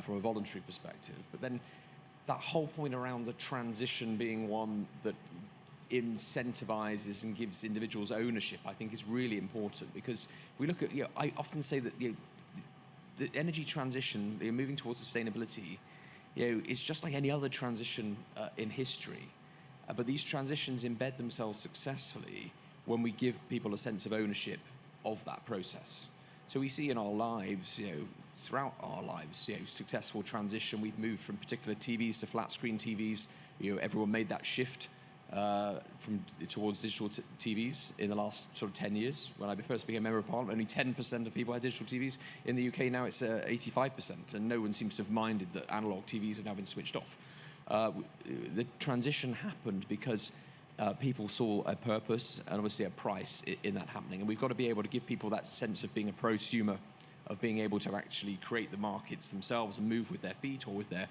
Speaker 11: from a voluntary perspective. But then that whole point around the transition being one that incentivizes and gives individuals ownership, I think is really important, because if we look at, I often say that the energy transition, moving towards sustainability, is just like any other transition in history. But these transitions embed themselves successfully when we give people a sense of ownership of that process. So we see in our lives, throughout our lives, successful transition. We've moved from particular TVs to flat screen TVs. Everyone made that shift towards digital TVs in the last sort of 10 years. When I first became a member of Parliament, only 10% of people had digital TVs. In the UK now it's 85%, and no one seems to have minded that analog TVs have now been switched off. The transition happened because people saw a purpose and obviously a price in that happening. And we've got to be able to give people that sense of being a prosumer, of being able to actually create the markets themselves and move with their feet or with their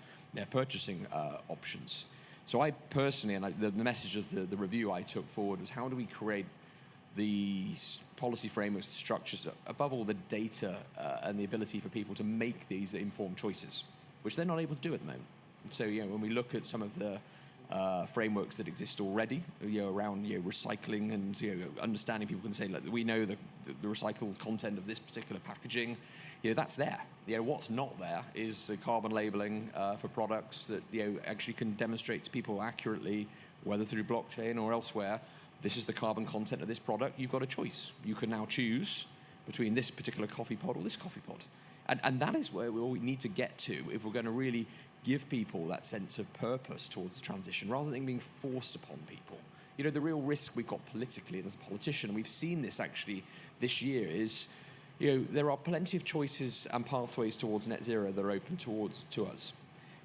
Speaker 11: purchasing options. So I personally, and the message of the review I took forward was, how do we create the policy frameworks, the structures, above all the data and the ability for people to make these informed choices, which they're not able to do at the moment. So, when we look at some of the frameworks that exist already, around recycling and understanding, people can say, look, we know the recycled content of this particular packaging, that's there. What's not there is the carbon labeling for products that actually can demonstrate to people accurately, whether through blockchain or elsewhere, this is the carbon content of this product. You've got a choice. You can now choose between this particular coffee pod or this coffee pod. And that is where we need to get to if we're going to really give people that sense of purpose towards the transition, rather than being forced upon people. The real risk we've got politically and as a politician, and we've seen this actually this year, is there are plenty of choices and pathways towards net zero that are open to us.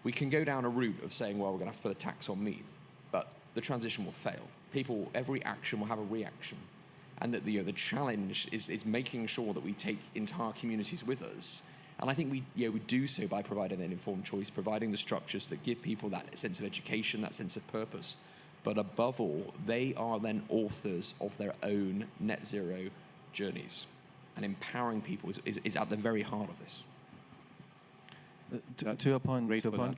Speaker 11: We can go down a route of saying, well, we're going to have to put a tax on meat, but the transition will fail. Every action will have a reaction. And that the challenge is making sure that we take entire communities with us. And I think we do so by providing an informed choice, providing the structures that give people that sense of education, that sense of purpose. But above all, they are then authors of their own net zero journeys. And empowering people is at the very heart of this.
Speaker 9: To your point,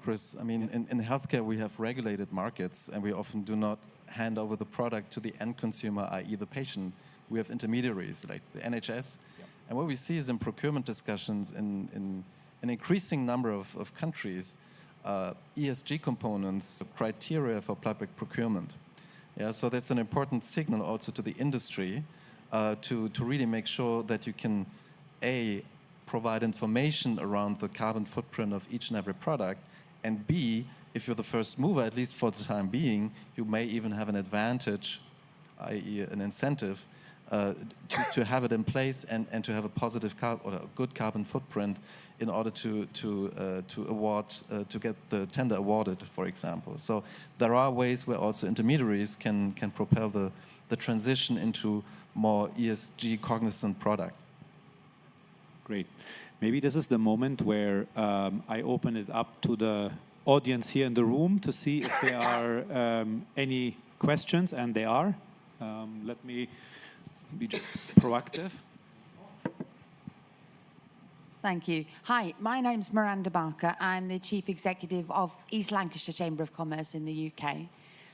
Speaker 9: Chris, I mean, in healthcare we have regulated markets, and we often do not hand over the product to the end consumer, i.e. the patient. We have intermediaries like the NHS. And what we see is in procurement discussions in an increasing number of countries, ESG components, criteria for public procurement. So that's an important signal also to the industry to really make sure that you can, A, provide information around the carbon footprint of each and every product, and B, if you're the first mover, at least for the time being, you may even have an advantage, i.e. an incentive, to have it in place and to have a positive or a good carbon footprint in order to get the tender awarded, for example. So there are ways where also intermediaries can propel the transition into more ESG cognizant product.
Speaker 7: Great. Maybe this is the moment where I open it up to the audience here in the room to see if there are any questions, and there are. Let me be just proactive.
Speaker 12: Thank you. Hi, my name's Miranda Barker. I'm the Chief Executive of East Lancashire Chamber of Commerce in the UK.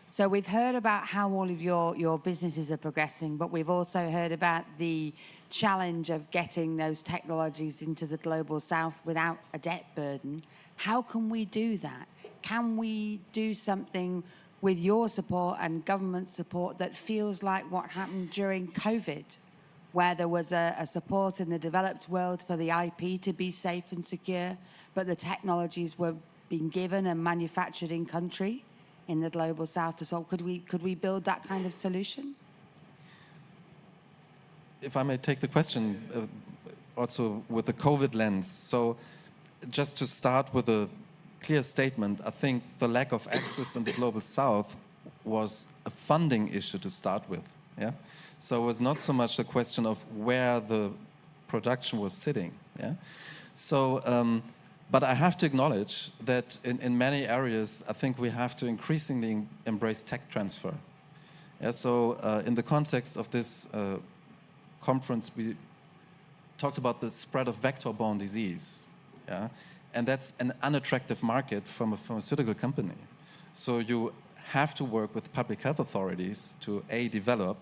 Speaker 12: So we've heard about how all of your businesses are progressing, but we've also heard about the challenge of getting those technologies into the global south without a debt burden. How can we do that? Can we do something with your support and government support that feels like what happened during COVID, where there was a support in the developed world for the IP to be safe and secure, but the technologies were being given and manufactured in country in the global south to solve? Could we build that kind of solution?
Speaker 9: If I may take the question, also with the COVID lens. So just to start with a clear statement, I think the lack of access in the global south was a funding issue to start with. Yeah, so it was not so much a question of where the production was sitting. Yeah, so but I have to acknowledge that in many areas, I think we have to increasingly embrace tech transfer. Yeah, so in the context of this conference, we talked about the spread of vector-borne disease. Yeah. And that's an unattractive market from a pharmaceutical company. So you have to work with public health authorities to A, develop,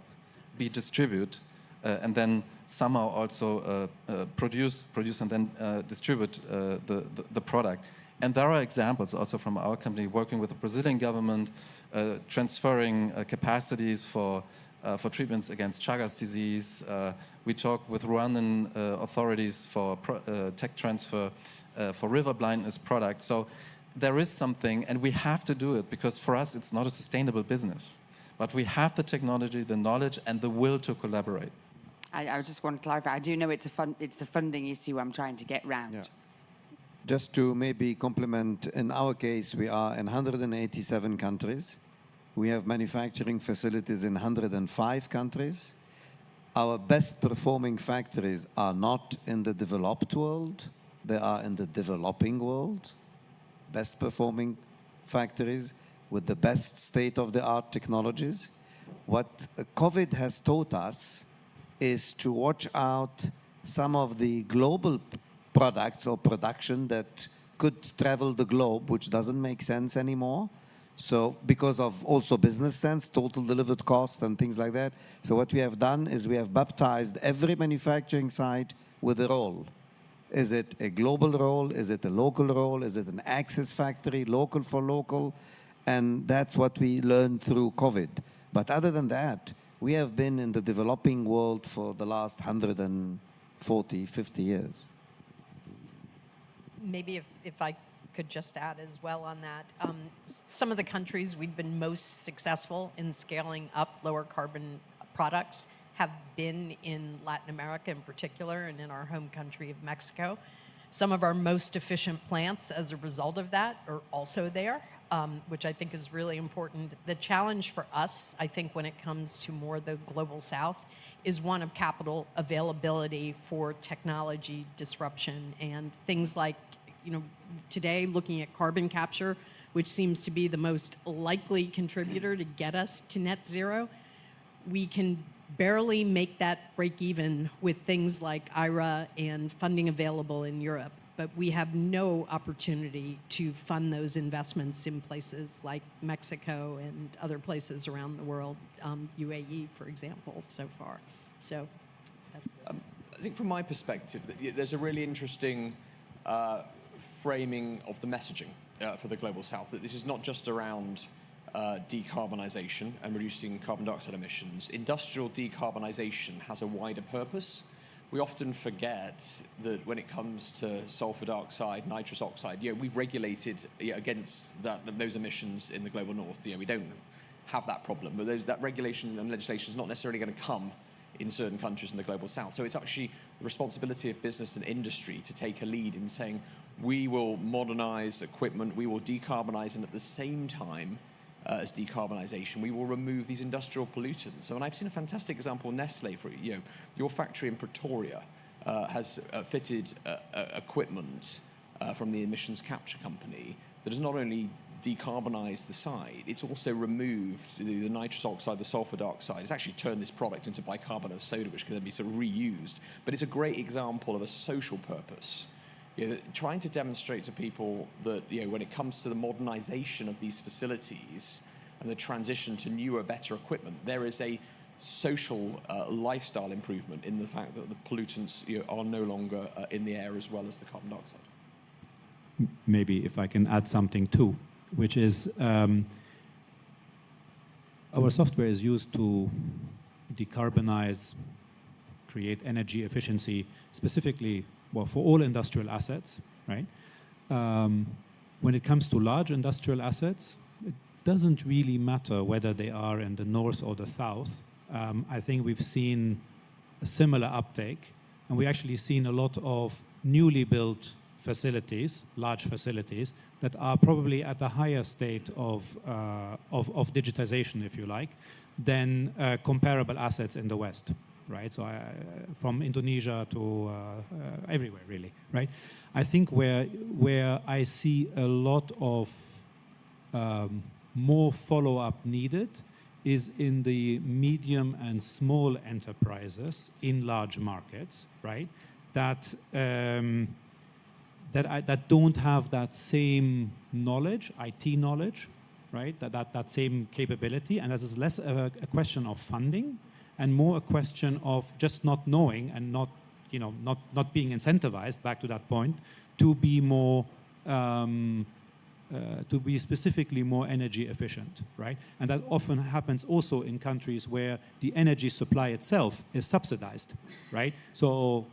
Speaker 9: B, distribute, and then somehow also produce and then distribute the product. And there are examples also from our company working with the Brazilian government, transferring capacities for treatments against Chagas disease. We talk with Rwandan authorities for tech transfer for river blindness products. So there is something, and we have to do it, because for us it's not a sustainable business. but we have the technology, the knowledge, and the will to collaborate.
Speaker 12: I just want to clarify. I do know it's the funding issue I'm trying to get round.
Speaker 10: Yeah. Just to maybe complement, in our case, we are in 187 countries. We have manufacturing facilities in 105 countries. Our best performing factories are not in the developed world, they are in the developing world. Best performing factories with the best state-of-the-art technologies. What COVID has taught us is to watch out some of the global products or production that could travel the globe, which doesn't make sense anymore. So because of also business sense, total delivered cost and things like that. So what we have done is we have baptized every manufacturing site with a role. Is it a global role? Is it a local role? Is it an access factory, local for local? And that's what we learned through COVID. But other than that, we have been in the developing world for the last 140, 50 years.
Speaker 8: Maybe if I could just add as well on that, some of the countries we've been most successful in scaling up lower carbon products have been in Latin America in particular, and in our home country of Mexico. Some of our most efficient plants as a result of that are also there, which I think is really important. The challenge for us, I think, when it comes to more the global south, is one of capital availability for technology disruption and things like, today looking at carbon capture, which seems to be the most likely contributor to get us to net zero. We can barely make that break even with things like IRA and funding available in Europe, but we have no opportunity to fund those investments in places like Mexico and other places around the world, UAE, for example, so far. So,
Speaker 11: I think from my perspective, there's a really interesting framing of the messaging for the Global South, that this is not just around decarbonisation and reducing carbon dioxide emissions. Industrial decarbonisation has a wider purpose. We often forget that when it comes to sulfur dioxide, nitrous oxide, we've regulated against those emissions in the global north. We don't have that problem, but that regulation and legislation is not necessarily going to come in certain countries in the global south. So it's actually the responsibility of business and industry to take a lead in saying, we will modernize equipment, we will decarbonize, and at the same time as decarbonisation, we will remove these industrial pollutants. And I've seen a fantastic example, Nestle, for your factory in Pretoria has fitted equipment from the emissions capture company that has not only decarbonized the site, it's also removed the nitrous oxide, the sulfur dioxide. It's actually turned this product into bicarbonate of soda, which can then be sort of reused. But it's a great example of a social purpose. Trying to demonstrate to people that when it comes to the modernization of these facilities and the transition to newer, better equipment, there is a social lifestyle improvement in the fact that the pollutants are no longer in the air as well as the carbon dioxide.
Speaker 7: Maybe if I can add something too, which is our software is used to decarbonize, create energy efficiency, specifically for all industrial assets, right? When it comes to large industrial assets, it doesn't really matter whether they are in the north or the south. I think we've seen a similar uptake, and we actually seen a lot of newly built facilities, large facilities, that are probably at a higher state of digitization, if you like, than comparable assets in the West. Right, so from Indonesia to everywhere, really. Right, I think where I see a lot of more follow-up needed is in the medium and small enterprises in large markets, right? That don't have that same knowledge, IT knowledge, right? That same capability, and this is less a question of funding and more a question of just not knowing and not being incentivized, back to that point, to be more, to be specifically more energy efficient, right? And that often happens also in countries where the energy supply itself is subsidized, right? So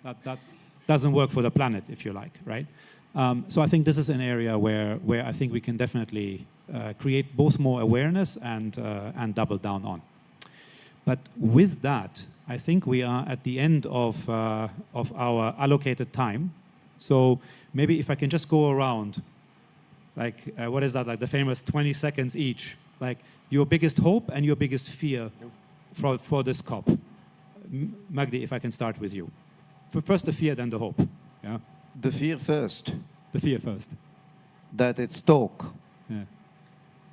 Speaker 7: that doesn't work for the planet, if you like, right? So I think this is an area where I think we can definitely create both more awareness and double down on. But with that, I think we are at the end of our allocated time. So maybe if I can just go around, like, what is that, like the famous 20 seconds each, like your biggest hope and your biggest fear for this COP. Magdi, if I can start with you. First the fear, then the hope. Yeah?
Speaker 10: The fear first,
Speaker 7: The fear first.
Speaker 10: that it's talk.
Speaker 7: Yeah.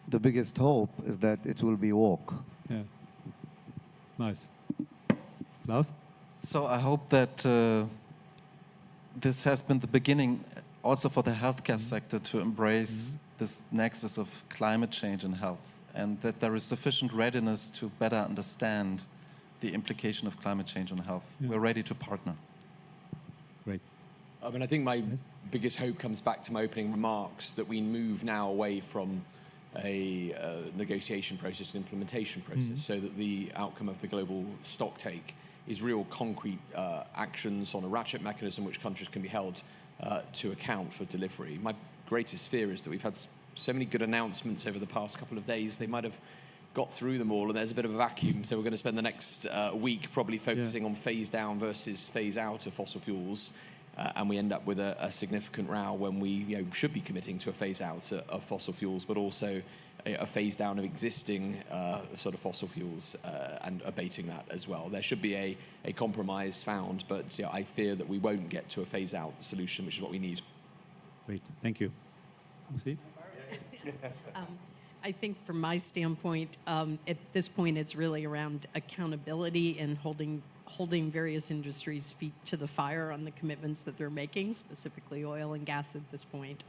Speaker 10: The biggest hope is that it will be walk.
Speaker 7: Yeah. Nice. Klaus?
Speaker 9: So I hope that this has been the beginning also for the healthcare sector to embrace this nexus of climate change and health, and that there is sufficient readiness to better understand the implication of climate change on health.
Speaker 7: Yeah.
Speaker 9: We're ready to partner.
Speaker 7: Great.
Speaker 11: I mean, I think my biggest hope comes back to my opening remarks, that we move now away from a negotiation process and implementation process, so that the outcome of the global stocktake is real concrete actions on a ratchet mechanism which countries can be held to account for delivery. My greatest fear is that we've had so many good announcements over the past couple of days, they might have got through them all and there's a bit of a vacuum, so we're going to spend the next week probably focusing on phase down versus phase out of fossil fuels, and we end up with a significant row when we should be committing to a phase out of fossil fuels, but also a phase down of existing sort of fossil fuels and abating that as well. There should be a compromise found, but I fear that we won't get to a phase out solution, which is what we need.
Speaker 7: Great. Thank you. See?
Speaker 8: I think from my standpoint, at this point, it's really around accountability and holding various industries' feet to the fire on the commitments that they're making, specifically oil and gas at this point.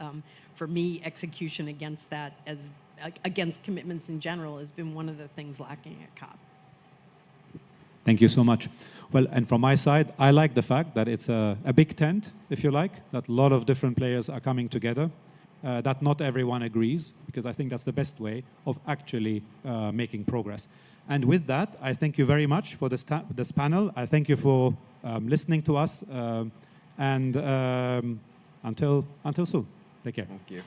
Speaker 8: For me, execution against that, against commitments in general, has been one of the things lacking at COP.
Speaker 7: Thank you so much. Well, and from my side, I like the fact that it's a big tent, if you like, that a lot of different players are coming together, that not everyone agrees, because I think that's the best way of actually making progress. And with that, I thank you very much for this panel. I thank you for listening to us, and until soon. Take care.
Speaker 11: Thank you.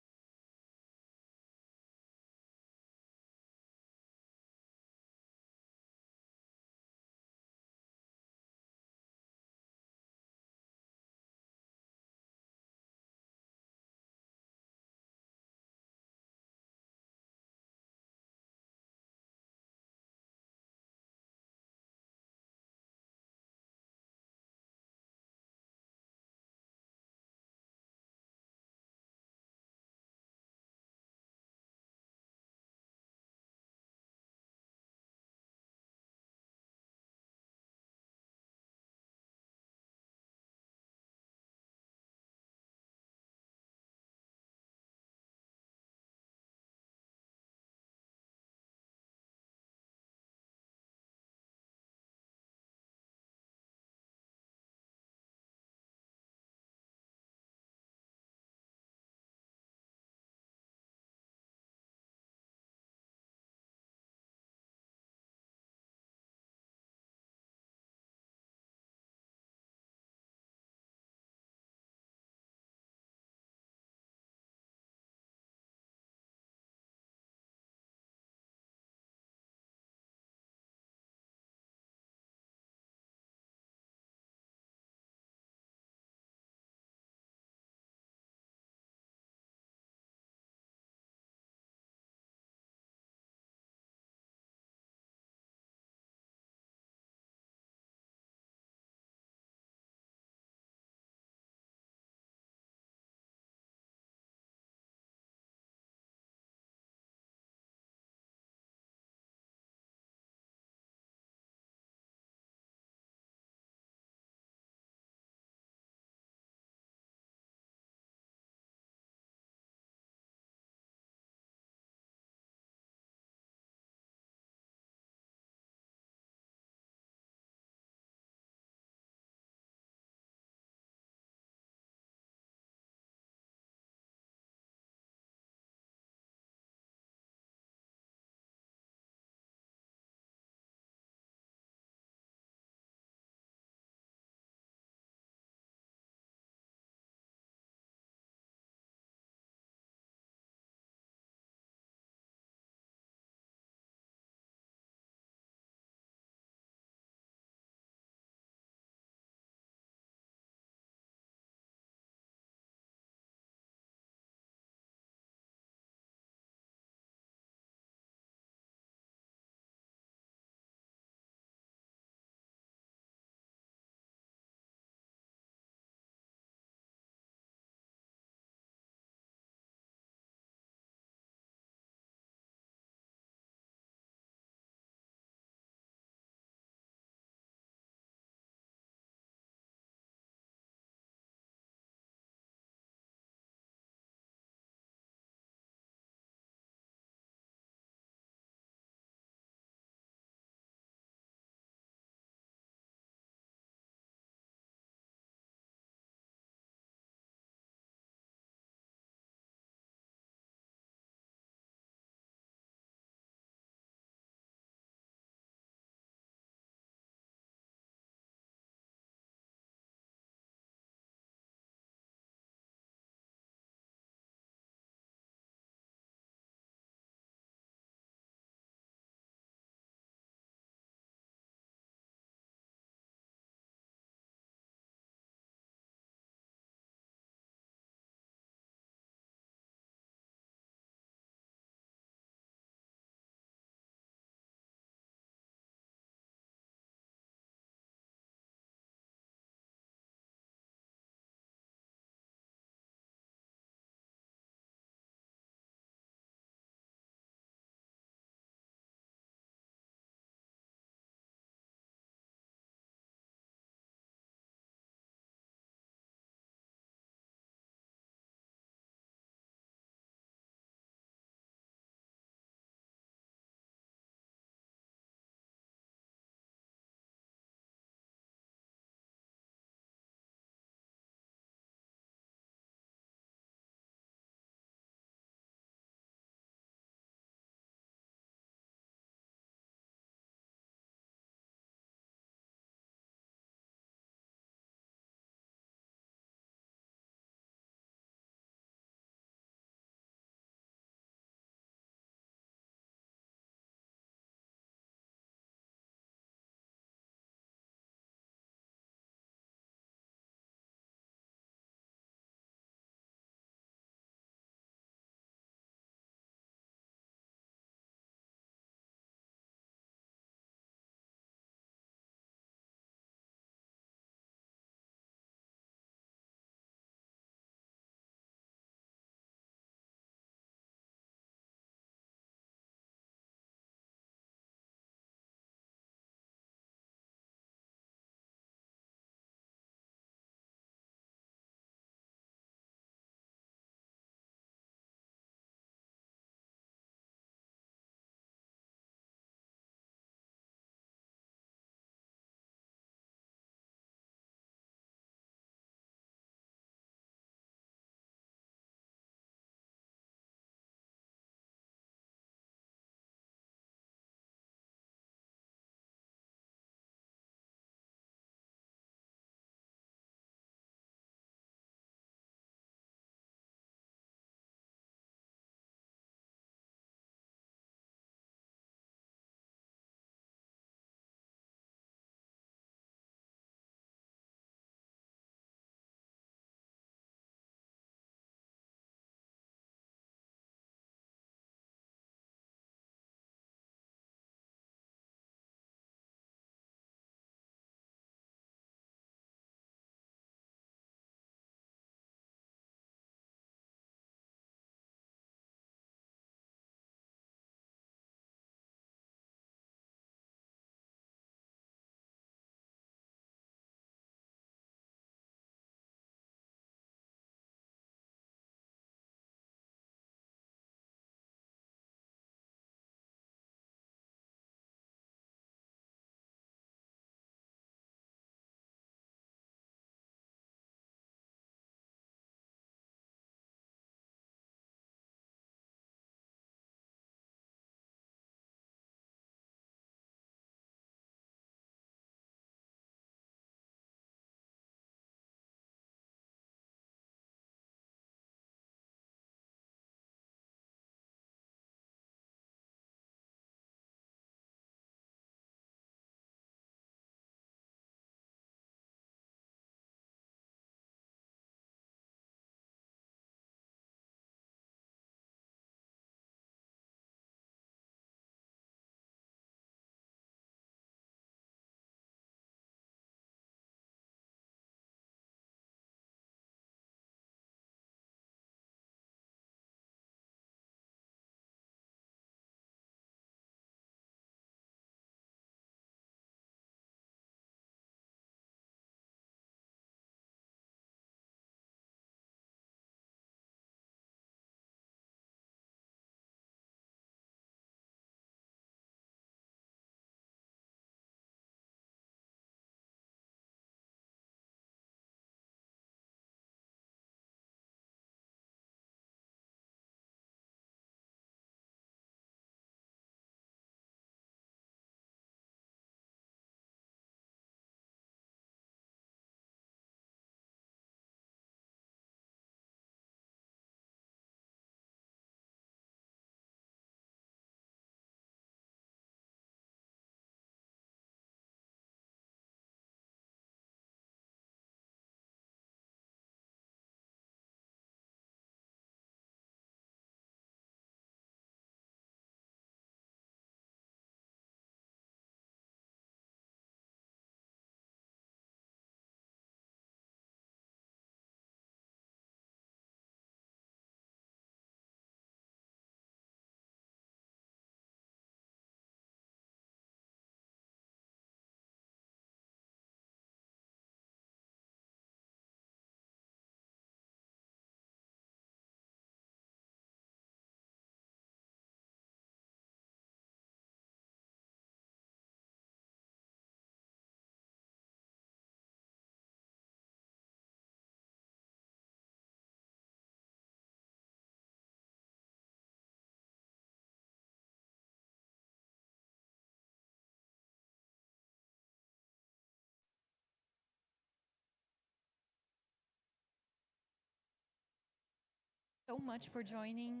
Speaker 13: So much for joining.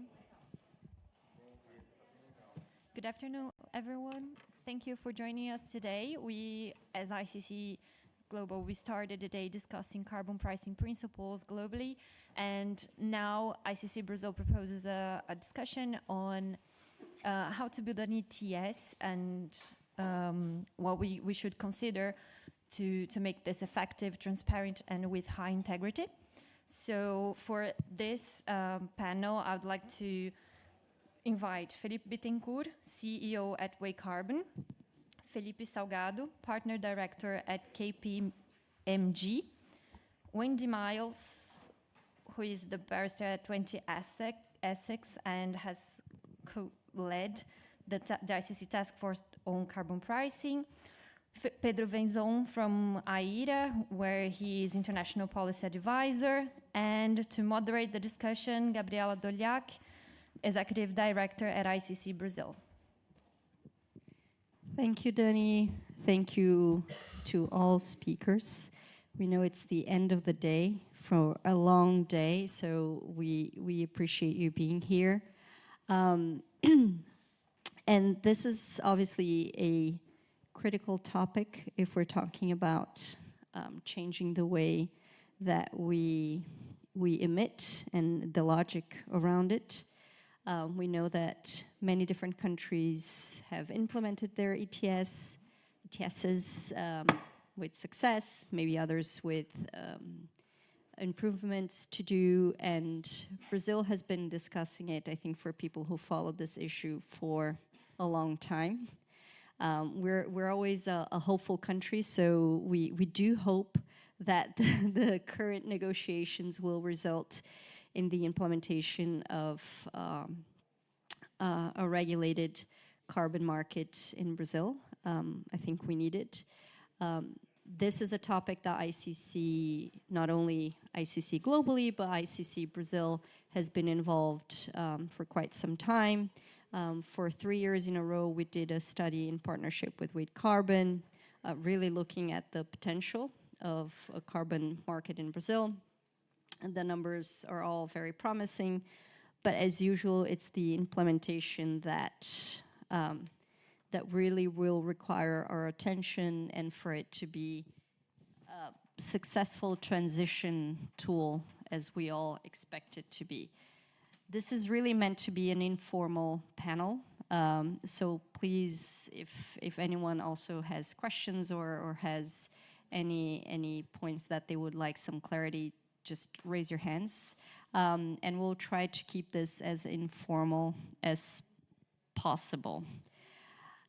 Speaker 13: Good afternoon, everyone. Thank you for joining us today. We, as ICC Global, we started the day discussing carbon pricing principles globally, and now ICC Brazil proposes a discussion on how to build an ETS and what we should consider to make this effective, transparent, and with high integrity. So for this panel, I would like to invite Felipe Bittencourt, CEO at Way Carbon, Felipe Salgado, Partner Director at KPMG, Wendy Miles, who is the barrister at 20 Essex and has co-led the ICC Task Force on Carbon Pricing, Pedro Venzon from AIRA, where he is International Policy Advisor, and to moderate the discussion, Gabriela Doliak, Executive Director at ICC Brazil.
Speaker 14: Thank you, Dani. Thank you to all speakers. We know it's the end of the day for a long day, so we appreciate you being here. And this is obviously a critical topic if we're talking about changing the way that we emit and the logic around it. We know that many different countries have implemented their ETSs with success, maybe others with improvements to do, and Brazil has been discussing it, I think, for people who followed this issue for a long time. We're always a hopeful country, so we do hope that the current negotiations will result in the implementation of a regulated carbon market in Brazil. I think we need it. This is a topic that ICC, not only ICC globally, but ICC Brazil has been involved for quite some time. For 3 years in a row, we did a study in partnership with Way Carbon, really looking at the potential of a carbon market in Brazil. And the numbers are all very promising, but as usual, it's the implementation that that really will require our attention, and for it to be a successful transition tool as we all expect it to be. This is really meant to be an informal panel, so please, if anyone also has questions or has any points that they would like some clarity, just raise your hands, and we'll try to keep this as informal as possible.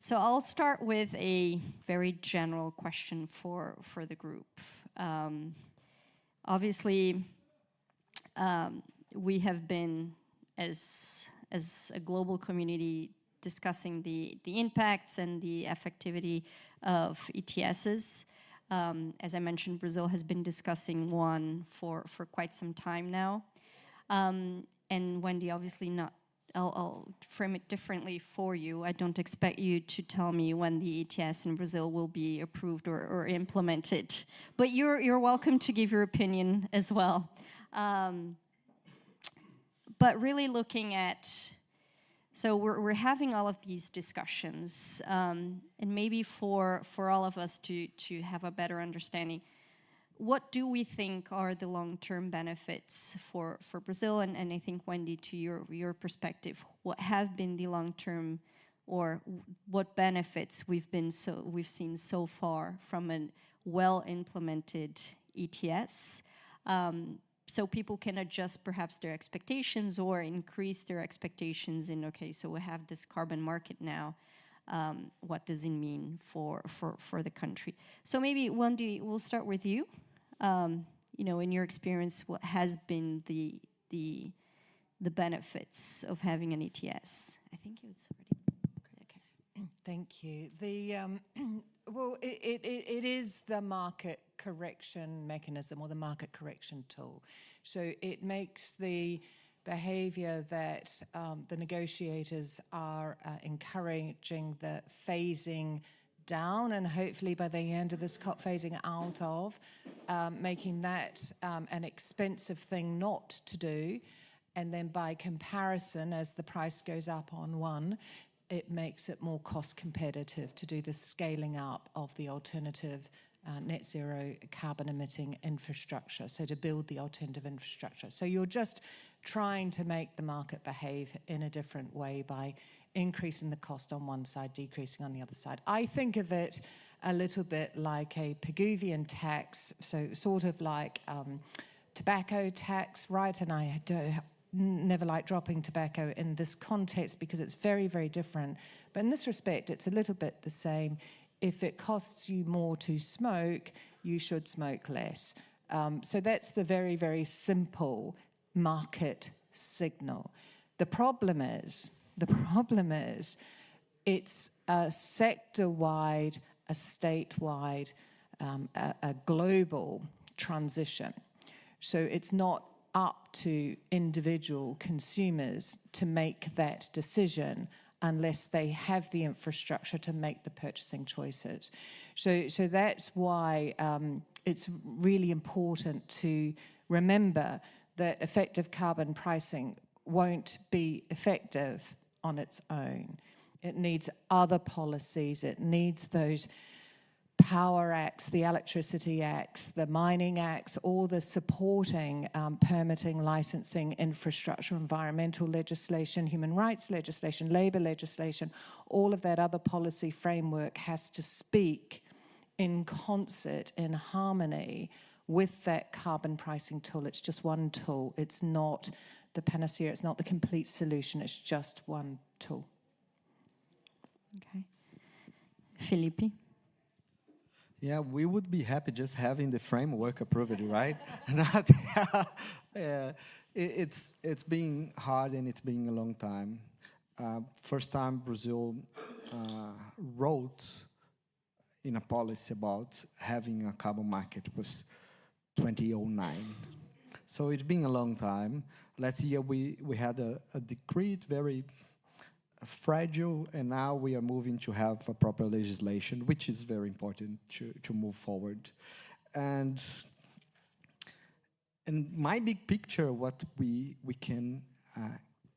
Speaker 14: So I'll start with a very general question for the group. Obviously, we have been, as a global community, discussing the impacts and the effectivity of ETSs. As I mentioned, Brazil has been discussing one for quite some time now. And Wendy, obviously not, I'll frame it differently for you. I don't expect you to tell me when the ETS in Brazil will be approved or implemented, but you're welcome to give your opinion as well. But really looking at, so we're having all of these discussions, and maybe for all of us to have a better understanding, what do we think are the long-term benefits for Brazil? And I think, Wendy, to your perspective, what have been the long-term, or what benefits we've seen so far from a well-implemented ETS? So people can adjust perhaps their expectations or increase their expectations in, okay, so we have this carbon market now. What does it mean for the country? So maybe, Wendy, we'll start with you. You know, in your experience, what has been the benefits of having an ETS? I think it's already okay.
Speaker 15: Thank you. Well, it is the market correction mechanism, or the market correction tool. So it makes the behavior that the negotiators are encouraging the phasing down, and hopefully by the end of this COP phasing out of, making that an expensive thing not to do, And then by comparison, as the price goes up on one, it makes it more cost competitive to do the scaling up of the alternative net zero carbon emitting infrastructure, so to build the alternative infrastructure. So you're just trying to make the market behave in a different way by increasing the cost on one side, decreasing on the other side. I think of it a little bit like a Pigouvian tax, so sort of like tobacco tax, right? And I never like dropping tobacco in this context because it's very, very different. But in this respect, it's a little bit the same. If it costs you more to smoke, you should smoke less. So that's the very, very simple market signal. The problem is, it's a sector-wide, a statewide, a global transition. So it's not up to individual consumers to make that decision unless they have the infrastructure to make the purchasing choices. So that's why it's really important to remember that effective carbon pricing won't be effective on its own. It needs other policies. It needs those power acts, the electricity acts, the mining acts, all the supporting permitting, licensing, infrastructure, environmental legislation, human rights legislation, labor legislation. All of that other policy framework has to speak in concert, in harmony with that carbon pricing tool. It's just one tool. It's not the panacea. It's not the complete solution. It's just one tool.
Speaker 14: Okay. Felipe?
Speaker 16: Yeah, we would be happy just having the framework approved, right? Not, it's been hard and it's been a long time. First time Brazil wrote in a policy about having a carbon market was 2009. So it's been a long time. Last year we had a decree, very fragile, and now we are moving to have a proper legislation, which is very important to move forward. And my big picture, what we can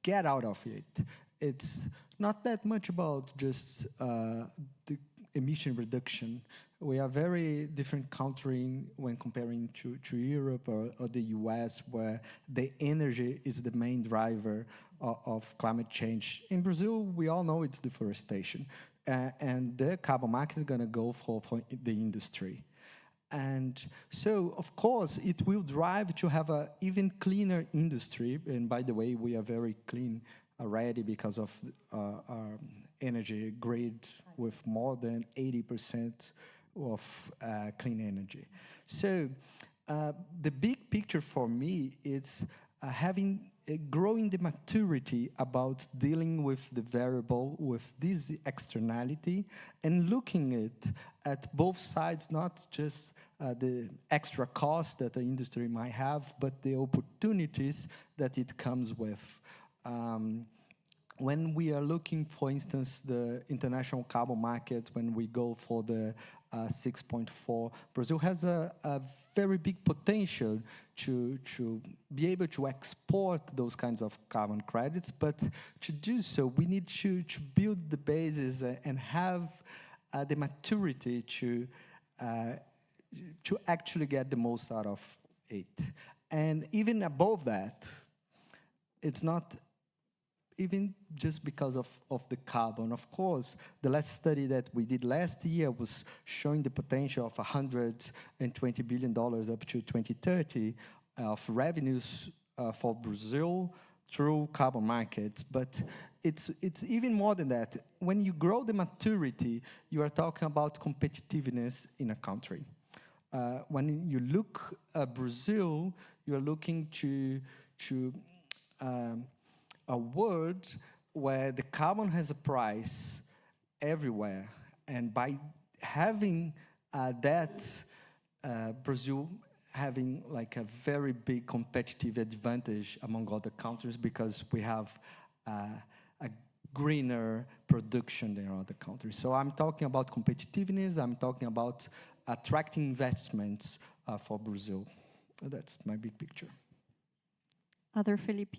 Speaker 16: get out of it, it's not that much about just the emission reduction. We are very different country when comparing to Europe or the US, where the energy is the main driver of climate change. In Brazil, we all know it's deforestation. And the carbon market is going to go for the industry. And so, of course, it will drive to have an even cleaner industry. And by the way, we are very clean already because of our energy grid with more than 80% of clean energy. So the big picture for me is growing the maturity about dealing with the variable, with this externality, and looking at both sides, not just the extra cost that the industry might have, but the opportunities that it comes with. When we are looking, for instance, the international carbon market, when we go for the 6.4, Brazil has a very big potential to be able to export those kinds of carbon credits, but to do so, we need to build the basis and have the maturity to actually get the most out of it. And even above that, it's not even just because of the carbon. Of course, the last study that we did last year was showing the potential of $120 billion up to 2030 of revenues for Brazil through carbon markets. But it's even more than that. When you grow the maturity, you are talking about competitiveness in a country. When you look at Brazil, you are looking to a world where the carbon has a price everywhere. And by having Brazil having like a very big competitive advantage among other countries because we have a greener production than other countries. So I'm talking about competitiveness, I'm talking about attracting investments for Brazil. That's my big picture.
Speaker 14: Other Felipe?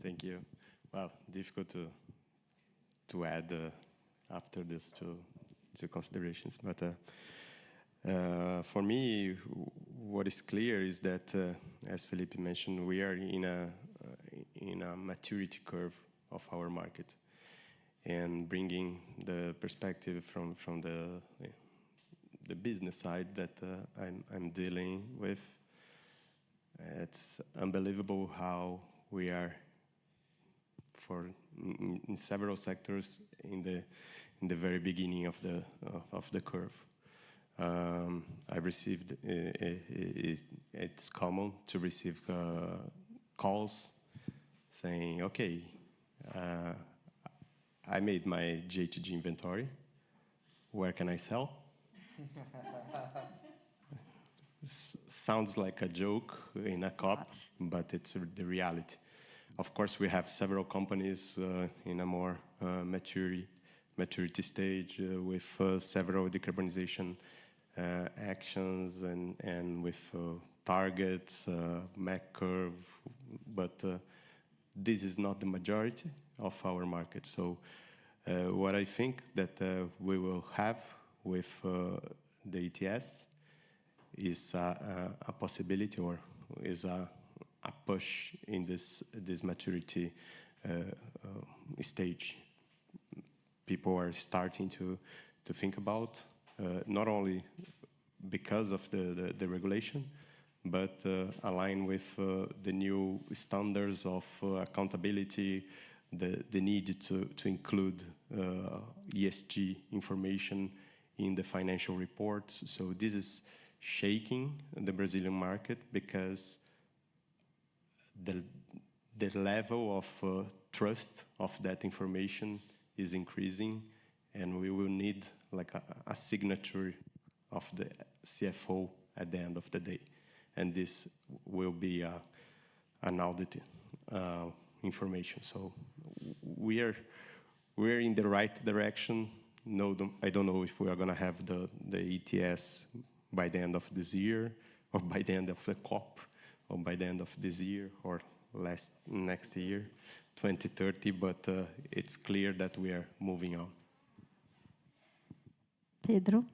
Speaker 17: Thank you. Well, difficult to add after these two considerations, but for me, what is clear is that, as Felipe mentioned, we are in a maturity curve of our market, and bringing the perspective from the business side that I'm dealing with. It's unbelievable how we are, in several sectors, in the very beginning of the curve. I received. It's common to receive calls saying, "Okay, I made my J2G inventory. Where can I sell?" Sounds like a joke in a COP, but it's the reality. Of course, we have several companies in a more maturity stage with several decarbonization actions and with targets, MAC curve, but this is not the majority of our market. So what I think that we will have with the ETS is a possibility, or is a push in this maturity stage. People are starting to think about, not only because of the regulation, but align with the new standards of accountability, the need to include ESG information in the financial reports. So this is shaking the Brazilian market, because the level of trust of that information is increasing, and we will need like a signature of the CFO at the end of the day, and this will be an audit information. So we're in the right direction. No, I don't know if we are going to have the ETS by the end of this year, or by the end of the COP, or by the end of this year, or next year, 2030, but it's clear that we are moving on.
Speaker 14: Pedro?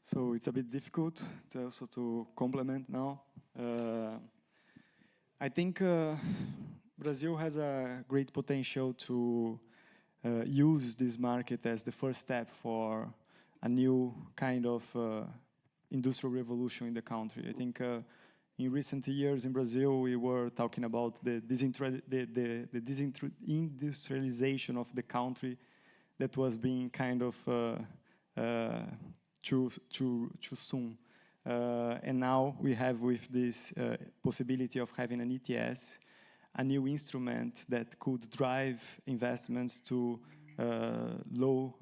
Speaker 18: So it's a bit difficult to complement now. I think Brazil has a great potential to use this market as the first step for a new kind of industrial revolution in the country. I think in recent years in Brazil, we were talking about the industrialization of the country that was being kind of too soon. And now we have, with this possibility of having an ETS, a new instrument that could drive investments to low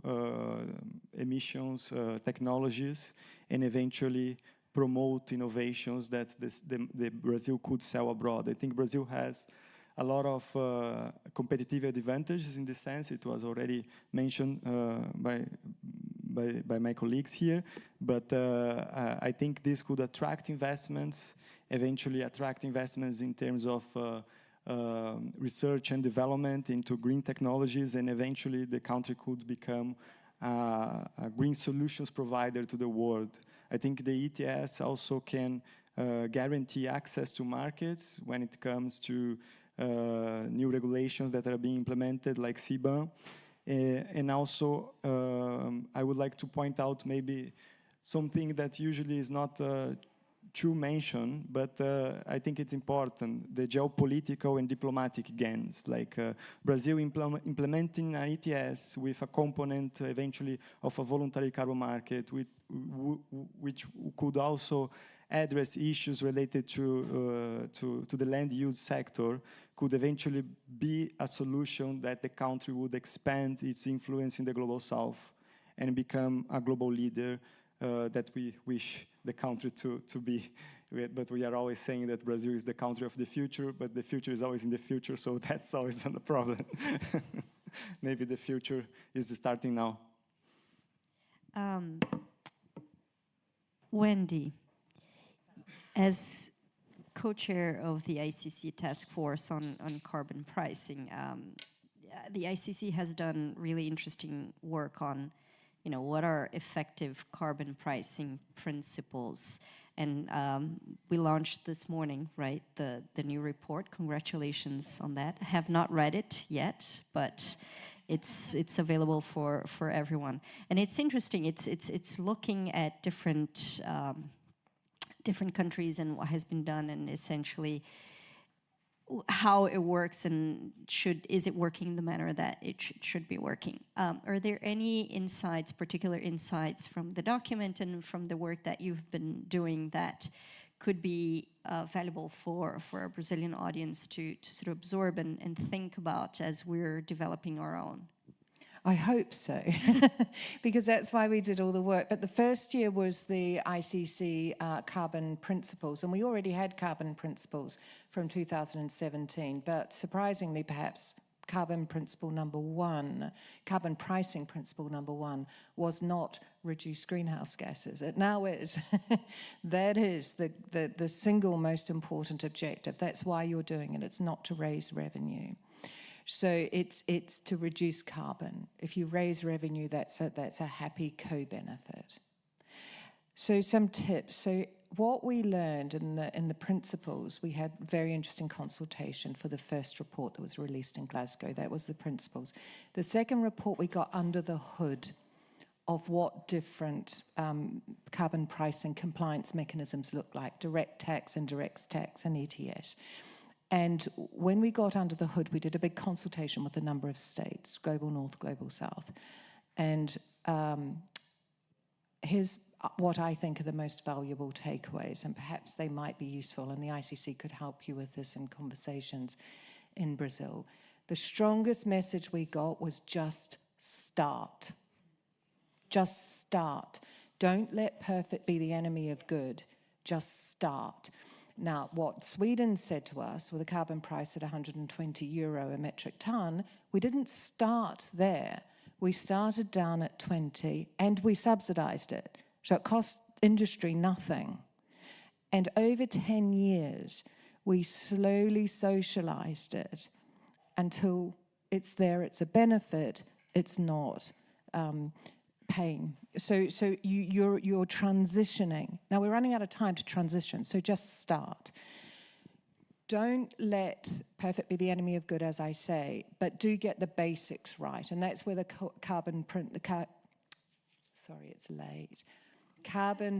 Speaker 18: emissions technologies, and eventually promote innovations that the Brazil could sell abroad. I think Brazil has a lot of competitive advantages in this sense. It was already mentioned by my colleagues here, but I think this could attract investments, eventually attract investments in terms of research and development into green technologies, and eventually the country could become a green solutions provider to the world. I think the ETS also can guarantee access to markets when it comes to new regulations that are being implemented, like CBAM. And also, I would like to point out maybe something that usually is not true mention, but I think it's important: the geopolitical and diplomatic gains, like Brazil implementing an ETS with a component eventually of a voluntary carbon market, which could also address issues related to the land use sector, could eventually be a solution that the country would expand its influence in the global south and become a global leader that we wish the country to be. But we are always saying that Brazil is the country of the future, but the future is always in the future, so that's always a problem. Maybe the future is starting now.
Speaker 14: Wendy, as co-chair of the ICC task force on carbon pricing. The ICC has done really interesting work on, what are effective carbon pricing principles. And we launched this morning, right, the new report. Congratulations on that. I have not read it yet, but it's available for everyone. And it's interesting. It's looking at different countries and what has been done, and essentially how it works, and is it working in the manner that it should be working. Are there any insights, particular insights from the document and from the work that you've been doing that could be valuable for a Brazilian audience to sort of absorb and think about as we're developing our own?
Speaker 15: I hope so, because that's why we did all the work. But the first year was the ICC carbon principles, and we already had carbon principles from 2017. But surprisingly, perhaps, carbon principle number one, carbon pricing principle number one, was not reduce greenhouse gases. It now is. That is the single most important objective. That's why you're doing it. It's not to raise revenue. So it's to reduce carbon. If you raise revenue, that's a happy co-benefit. So some tips. So what we learned in the principles, we had very interesting consultation for the first report that was released in Glasgow. That was the principles. The second report, we got under the hood of what different carbon pricing compliance mechanisms look like: direct tax, indirect tax, and ETS. And when we got under the hood, we did a big consultation with a number of states, Global North, Global South. And here's what I think are the most valuable takeaways, and perhaps they might be useful, and the ICC could help you with this in conversations in Brazil. The strongest message we got was just start. Just start. Don't let perfect be the enemy of good. Just start. Now, what Sweden said to us, with a carbon price at €120 a metric ton, we didn't start there. We started down at 20 and we subsidized it. So it cost industry nothing. And over 10 years, we slowly socialized it until it's there, it's a benefit, it's not pain. So you're transitioning. Now we're running out of time to transition, so just start. Don't let perfect be the enemy of good, as I say, but do get the basics right. And that's where the carbon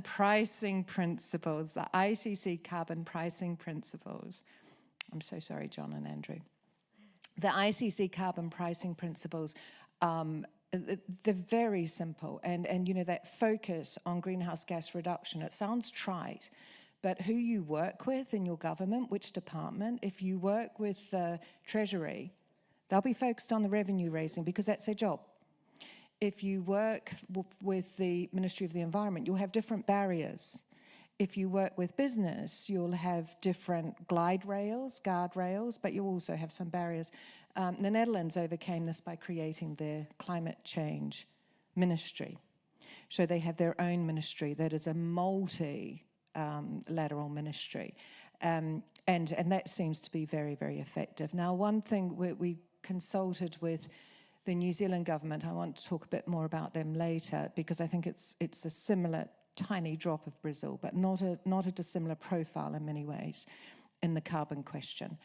Speaker 15: pricing principles, the ICC carbon pricing principles. I'm so sorry, John and Andrew. The ICC carbon pricing principles, they're very simple, and that focus on greenhouse gas reduction, it sounds trite, but who you work with in your government, which department, if you work with Treasury, they'll be focused on the revenue raising because that's their job. If you work with the Ministry of the Environment, you'll have different barriers. If you work with business, you'll have different glide rails, guardrails, but you'll also have some barriers. The Netherlands overcame this by creating their climate change ministry. So they have their own ministry that is a multi-lateral ministry. And that seems to be very, very effective. Now, one thing we consulted with the New Zealand government, I want to talk a bit more about them later, because I think it's a similar tiny drop of Brazil, but not a dissimilar profile in many ways in the carbon question.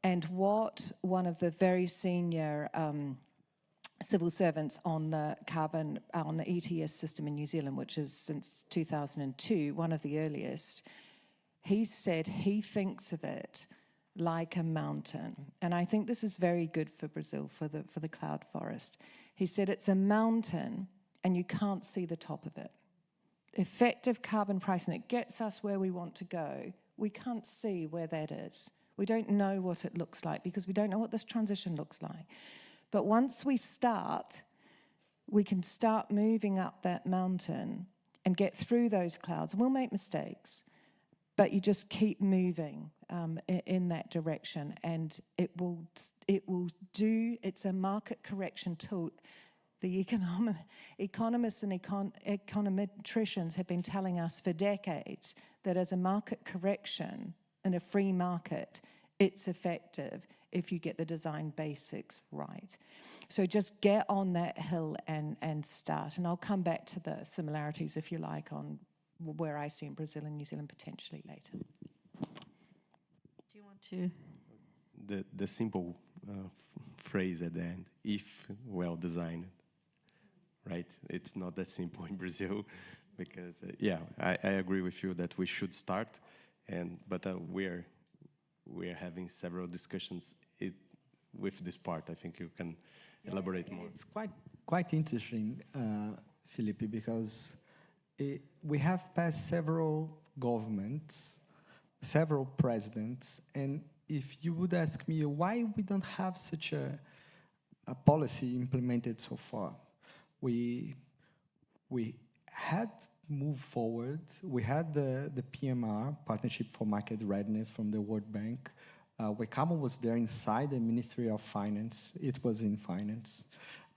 Speaker 15: And what one of the very senior civil servants on the carbon, on the ETS system in New Zealand, which is since 2002, one of the earliest, he said he thinks of it like a mountain. And I think this is very good for Brazil, for the cloud forest. He said it's a mountain and you can't see the top of it. Effective carbon pricing, it gets us where we want to go. We can't see where that is. We don't know what it looks like because we don't know what this transition looks like. But once we start, we can start moving up that mountain and get through those clouds. And we'll make mistakes, but you just keep moving in that direction, and it will do. It's a market correction tool. The economists and econometricians have been telling us for decades that as a market correction in a free market, it's effective if you get the design basics right. So just get on that hill and start. And I'll come back to the similarities, if you like, on where I see in Brazil and New Zealand potentially later.
Speaker 14: Do you want to?
Speaker 17: The simple phrase at the end, if well designed, right? It's not that simple in Brazil because, yeah, I agree with you that we should start, but we're having several discussions with this part. I think you can elaborate more.
Speaker 16: It's quite interesting, Felipe, because we have passed several governments, several presidents, and if you would ask me why we don't have such a policy implemented so far, we had moved forward. We had the PMR, Partnership for Market Readiness, from the World Bank. Wekamo was there inside the Ministry of Finance. It was in finance,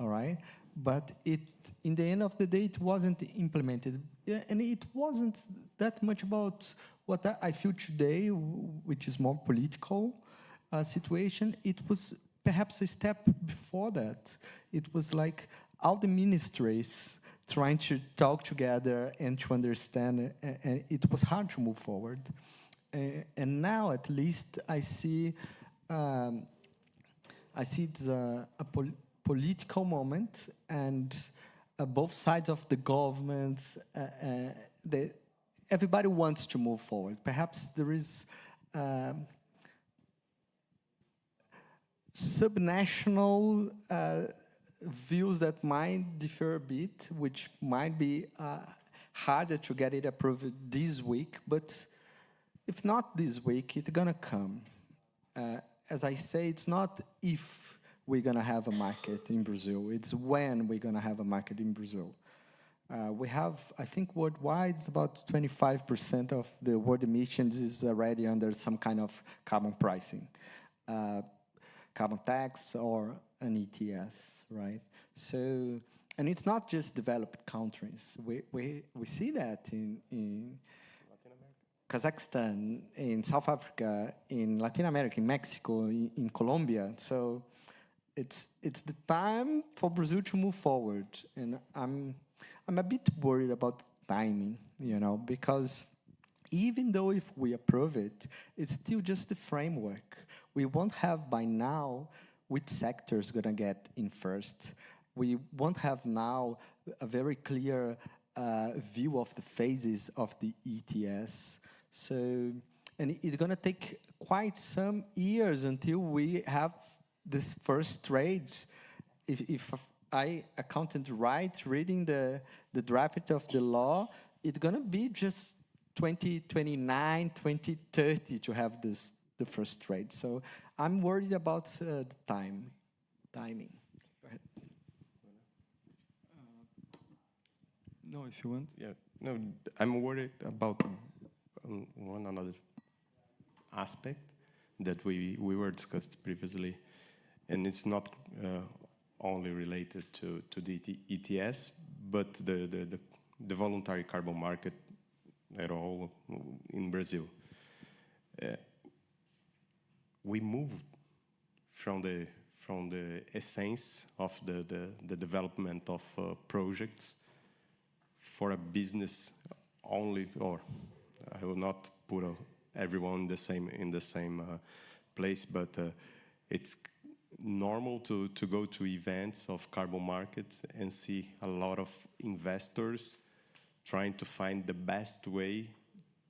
Speaker 16: all right? But in the end of the day, it wasn't implemented. And it wasn't that much about what I feel today, which is more political situation. It was perhaps a step before that. It was like all the ministries trying to talk together and to understand, and it was hard to move forward. And now, at least, I see it's a political moment, and both sides of the government, everybody wants to move forward. Perhaps there is subnational views that might differ a bit, which might be harder to get it approved this week, but if not this week, it's gonna come. As I say, it's not if we're gonna have a market in Brazil, it's when we're gonna have a market in Brazil. We have, I think worldwide, it's about 25% of the world emissions is already under some kind of carbon pricing, carbon tax or an ETS, right? So, and it's not just developed countries. We see that in Kazakhstan, in South Africa, in Latin America, in Mexico, in Colombia. So it's the time for Brazil to move forward. And I'm a bit worried about timing, you know, because even though if we approve it, it's still just a framework. We won't have by now which sector is going to get in first. We won't have now a very clear view of the phases of the ETS. So, and it's going to take quite some years until we have this first trade. If I accounted right, reading the draft of the law, it's going to be just 2029, 2030 to have the first trade. So I'm worried about the timing. Go ahead.
Speaker 18: No, if you want.
Speaker 17: Yeah, no, I'm worried about one another aspect that we were discussed previously, and it's not only related to the ETS, but the voluntary carbon market at all in Brazil. We moved from the essence of the development of projects for a business only, or I will not put everyone in the same place, but it's normal to go to events of carbon markets and see a lot of investors trying to find the best way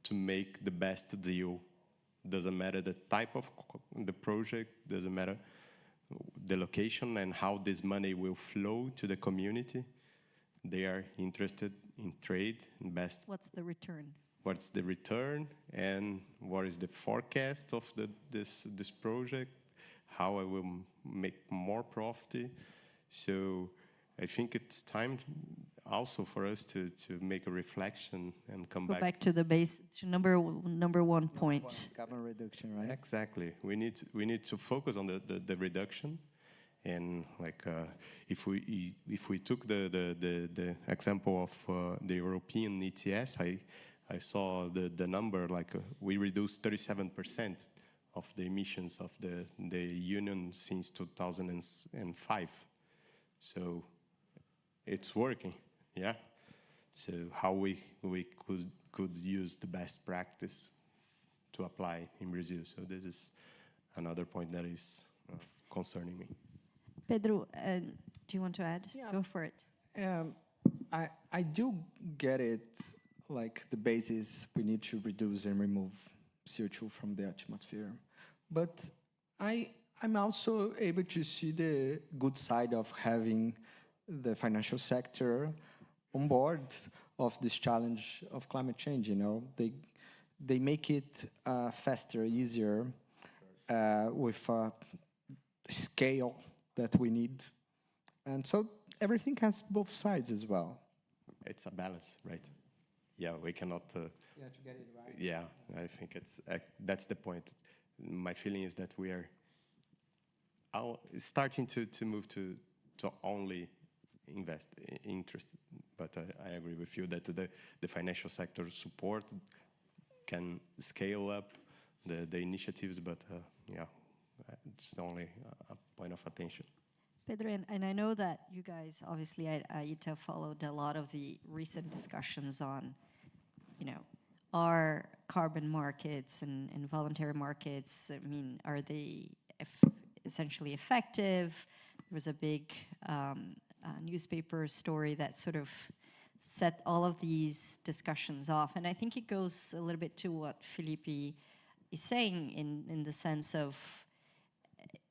Speaker 17: to make the best deal. Doesn't matter the type of the project, doesn't matter the location and how this money will flow to the community. They are interested in trade, in best.
Speaker 14: What's the return?
Speaker 17: What's the return and what is the forecast of this project? How I will make more profit. So I think it's time also for us to make a reflection and come
Speaker 14: Go back to the base, to number one point.
Speaker 10: Carbon reduction, right?
Speaker 17: Exactly. We need to focus on the reduction, and like if we took the example of the European ETS, I saw the number, like we reduced 37% of the emissions of the union since 2005. So it's working, yeah. So how we could use the best practice to apply in Brazil. So this is another point that is concerning me.
Speaker 14: Pedro, do you want to add?
Speaker 16: Yeah.
Speaker 14: Go for it.
Speaker 16: I do get it, like the basis, we need to reduce and remove CO2 from the atmosphere. But I'm also able to see the good side of having the financial sector on board of this challenge of climate change. You know, they make it faster, easier, with a scale that we need. And so everything has both sides as well.
Speaker 17: It's a balance, right? Yeah, we cannot...
Speaker 16: yeah, to get it right.
Speaker 17: Yeah, I think it's that's the point. My feeling is that we are starting to move to only interest. But I agree with you that the financial sector support can scale up the initiatives, but yeah, it's only a point of attention.
Speaker 14: Pedro, and I know that you guys, obviously, ITA followed a lot of the recent discussions on, you know, are carbon markets and voluntary markets, I mean, are they essentially effective? There was a big newspaper story that sort of set all of these discussions off. And I think it goes a little bit to what Felipe is saying in the sense of,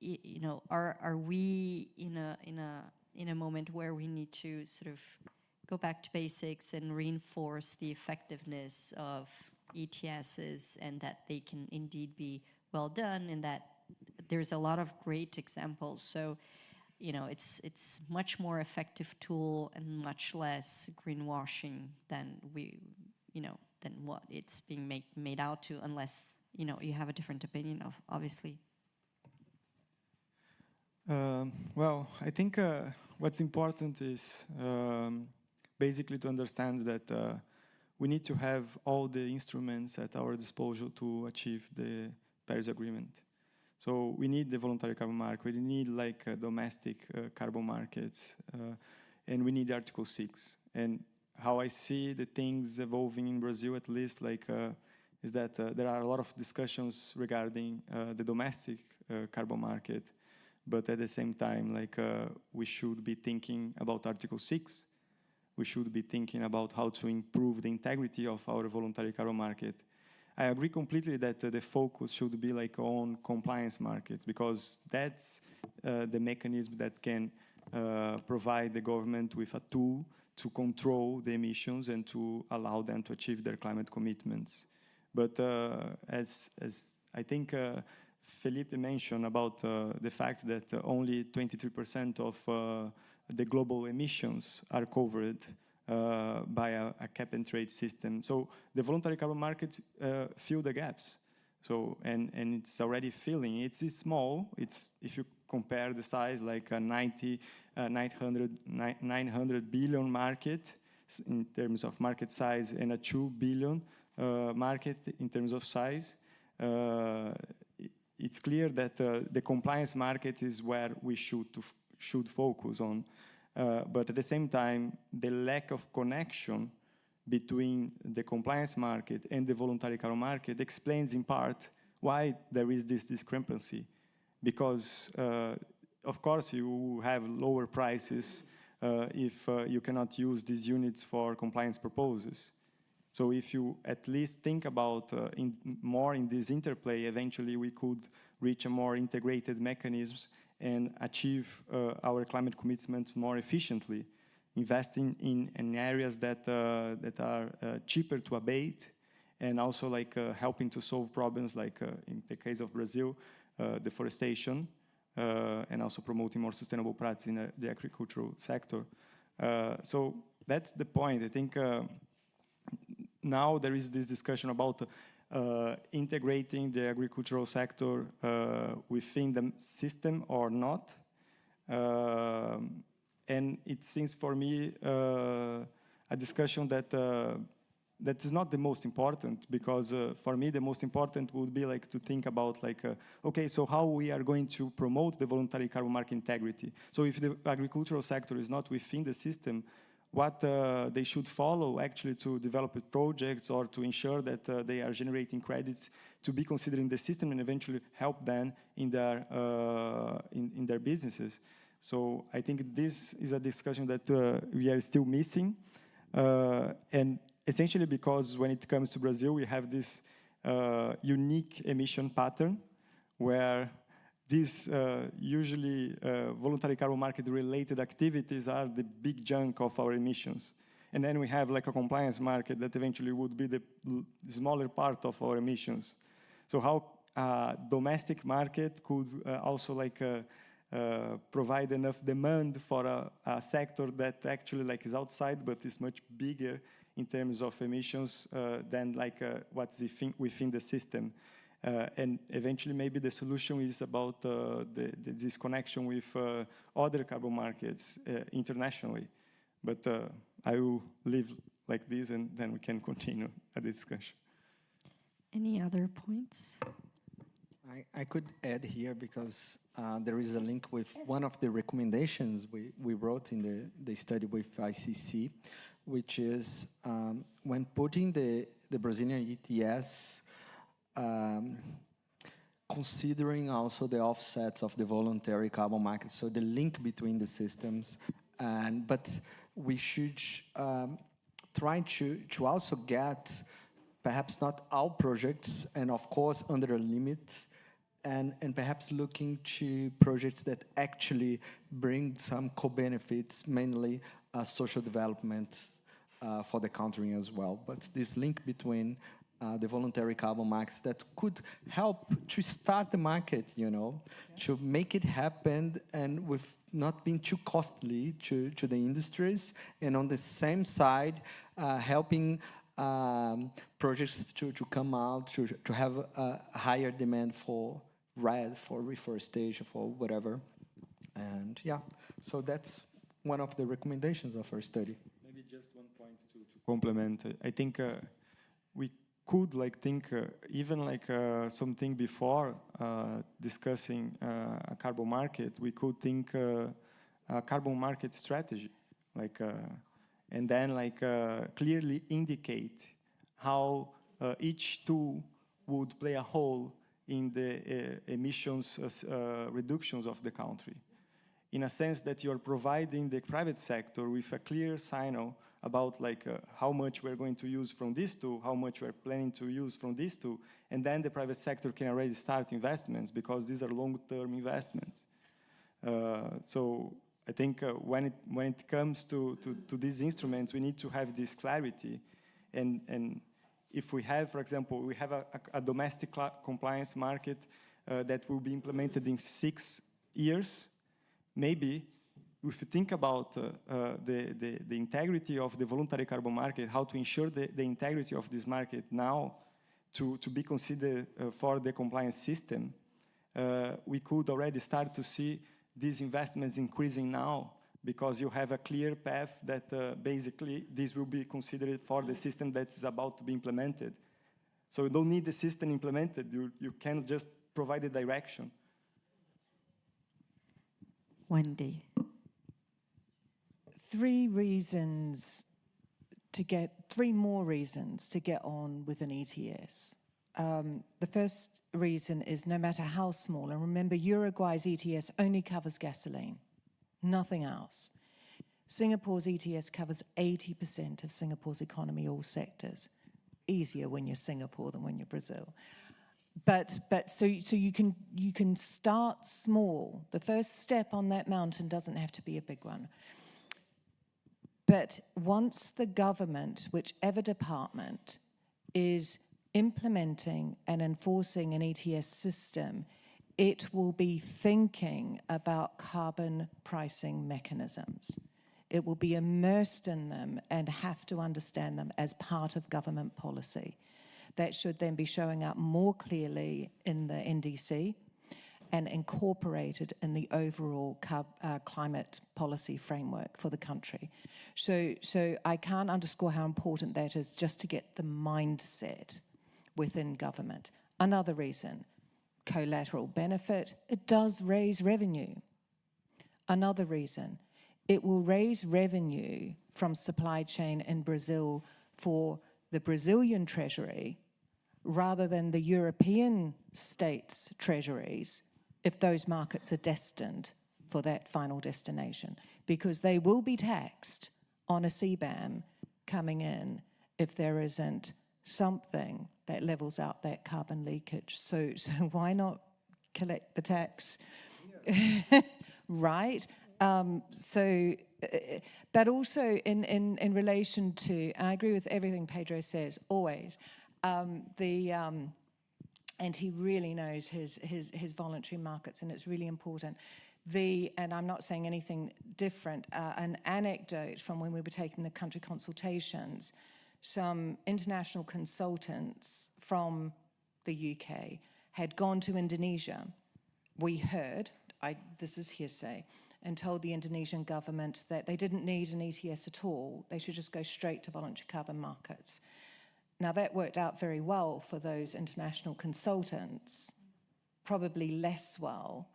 Speaker 14: you know, are we in a moment where we need to sort of go back to basics and reinforce the effectiveness of ETSs and that they can indeed be well done, and that there's a lot of great examples. So, you know, it's much more effective tool and much less greenwashing than than what it's being made out to, unless, you know, you have a different opinion of, obviously.
Speaker 18: Well, I think what's important is basically to understand that we need to have all the instruments at our disposal to achieve the Paris Agreement. So we need the voluntary carbon market, we need like domestic carbon markets, and we need Article 6. And how I see the things evolving in Brazil, at least, like, is that there are a lot of discussions regarding the domestic carbon market, but at the same time, like, we should be thinking about Article 6. We should be thinking about how to improve the integrity of our voluntary carbon market. I agree completely that the focus should be like on compliance markets, because that's the mechanism that can provide the government with a tool to control the emissions and to allow them to achieve their climate commitments. But as I think Felipe mentioned about the fact that only 23% of the global emissions are covered by a cap and trade system. So the voluntary carbon market fill the gaps. So and it's already filling. It's small. It's, if you compare the size, like a 900 billion market in terms of market size, and a 2 billion market in terms of size. It's clear that the compliance market is where we should focus on. But at the same time, the lack of connection between the compliance market and the voluntary carbon market explains in part why there is this discrepancy. Because, of course, you have lower prices if you cannot use these units for compliance purposes. So if you at least think about more in this interplay, eventually we could reach a more integrated mechanisms and achieve our climate commitments more efficiently, investing in areas that are cheaper to abate, and also like helping to solve problems like in the case of Brazil, deforestation, and also promoting more sustainable practices in the agricultural sector. So that's the point. I think now there is this discussion about integrating the agricultural sector within the system or not. And it seems for me a discussion that that is not the most important, because for me the most important would be like to think about like, okay, so how we are going to promote the voluntary carbon market integrity. So if the agricultural sector is not within the system, what they should follow actually to develop projects or to ensure that they are generating credits to be considered in the system and eventually help them in their businesses. So I think this is a discussion that we are still missing. And essentially because when it comes to Brazil, we have this unique emission pattern where these usually voluntary carbon market related activities are the big chunk of our emissions. And then we have like a compliance market that eventually would be the smaller part of our emissions. So how a domestic market could also like provide enough demand for a sector that actually like is outside but is much bigger in terms of emissions than like what's within the system. And eventually maybe the solution is about this connection with other carbon markets internationally. But I will leave like this and then we can continue a discussion.
Speaker 14: Any other points?
Speaker 16: I could add here because there is a link with one of the recommendations we wrote in the study with ICC, which is when putting the Brazilian ETS, considering also the offsets of the voluntary carbon market, so the link between the systems, but we should try to also get perhaps not all projects, and of course under a limit, and perhaps looking to projects that actually bring some co-benefits, mainly social development for the country as well. But this link between the voluntary carbon market that could help to start the market, you know, to make it happen and with not being too costly to the industries, and on the same side, helping projects to come out, to have a higher demand for RED, for reforestation, for whatever. And yeah, so that's one of the recommendations of our study.
Speaker 18: Maybe just one point to complement. I think we could like think even like something before discussing a carbon market, we could think a carbon market strategy, like and then like clearly indicate how each tool would play a role in the emissions reductions of the country, in a sense that you're providing the private sector with a clear signal about like how much we're going to use from this tool, how much we're planning to use from this tool, and then the private sector can already start investments because these are long-term investments. So I think when it comes to these instruments, we need to have this clarity, and if we have, for example, we have a domestic compliance market that will be implemented in 6 years, maybe if you think about the integrity of the voluntary carbon market, how to ensure the integrity of this market now to be considered for the compliance system, we could already start to see these investments increasing now, because you have a clear path that basically this will be considered for the system that is about to be implemented. So you don't need the system implemented, you can just provide the direction.
Speaker 14: Wendy.
Speaker 15: 3 more reasons to get on with an ETS. The first reason is no matter how small, and remember Uruguay's ETS only covers gasoline, nothing else. Singapore's ETS covers 80% of Singapore's economy, all sectors. Easier when you're Singapore than when you're Brazil. But so you can start small. The first step on that mountain doesn't have to be a big one. But once the government, whichever department, is implementing and enforcing an ETS system, it will be thinking about carbon pricing mechanisms. It will be immersed in them and have to understand them as part of government policy. That should then be showing up more clearly in the NDC and incorporated in the overall climate policy framework for the country. So I can't underscore how important that is just to get the mindset within government. Another reason, collateral benefit, it does raise revenue. Another reason, it will raise revenue from supply chain in Brazil for the Brazilian treasury rather than the European states' treasuries if those markets are destined for that final destination, because they will be taxed on a CBAM coming in if there isn't something that levels out that carbon leakage. So why not collect the tax? Right? But also in relation to, I agree with everything Pedro says, always, and he really knows his voluntary markets, and it's really important. And I'm not saying anything different, an anecdote from when we were taking the country consultations, some international consultants from the UK had gone to Indonesia, we heard, this is hearsay, and told the Indonesian government that they didn't need an ETS at all, they should just go straight to voluntary carbon markets. Now that worked out very well for those international consultants, probably less well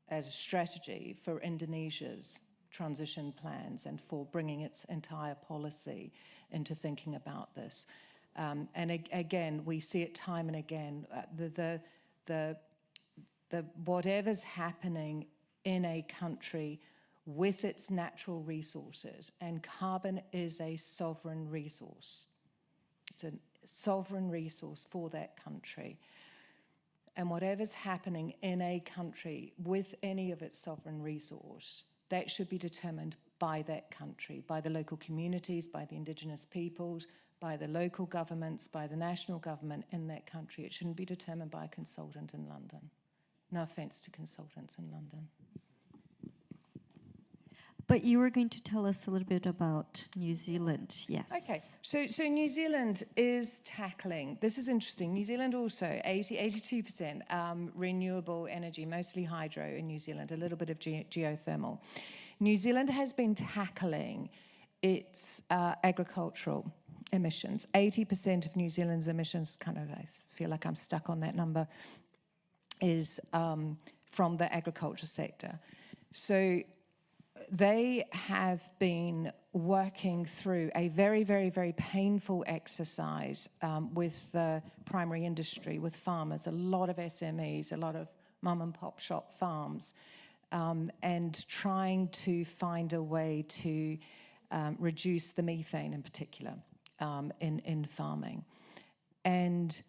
Speaker 15: as a strategy for Indonesia's transition plans and for bringing its entire policy into thinking about this. And again, we see it time and again, whatever's happening in a country with its natural resources, and carbon is a sovereign resource. It's a sovereign resource for that country. And whatever's happening in a country with any of its sovereign resource, that should be determined by that country, by the local communities, by the indigenous peoples, by the local governments, by the national government in that country. It shouldn't be determined by a consultant in London. No offense to consultants in London.
Speaker 14: But you were going to tell us a little bit about New Zealand, yes.
Speaker 15: Okay, so New Zealand is tackling, this is interesting, New Zealand also, 82% renewable energy, mostly hydro in New Zealand, a little bit of geothermal. New Zealand has been tackling its agricultural emissions. 80% of New Zealand's emissions, I feel like I'm stuck on that number, is from the agriculture sector. So they have been working through a very, very, very painful exercise with the primary industry, with farmers, a lot of SMEs, a lot of mum and pop shop farms, and trying to find a way to reduce the methane in particular in farming. And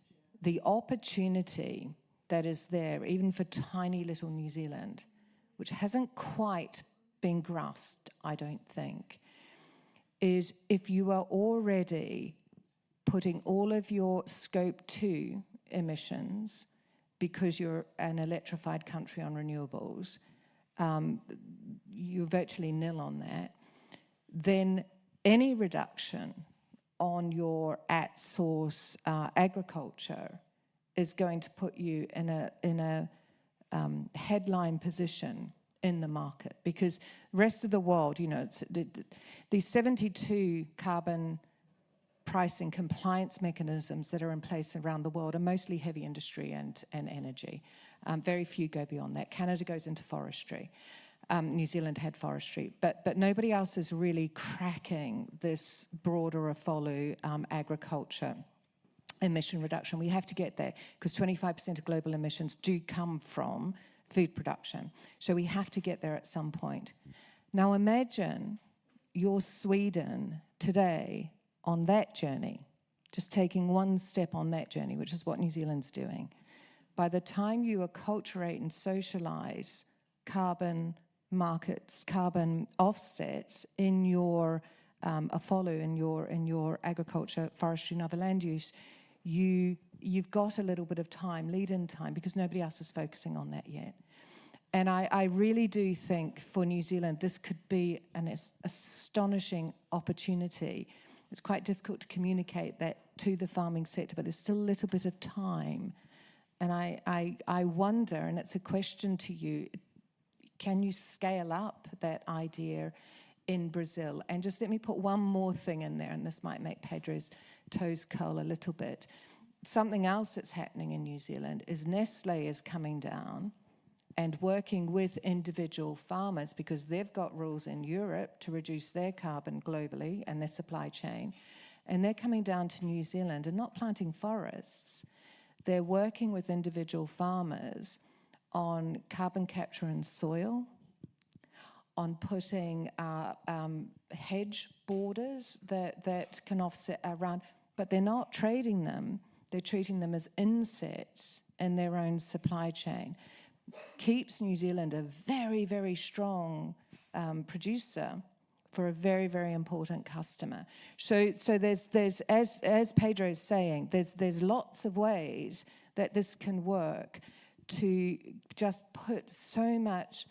Speaker 15: the opportunity that is there, even for tiny little New Zealand, which hasn't quite been grasped, I don't think, is if you are already putting all of your Scope 2 emissions, because you're an electrified country on renewables, you're virtually nil on that, then any reduction on your at-source agriculture is going to put you in a headline position in the market, because the rest of the world, you know, these 72 carbon pricing compliance mechanisms that are in place around the world are mostly heavy industry and energy. Very few go beyond that. Canada goes into forestry. New Zealand had forestry, but nobody else is really cracking this broader follow agriculture emission reduction. We have to get there, because 25% of global emissions do come from food production. So we have to get there at some point. Now imagine you're Sweden today on that journey, just taking one step on that journey, which is what New Zealand's doing. By the time you acculturate and socialize carbon markets, carbon offsets in your in your agriculture, forestry, and other land use, you've got a little bit of time, lead-in time, because nobody else is focusing on that yet. And I really do think for New Zealand, this could be an astonishing opportunity. It's quite difficult to communicate that to the farming sector, but there's still a little bit of time And I wonder, and it's a question to you, can you scale up that idea in Brazil? And just let me put one more thing in there, and this might make Pedro's toes curl a little bit. Something else that's happening in New Zealand is Nestle is coming down and working with individual farmers, because they've got rules in Europe to reduce their carbon globally and their supply chain. And they're coming down to New Zealand and not planting forests. They're working with individual farmers on carbon capture in soil, on putting hedge borders that can offset around, but they're not trading them. They're treating them as insets in their own supply chain. Keeps New Zealand a very, very strong producer for a very, very important customer. So there's as Pedro is saying, there's lots of ways that this can work to just put so much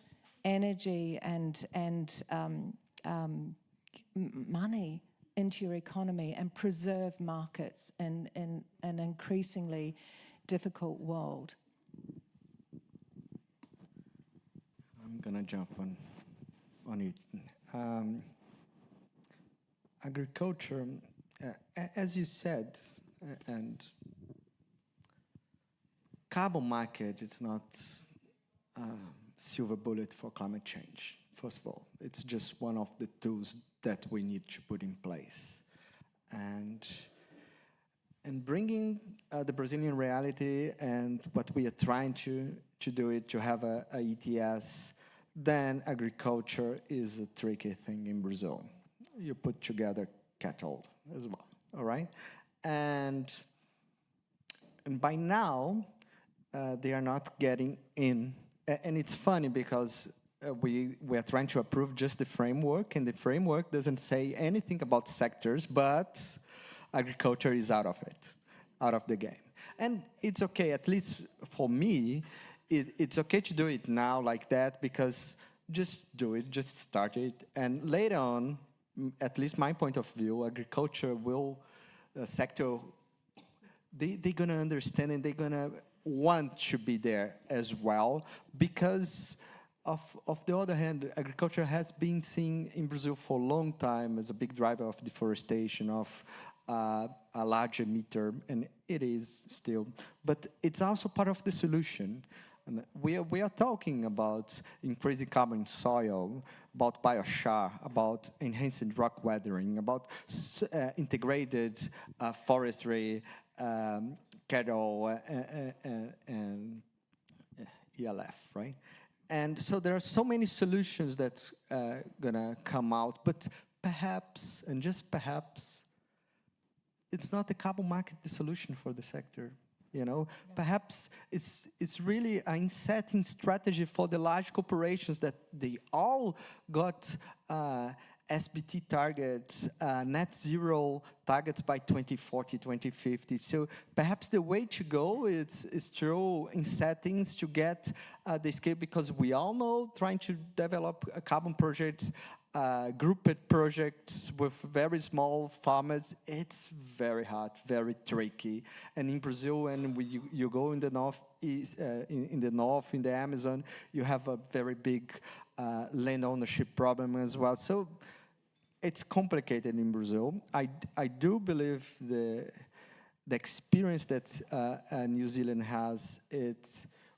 Speaker 15: energy and money into your economy and preserve markets in an increasingly difficult world.
Speaker 16: I'm gonna jump on it. Agriculture, as you said, and carbon market, it's not a silver bullet for climate change. First of all, it's just one of the tools that we need to put in place. And bringing the Brazilian reality and what we are trying to do it, to have a ETS, then agriculture is a tricky thing in Brazil. You put together cattle as well, all right? And by now, they are not getting in. And it's funny because we are trying to approve just the framework, and the framework doesn't say anything about sectors, but agriculture is out of it, out of the game. And it's okay, at least for me, it's okay to do it now like that, because just do it, just start it, and later on, at least my point of view, agriculture will, sector, they're gonna understand and they're gonna want to be there as well, because of the other hand, agriculture has been seen in Brazil for a long time as a big driver of deforestation, of a large emitter, and it is still, but it's also part of the solution. And we are talking about increasing carbon soil, about biochar, about enhanced rock weathering, about integrated forestry, cattle, and ELF, right? And so there are so many solutions that are gonna come out, but perhaps, and just perhaps, it's not the carbon market the solution for the sector. You know, perhaps it's really a setting strategy for the large corporations that they all got SBT targets, net zero targets by 2040, 2050. So perhaps the way to go is through in settings to get the scale, because we all know trying to develop carbon projects, grouped projects with very small farmers, it's very hard, very tricky. And in Brazil, when you go in the northeast, in the Amazon, you have a very big land ownership problem as well. So it's complicated in Brazil. I do believe the experience that New Zealand has,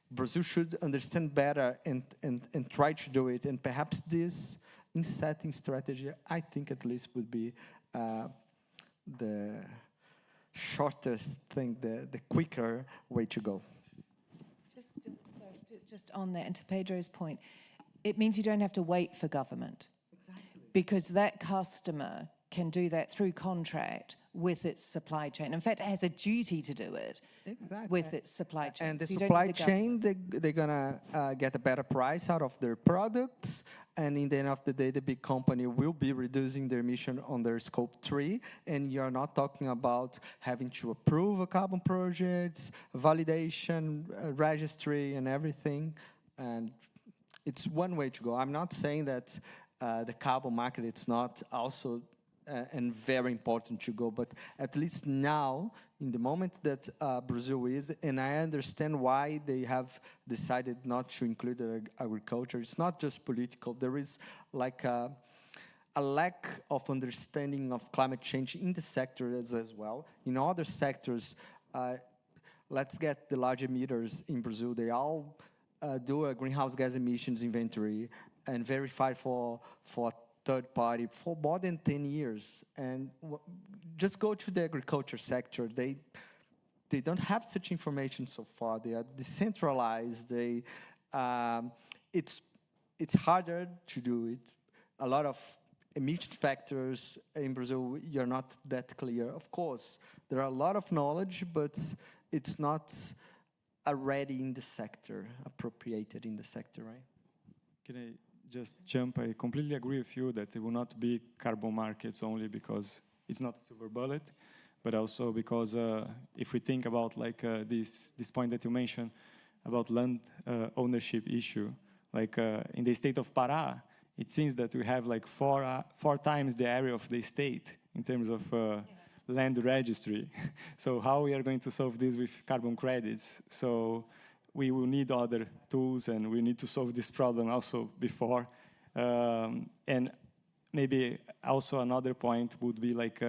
Speaker 16: Brazil should understand better and try to do it. And perhaps this in setting strategy, I think at least would be the shortest thing, the quicker way to go.
Speaker 15: Just on that, and to Pedro's point, it means you don't have to wait for government. Exactly. Because that customer can do that through contract with its supply chain. In fact, it has a duty to do it with its supply chain.
Speaker 16: And the supply chain, they're gonna get a better price out of their products, and in the end of the day, the big company will be reducing their emission on their scope 3, and you're not talking about having to approve a carbon projects, validation, registry, and everything. And it's one way to go. I'm not saying that the carbon market, it's not also and very important to go. But at least now, in the moment that Brazil is, and I understand why they have decided not to include agriculture. It's not just political. There is like a lack of understanding of climate change in the sector as well. In other sectors, let's get the large emitters in Brazil. They all do a greenhouse gas emissions inventory and verify for third party for more than 10 years. And just go to the agriculture sector. They don't have such information so far. They are decentralized. It's harder to do it. A lot of emission factors in Brazil, you're not that clear. Of course, there are a lot of knowledge, but it's not already in the sector, appropriated in the sector, right?
Speaker 18: Can I just jump? I completely agree with you that it will not be carbon markets only because it's not a silver bullet, but also because if we think about like this point that you mentioned about land ownership issue, like in the state of Pará, it seems that we have like four times the area of the state in terms of land registry. So how we are going to solve this with carbon credits? So we will need other tools, and we need to solve this problem also before. And maybe also another point would be like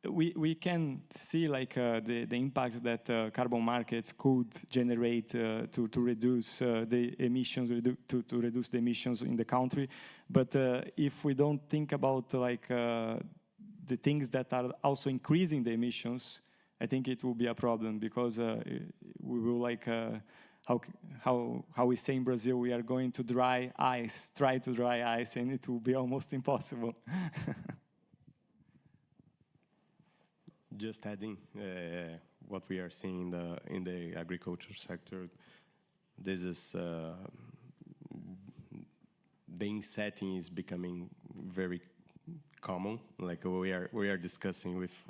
Speaker 18: we can see like the impact that carbon markets could generate to reduce the emissions, to reduce the emissions in the country. But if we don't think about like the things that are also increasing the emissions, I think it will be a problem, because we will like how we say in Brazil, we are going to try to dry ice, and it will be almost impossible.
Speaker 17: Just adding what we are seeing in the agriculture sector, this is the insetting is becoming very common. Like we are discussing with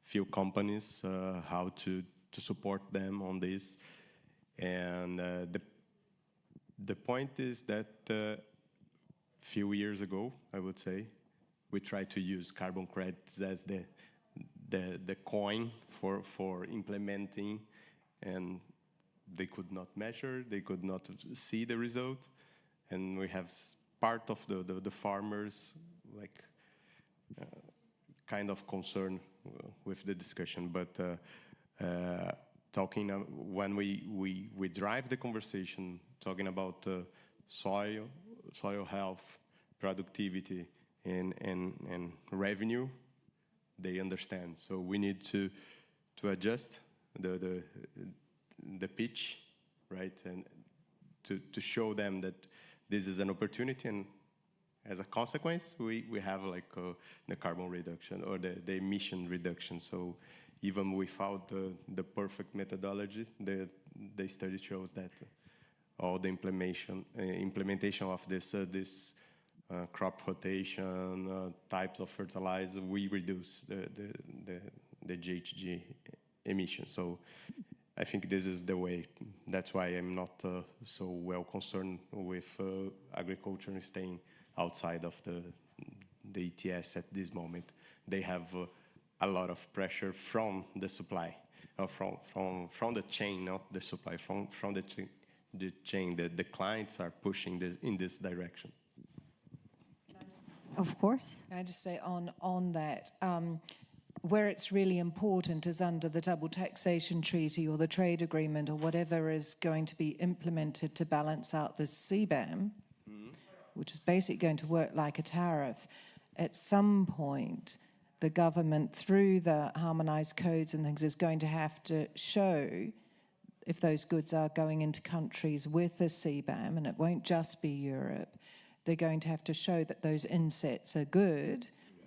Speaker 17: few companies how to support them on this, and the point is that few years ago, I would say, we tried to use carbon credits as the coin for implementing, and they could not measure, they could not see the result, and we have part of the farmers like kind of concerned with the discussion. But talking when we drive the conversation, talking about soil health, productivity, and revenue, they understand. So we need to adjust the pitch, right, and to show them that this is an opportunity, and as a consequence, we have like the carbon reduction or the emission reduction. So even without the perfect methodology, the study shows that all the implementation of this crop rotation, types of fertilizer, we reduce the GHG emissions. So I think this is the way. That's why I'm not so well concerned with agriculture staying outside of the ETS at this moment. They have a lot of pressure from the supply, from the chain, not the supply, from the chain. The clients are pushing this in this direction.
Speaker 14: Of course.
Speaker 15: Can I just say on that, where it's really important is under the double taxation treaty or the trade agreement or whatever is going to be implemented to balance out the CBAM, which is basically going to work like a tariff. At some point, the government, through the harmonized codes and things, is going to have to show if those goods are going into countries with the CBAM, and it won't just be Europe. They're going to have to show that those insets are good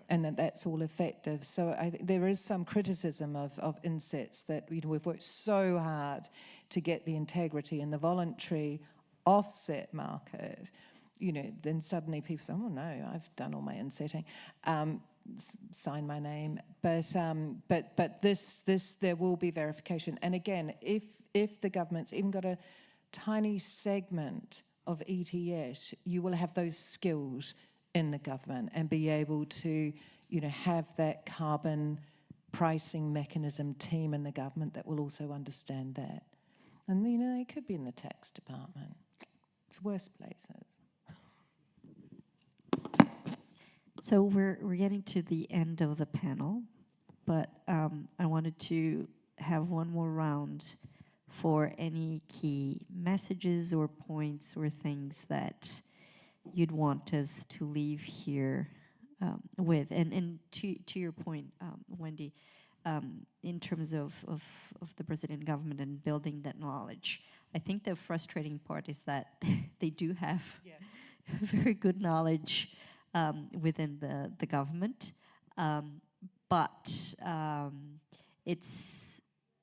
Speaker 15: and that that's all effective. So I think there is some criticism of insets that we've worked so hard to get the integrity in the voluntary offset market. Then suddenly people say, oh no, I've done all my insetting, sign my name. But this there will be verification. And again, if the government's even got a tiny segment of ETS, you will have those skills in the government and be able to, have that carbon pricing mechanism team in the government that will also understand that. And, they could be in the tax department. It's worse places.
Speaker 19: So we're getting to the end of the panel, but I wanted to have one more round for any key messages or points or things that you'd want us to leave here with. And to your point, Wendy, in terms of the Brazilian government and building that knowledge, I think the frustrating part is that they do have very good knowledge within the government, but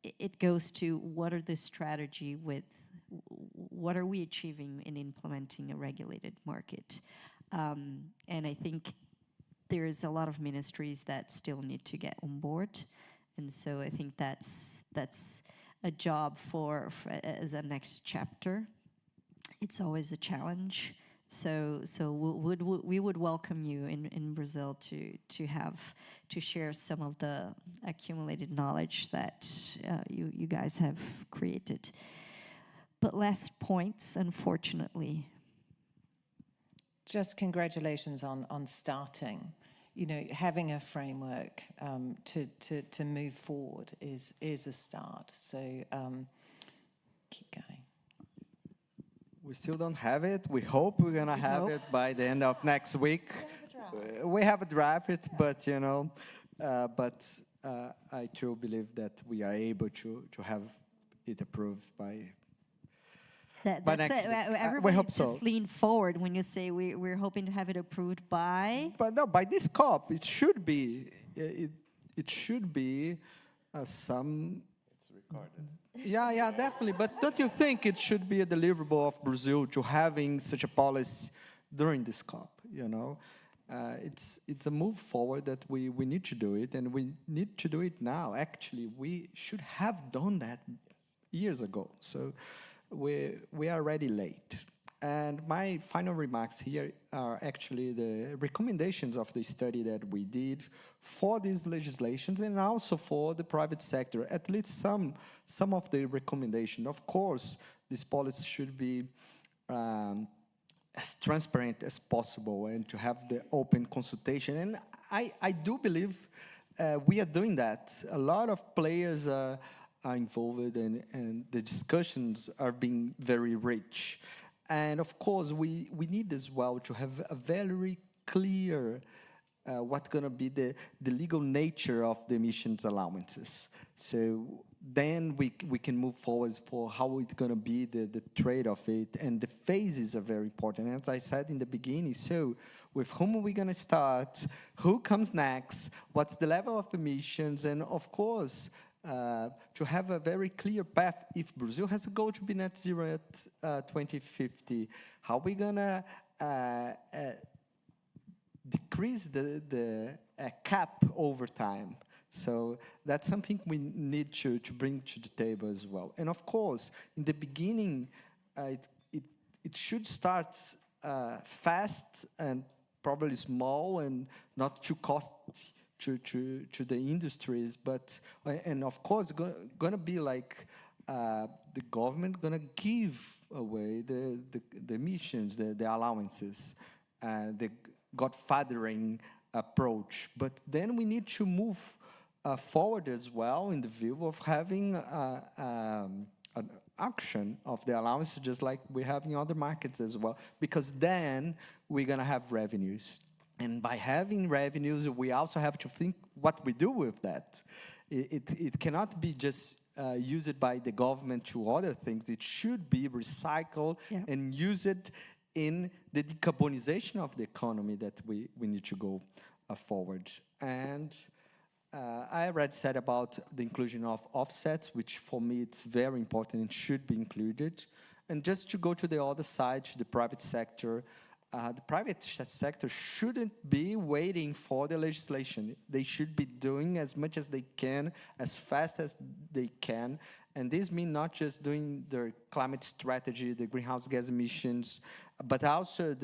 Speaker 19: it goes to what are the strategy with what are we achieving in implementing a regulated market, and I think there's a lot of ministries that still need to get on board, and so I think that's a job for as a next chapter. It's always a challenge. So we would welcome you in Brazil to share some of the accumulated knowledge that you guys have created. But last points, unfortunately.
Speaker 15: Just congratulations on starting. Having a framework to move forward is a start. So keep going.
Speaker 16: We still don't have it. We hope we're gonna have it by the end of next week. We have a draft, but I truly believe that we are able to have it approved by
Speaker 19: That's
Speaker 16: next
Speaker 19: it.
Speaker 16: week.
Speaker 19: Everybody
Speaker 16: We hope
Speaker 19: just
Speaker 16: so.
Speaker 19: lean forward when you say we're hoping to have it approved by.
Speaker 16: But no, by this COP, it should be. It should be some.
Speaker 17: It's recorded.
Speaker 16: Yeah, definitely. But don't you think it should be a deliverable of Brazil to having such a policy during this COP? It's a move forward that we need to do it, and we need to do it now. Actually, we should have done that years ago. So we are already late. And my final remarks here are actually the recommendations of the study that we did for these legislations and also for the private sector, at least some of the recommendations. Of course, this policy should be as transparent as possible and to have the open consultation. And I do believe we are doing that. A lot of players are involved and the discussions are being very rich. And of course, we need as well to have a very clear what's going to be the legal nature of the emissions allowances. So then we can move forward for how it's going to be the trade of it. And the phases are very important. And as I said in the beginning, so with whom are we going to start? Who comes next? What's the level of emissions? And of course, to have a very clear path, if Brazil has a goal to be net zero at 2050, how are we gonna decrease the cap over time? So that's something we need to bring to the table as well. And of course, in the beginning, it should start fast and probably small and not too costly to the industries, but and of course gonna be like the government gonna give away the emissions, the allowances, the godfathering approach. But then we need to move forward as well in the view of having an auction of the allowances, just like we have in other markets as well, because then we're gonna have revenues. And by having revenues, we also have to think what we do with that. It cannot be just used by the government to other things. It should be recycled and used in the decarbonization of the economy that we need to go forward. And I already said about the inclusion of offsets, which for me it's very important and should be included. And just to go to the other side, to the private sector, the private sector shouldn't be waiting for the legislation. They should be doing as much as they can, as fast as they can. And this means not just doing their climate strategy, the greenhouse gas emissions, but also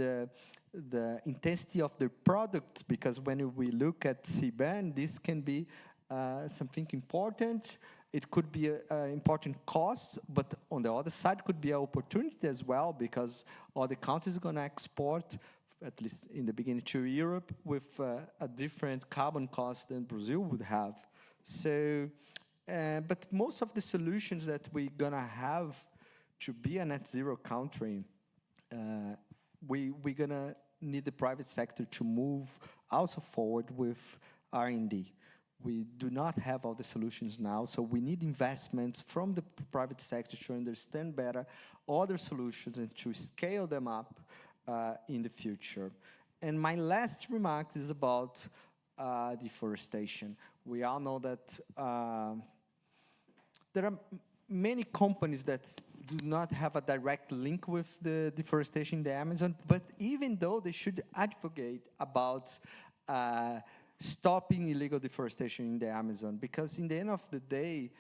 Speaker 16: the intensity of their products, because when we look at CBAN, this can be something important. It could be an important cost, but on the other side could be an opportunity as well, because all the countries are going to export, at least in the beginning, to Europe with a different carbon cost than Brazil would have. So, but most of the solutions that we're going to have to be a net zero country, we're going to need the private sector to move also forward with R&D. We do not have all the solutions now, so we need investments from the private sector to understand better other solutions and to scale them up in the future. And my last remark is about deforestation. We all know that there are many companies that do not have a direct link with the deforestation in the Amazon, but even though they should advocate about stopping illegal deforestation in the Amazon, because in the end of the day,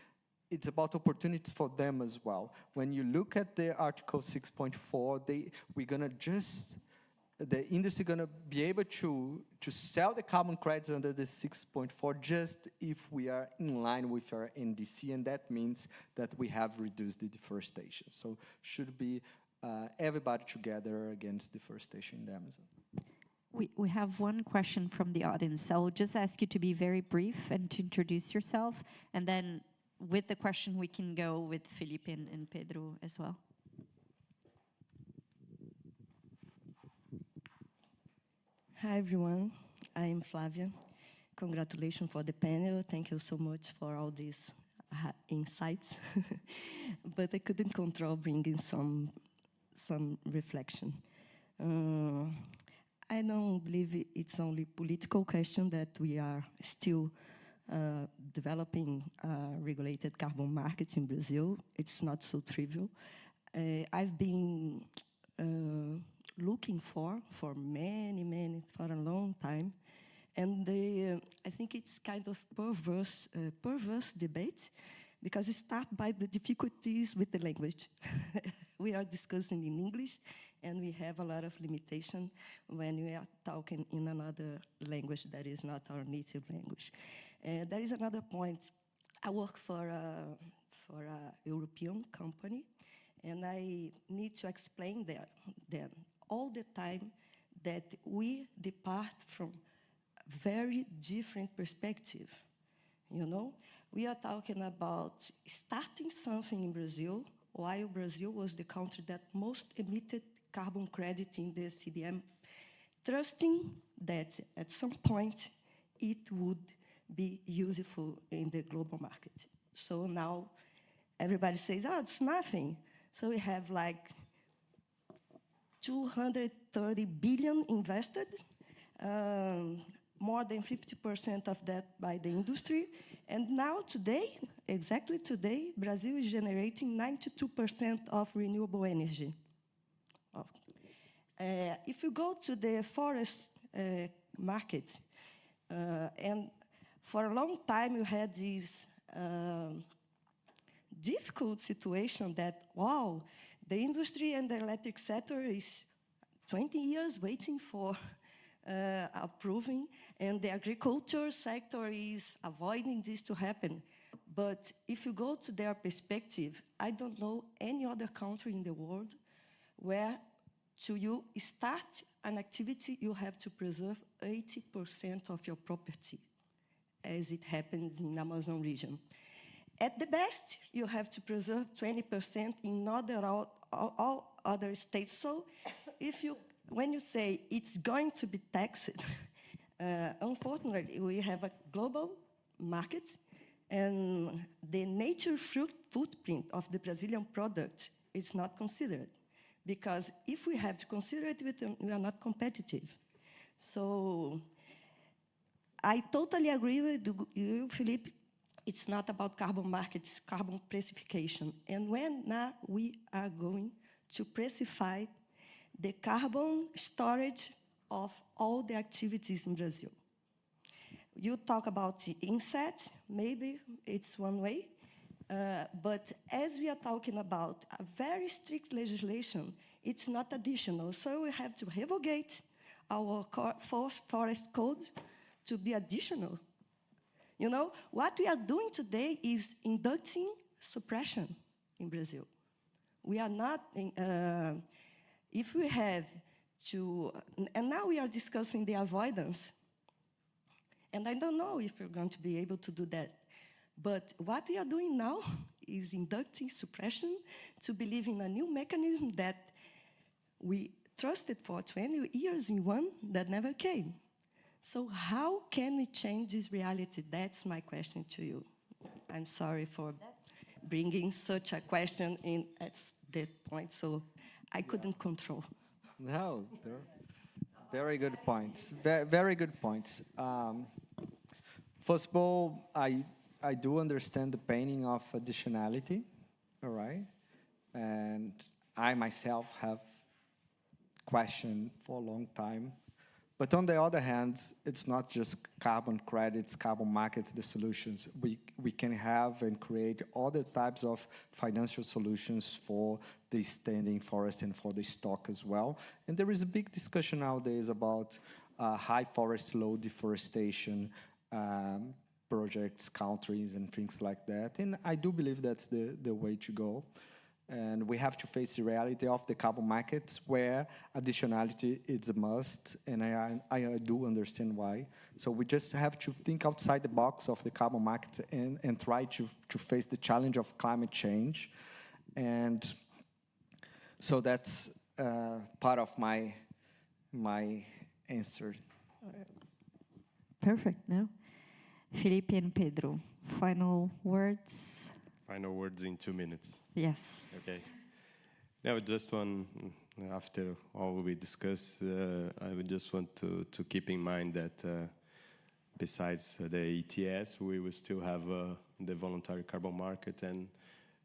Speaker 16: it's about opportunities for them as well. When you look at the Article 6.4, the industry gonna be able to sell the carbon credits under the 6.4 just if we are in line with our NDC, and that means that we have reduced the deforestation. So should be everybody together against deforestation in the Amazon.
Speaker 19: We have one question from the audience. I'll just ask you to be very brief and to introduce yourself, and then with the question we can go with Felipe and Pedro as well.
Speaker 20: Hi everyone, I am Flavia. Congratulations for the panel. Thank you so much for all these insights. But I couldn't control bringing some reflection. I don't believe it's only political question that we are still developing a regulated carbon market in Brazil. It's not so trivial. I've been looking for a long time, and I think it's kind of perverse debate, because it starts by the difficulties with the language. We are discussing in English, and we have a lot of limitation when we are talking in another language that is not our native language. There is another point. I work for a European company, and I need to explain them all the time that we depart from very different perspective. You know, we are talking about starting something in Brazil, while Brazil was the country that most emitted carbon credit in the CDM, trusting that at some point it would be useful in the global market. So now everybody says, oh, it's nothing. So we have like 230 billion invested, more than 50% of that by the industry. And now today, exactly today, Brazil is generating 92% of renewable energy. If you go to the forest market, and for a long time you had this difficult situation that, wow, the industry and the electric sector is 20 years waiting for approving, and the agriculture sector is avoiding this to happen. But if you go to their perspective, I don't know any other country in the world where you start an activity, you have to preserve 80% of your property, as it happens in the Amazon region. At the best, you have to preserve 20% in all other states. So when you say it's going to be taxed, unfortunately, we have a global market, and the nature footprint of the Brazilian product is not considered. Because if we have to consider it, we are not competitive. So I totally agree with you, Felipe. It's not about carbon markets, it's carbon pricification. And when now we are going to pricify the carbon storage of all the activities in Brazil. You talk about the inset, maybe it's one way, but as we are talking about a very strict legislation, it's not additional. So we have to revocate our forest code to be additional. You know, what we are doing today is inducting suppression in Brazil. We are not, if we have to, and now we are discussing the avoidance, and I don't know if we're going to be able to do that. But what we are doing now is inducting suppression to believe in a new mechanism that we trusted for 20 years in one that never came. So how can we change this reality? That's my question to you. I'm sorry for bringing such a question in at that point, so I couldn't control.
Speaker 16: No, they're very good points. Very good points. First of all, I do understand the painting of additionality, all right? And I myself have questioned for a long time. But on the other hand, it's not just carbon credits, carbon markets, the solutions. We can have and create other types of financial solutions for the standing forest and for the stock as well. And there is a big discussion nowadays about high forest, low deforestation projects, countries, and things like that. And I do believe that's the way to go. And we have to face the reality of the carbon markets where additionality is a must, and I do understand why. So we just have to think outside the box of the carbon market and try to face the challenge of climate change. And so that's part of my answer.
Speaker 19: Perfect, no? Felipe and Pedro, final words?
Speaker 17: Final words in 2 minutes.
Speaker 19: Yes.
Speaker 17: Okay. Now, just one, after all we discussed, I would just want to keep in mind that besides the ETS, we will still have the voluntary carbon market. And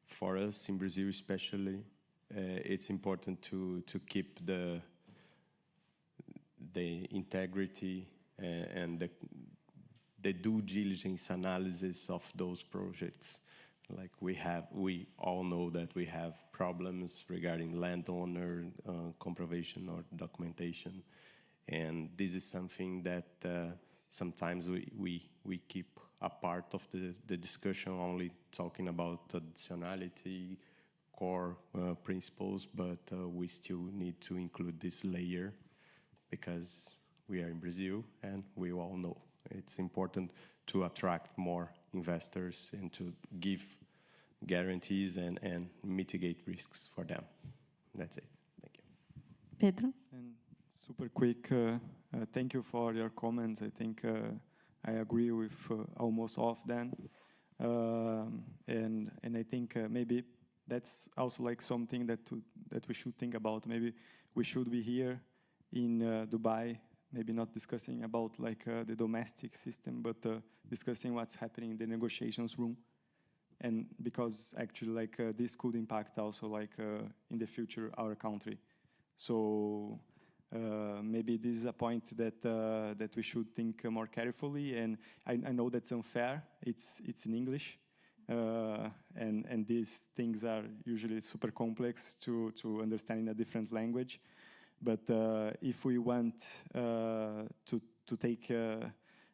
Speaker 17: for us in Brazil especially, it's important to keep the integrity and the due diligence analysis of those projects. Like we all know that we have problems regarding landowner comproval or documentation, and this is something that sometimes we keep a part of the discussion, only talking about additionality, core principles, but we still need to include this layer because we are in Brazil and we all know it's important to attract more investors and to give guarantees and mitigate risks for them. That's it. Thank you.
Speaker 19: Pedro?
Speaker 18: And super quick, thank you for your comments. I think I agree with almost all of them. And I think maybe that's also like something that we should think about. Maybe we should be here in Dubai, maybe not discussing about like the domestic system, but discussing what's happening in the negotiations room. And because actually like this could impact also like in the future our country. So maybe this is a point that we should think more carefully. And I know that's unfair. It's in English. And these things are usually super complex to understand in a different language. But if we want to take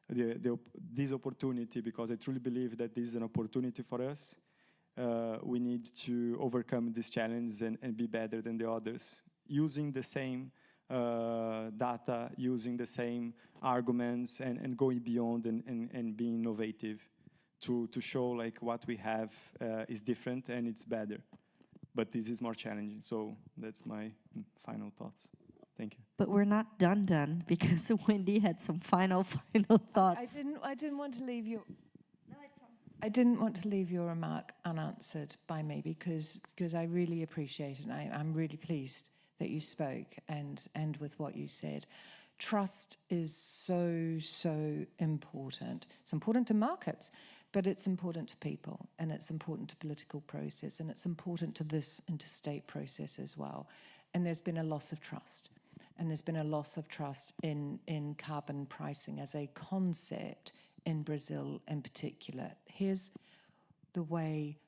Speaker 18: this opportunity, because I truly believe that this is an opportunity for us, we need to overcome this challenge and be better than the others, using the same data, using the same arguments, and going beyond and being innovative to show like what we have is different and it's better. But this is more challenging. So that's my final thoughts. Thank you.
Speaker 19: But we're not done because Wendy had some final thoughts.
Speaker 15: I didn't want to leave you. I didn't want to leave your remark unanswered by me because I really appreciate it. And I'm really pleased that you spoke and with what you said. Trust is so important. It's important to markets, but it's important to people, and it's important to political process, and it's important to this interstate process as well. And there's been a loss of trust. And there's been a loss of trust in carbon pricing as a concept in Brazil in particular. Here's the way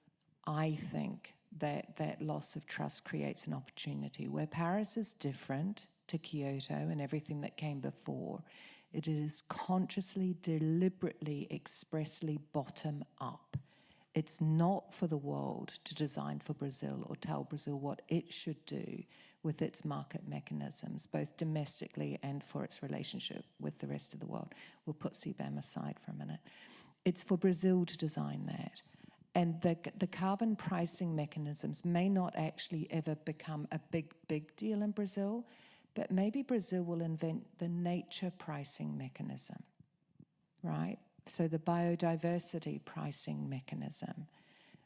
Speaker 15: I think that loss of trust creates an opportunity. Where Paris is different to Kyoto and everything that came before. It is consciously, deliberately, expressly bottom up. It's not for the world to design for Brazil or tell Brazil what it should do with its market mechanisms, both domestically and for its relationship with the rest of the world. We'll put CBAM aside for a minute. It's for Brazil to design that. And the carbon pricing mechanisms may not actually ever become a big deal in Brazil, but maybe Brazil will invent the nature pricing mechanism, right? So the biodiversity pricing mechanism.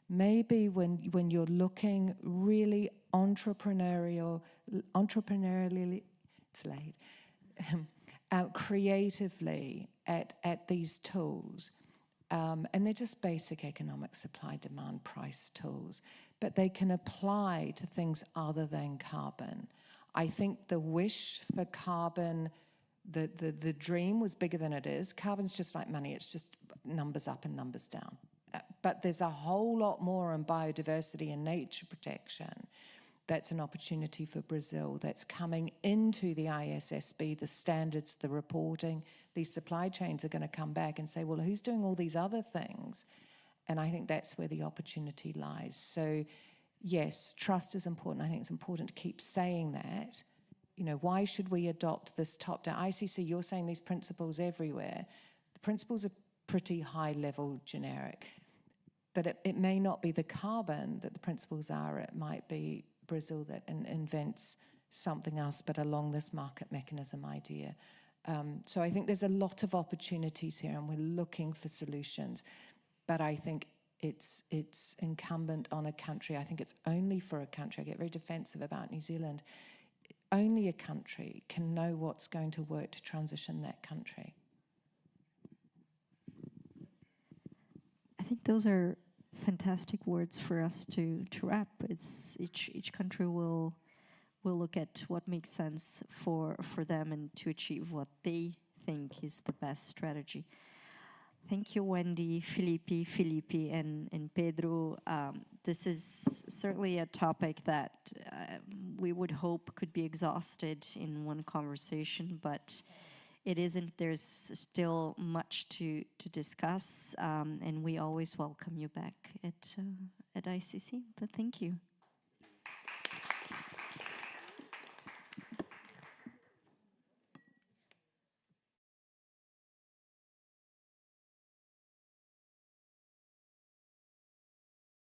Speaker 15: Maybe when you're looking really entrepreneurially, it's late, creatively at these tools, and they're just basic economic supply, demand, price tools, but they can apply to things other than carbon. I think the wish for carbon, the dream was bigger than it is. Carbon's just like money, it's just numbers up and numbers down. But there's a whole lot more in biodiversity and nature protection that's an opportunity for Brazil that's coming into the ISSB, the standards, the reporting. These supply chains are going to come back and say, well, who's doing all these other things? And I think that's where the opportunity lies. So yes, trust is important. I think it's important to keep saying that. You know, why should we adopt this top-down? ICC, you're saying these principles everywhere. The principles are pretty high-level, generic. But it may not be the carbon that the principles are. It might be Brazil that invents something else, but along this market mechanism idea. So I think there's a lot of opportunities here, and we're looking for solutions. But I think it's incumbent on a country. I think it's only for a country. I get very defensive about New Zealand. Only a country can know what's going to work to transition that country.
Speaker 19: I think those are fantastic words for us to wrap. It's each country will look at what makes sense for them and to achieve what they think is the best strategy. Thank you, Wendy, Felipe, and Pedro. This is certainly a topic that we would hope could be exhausted in one conversation, but it isn't. There's still much to discuss, and we always welcome you back at ICC. But thank you.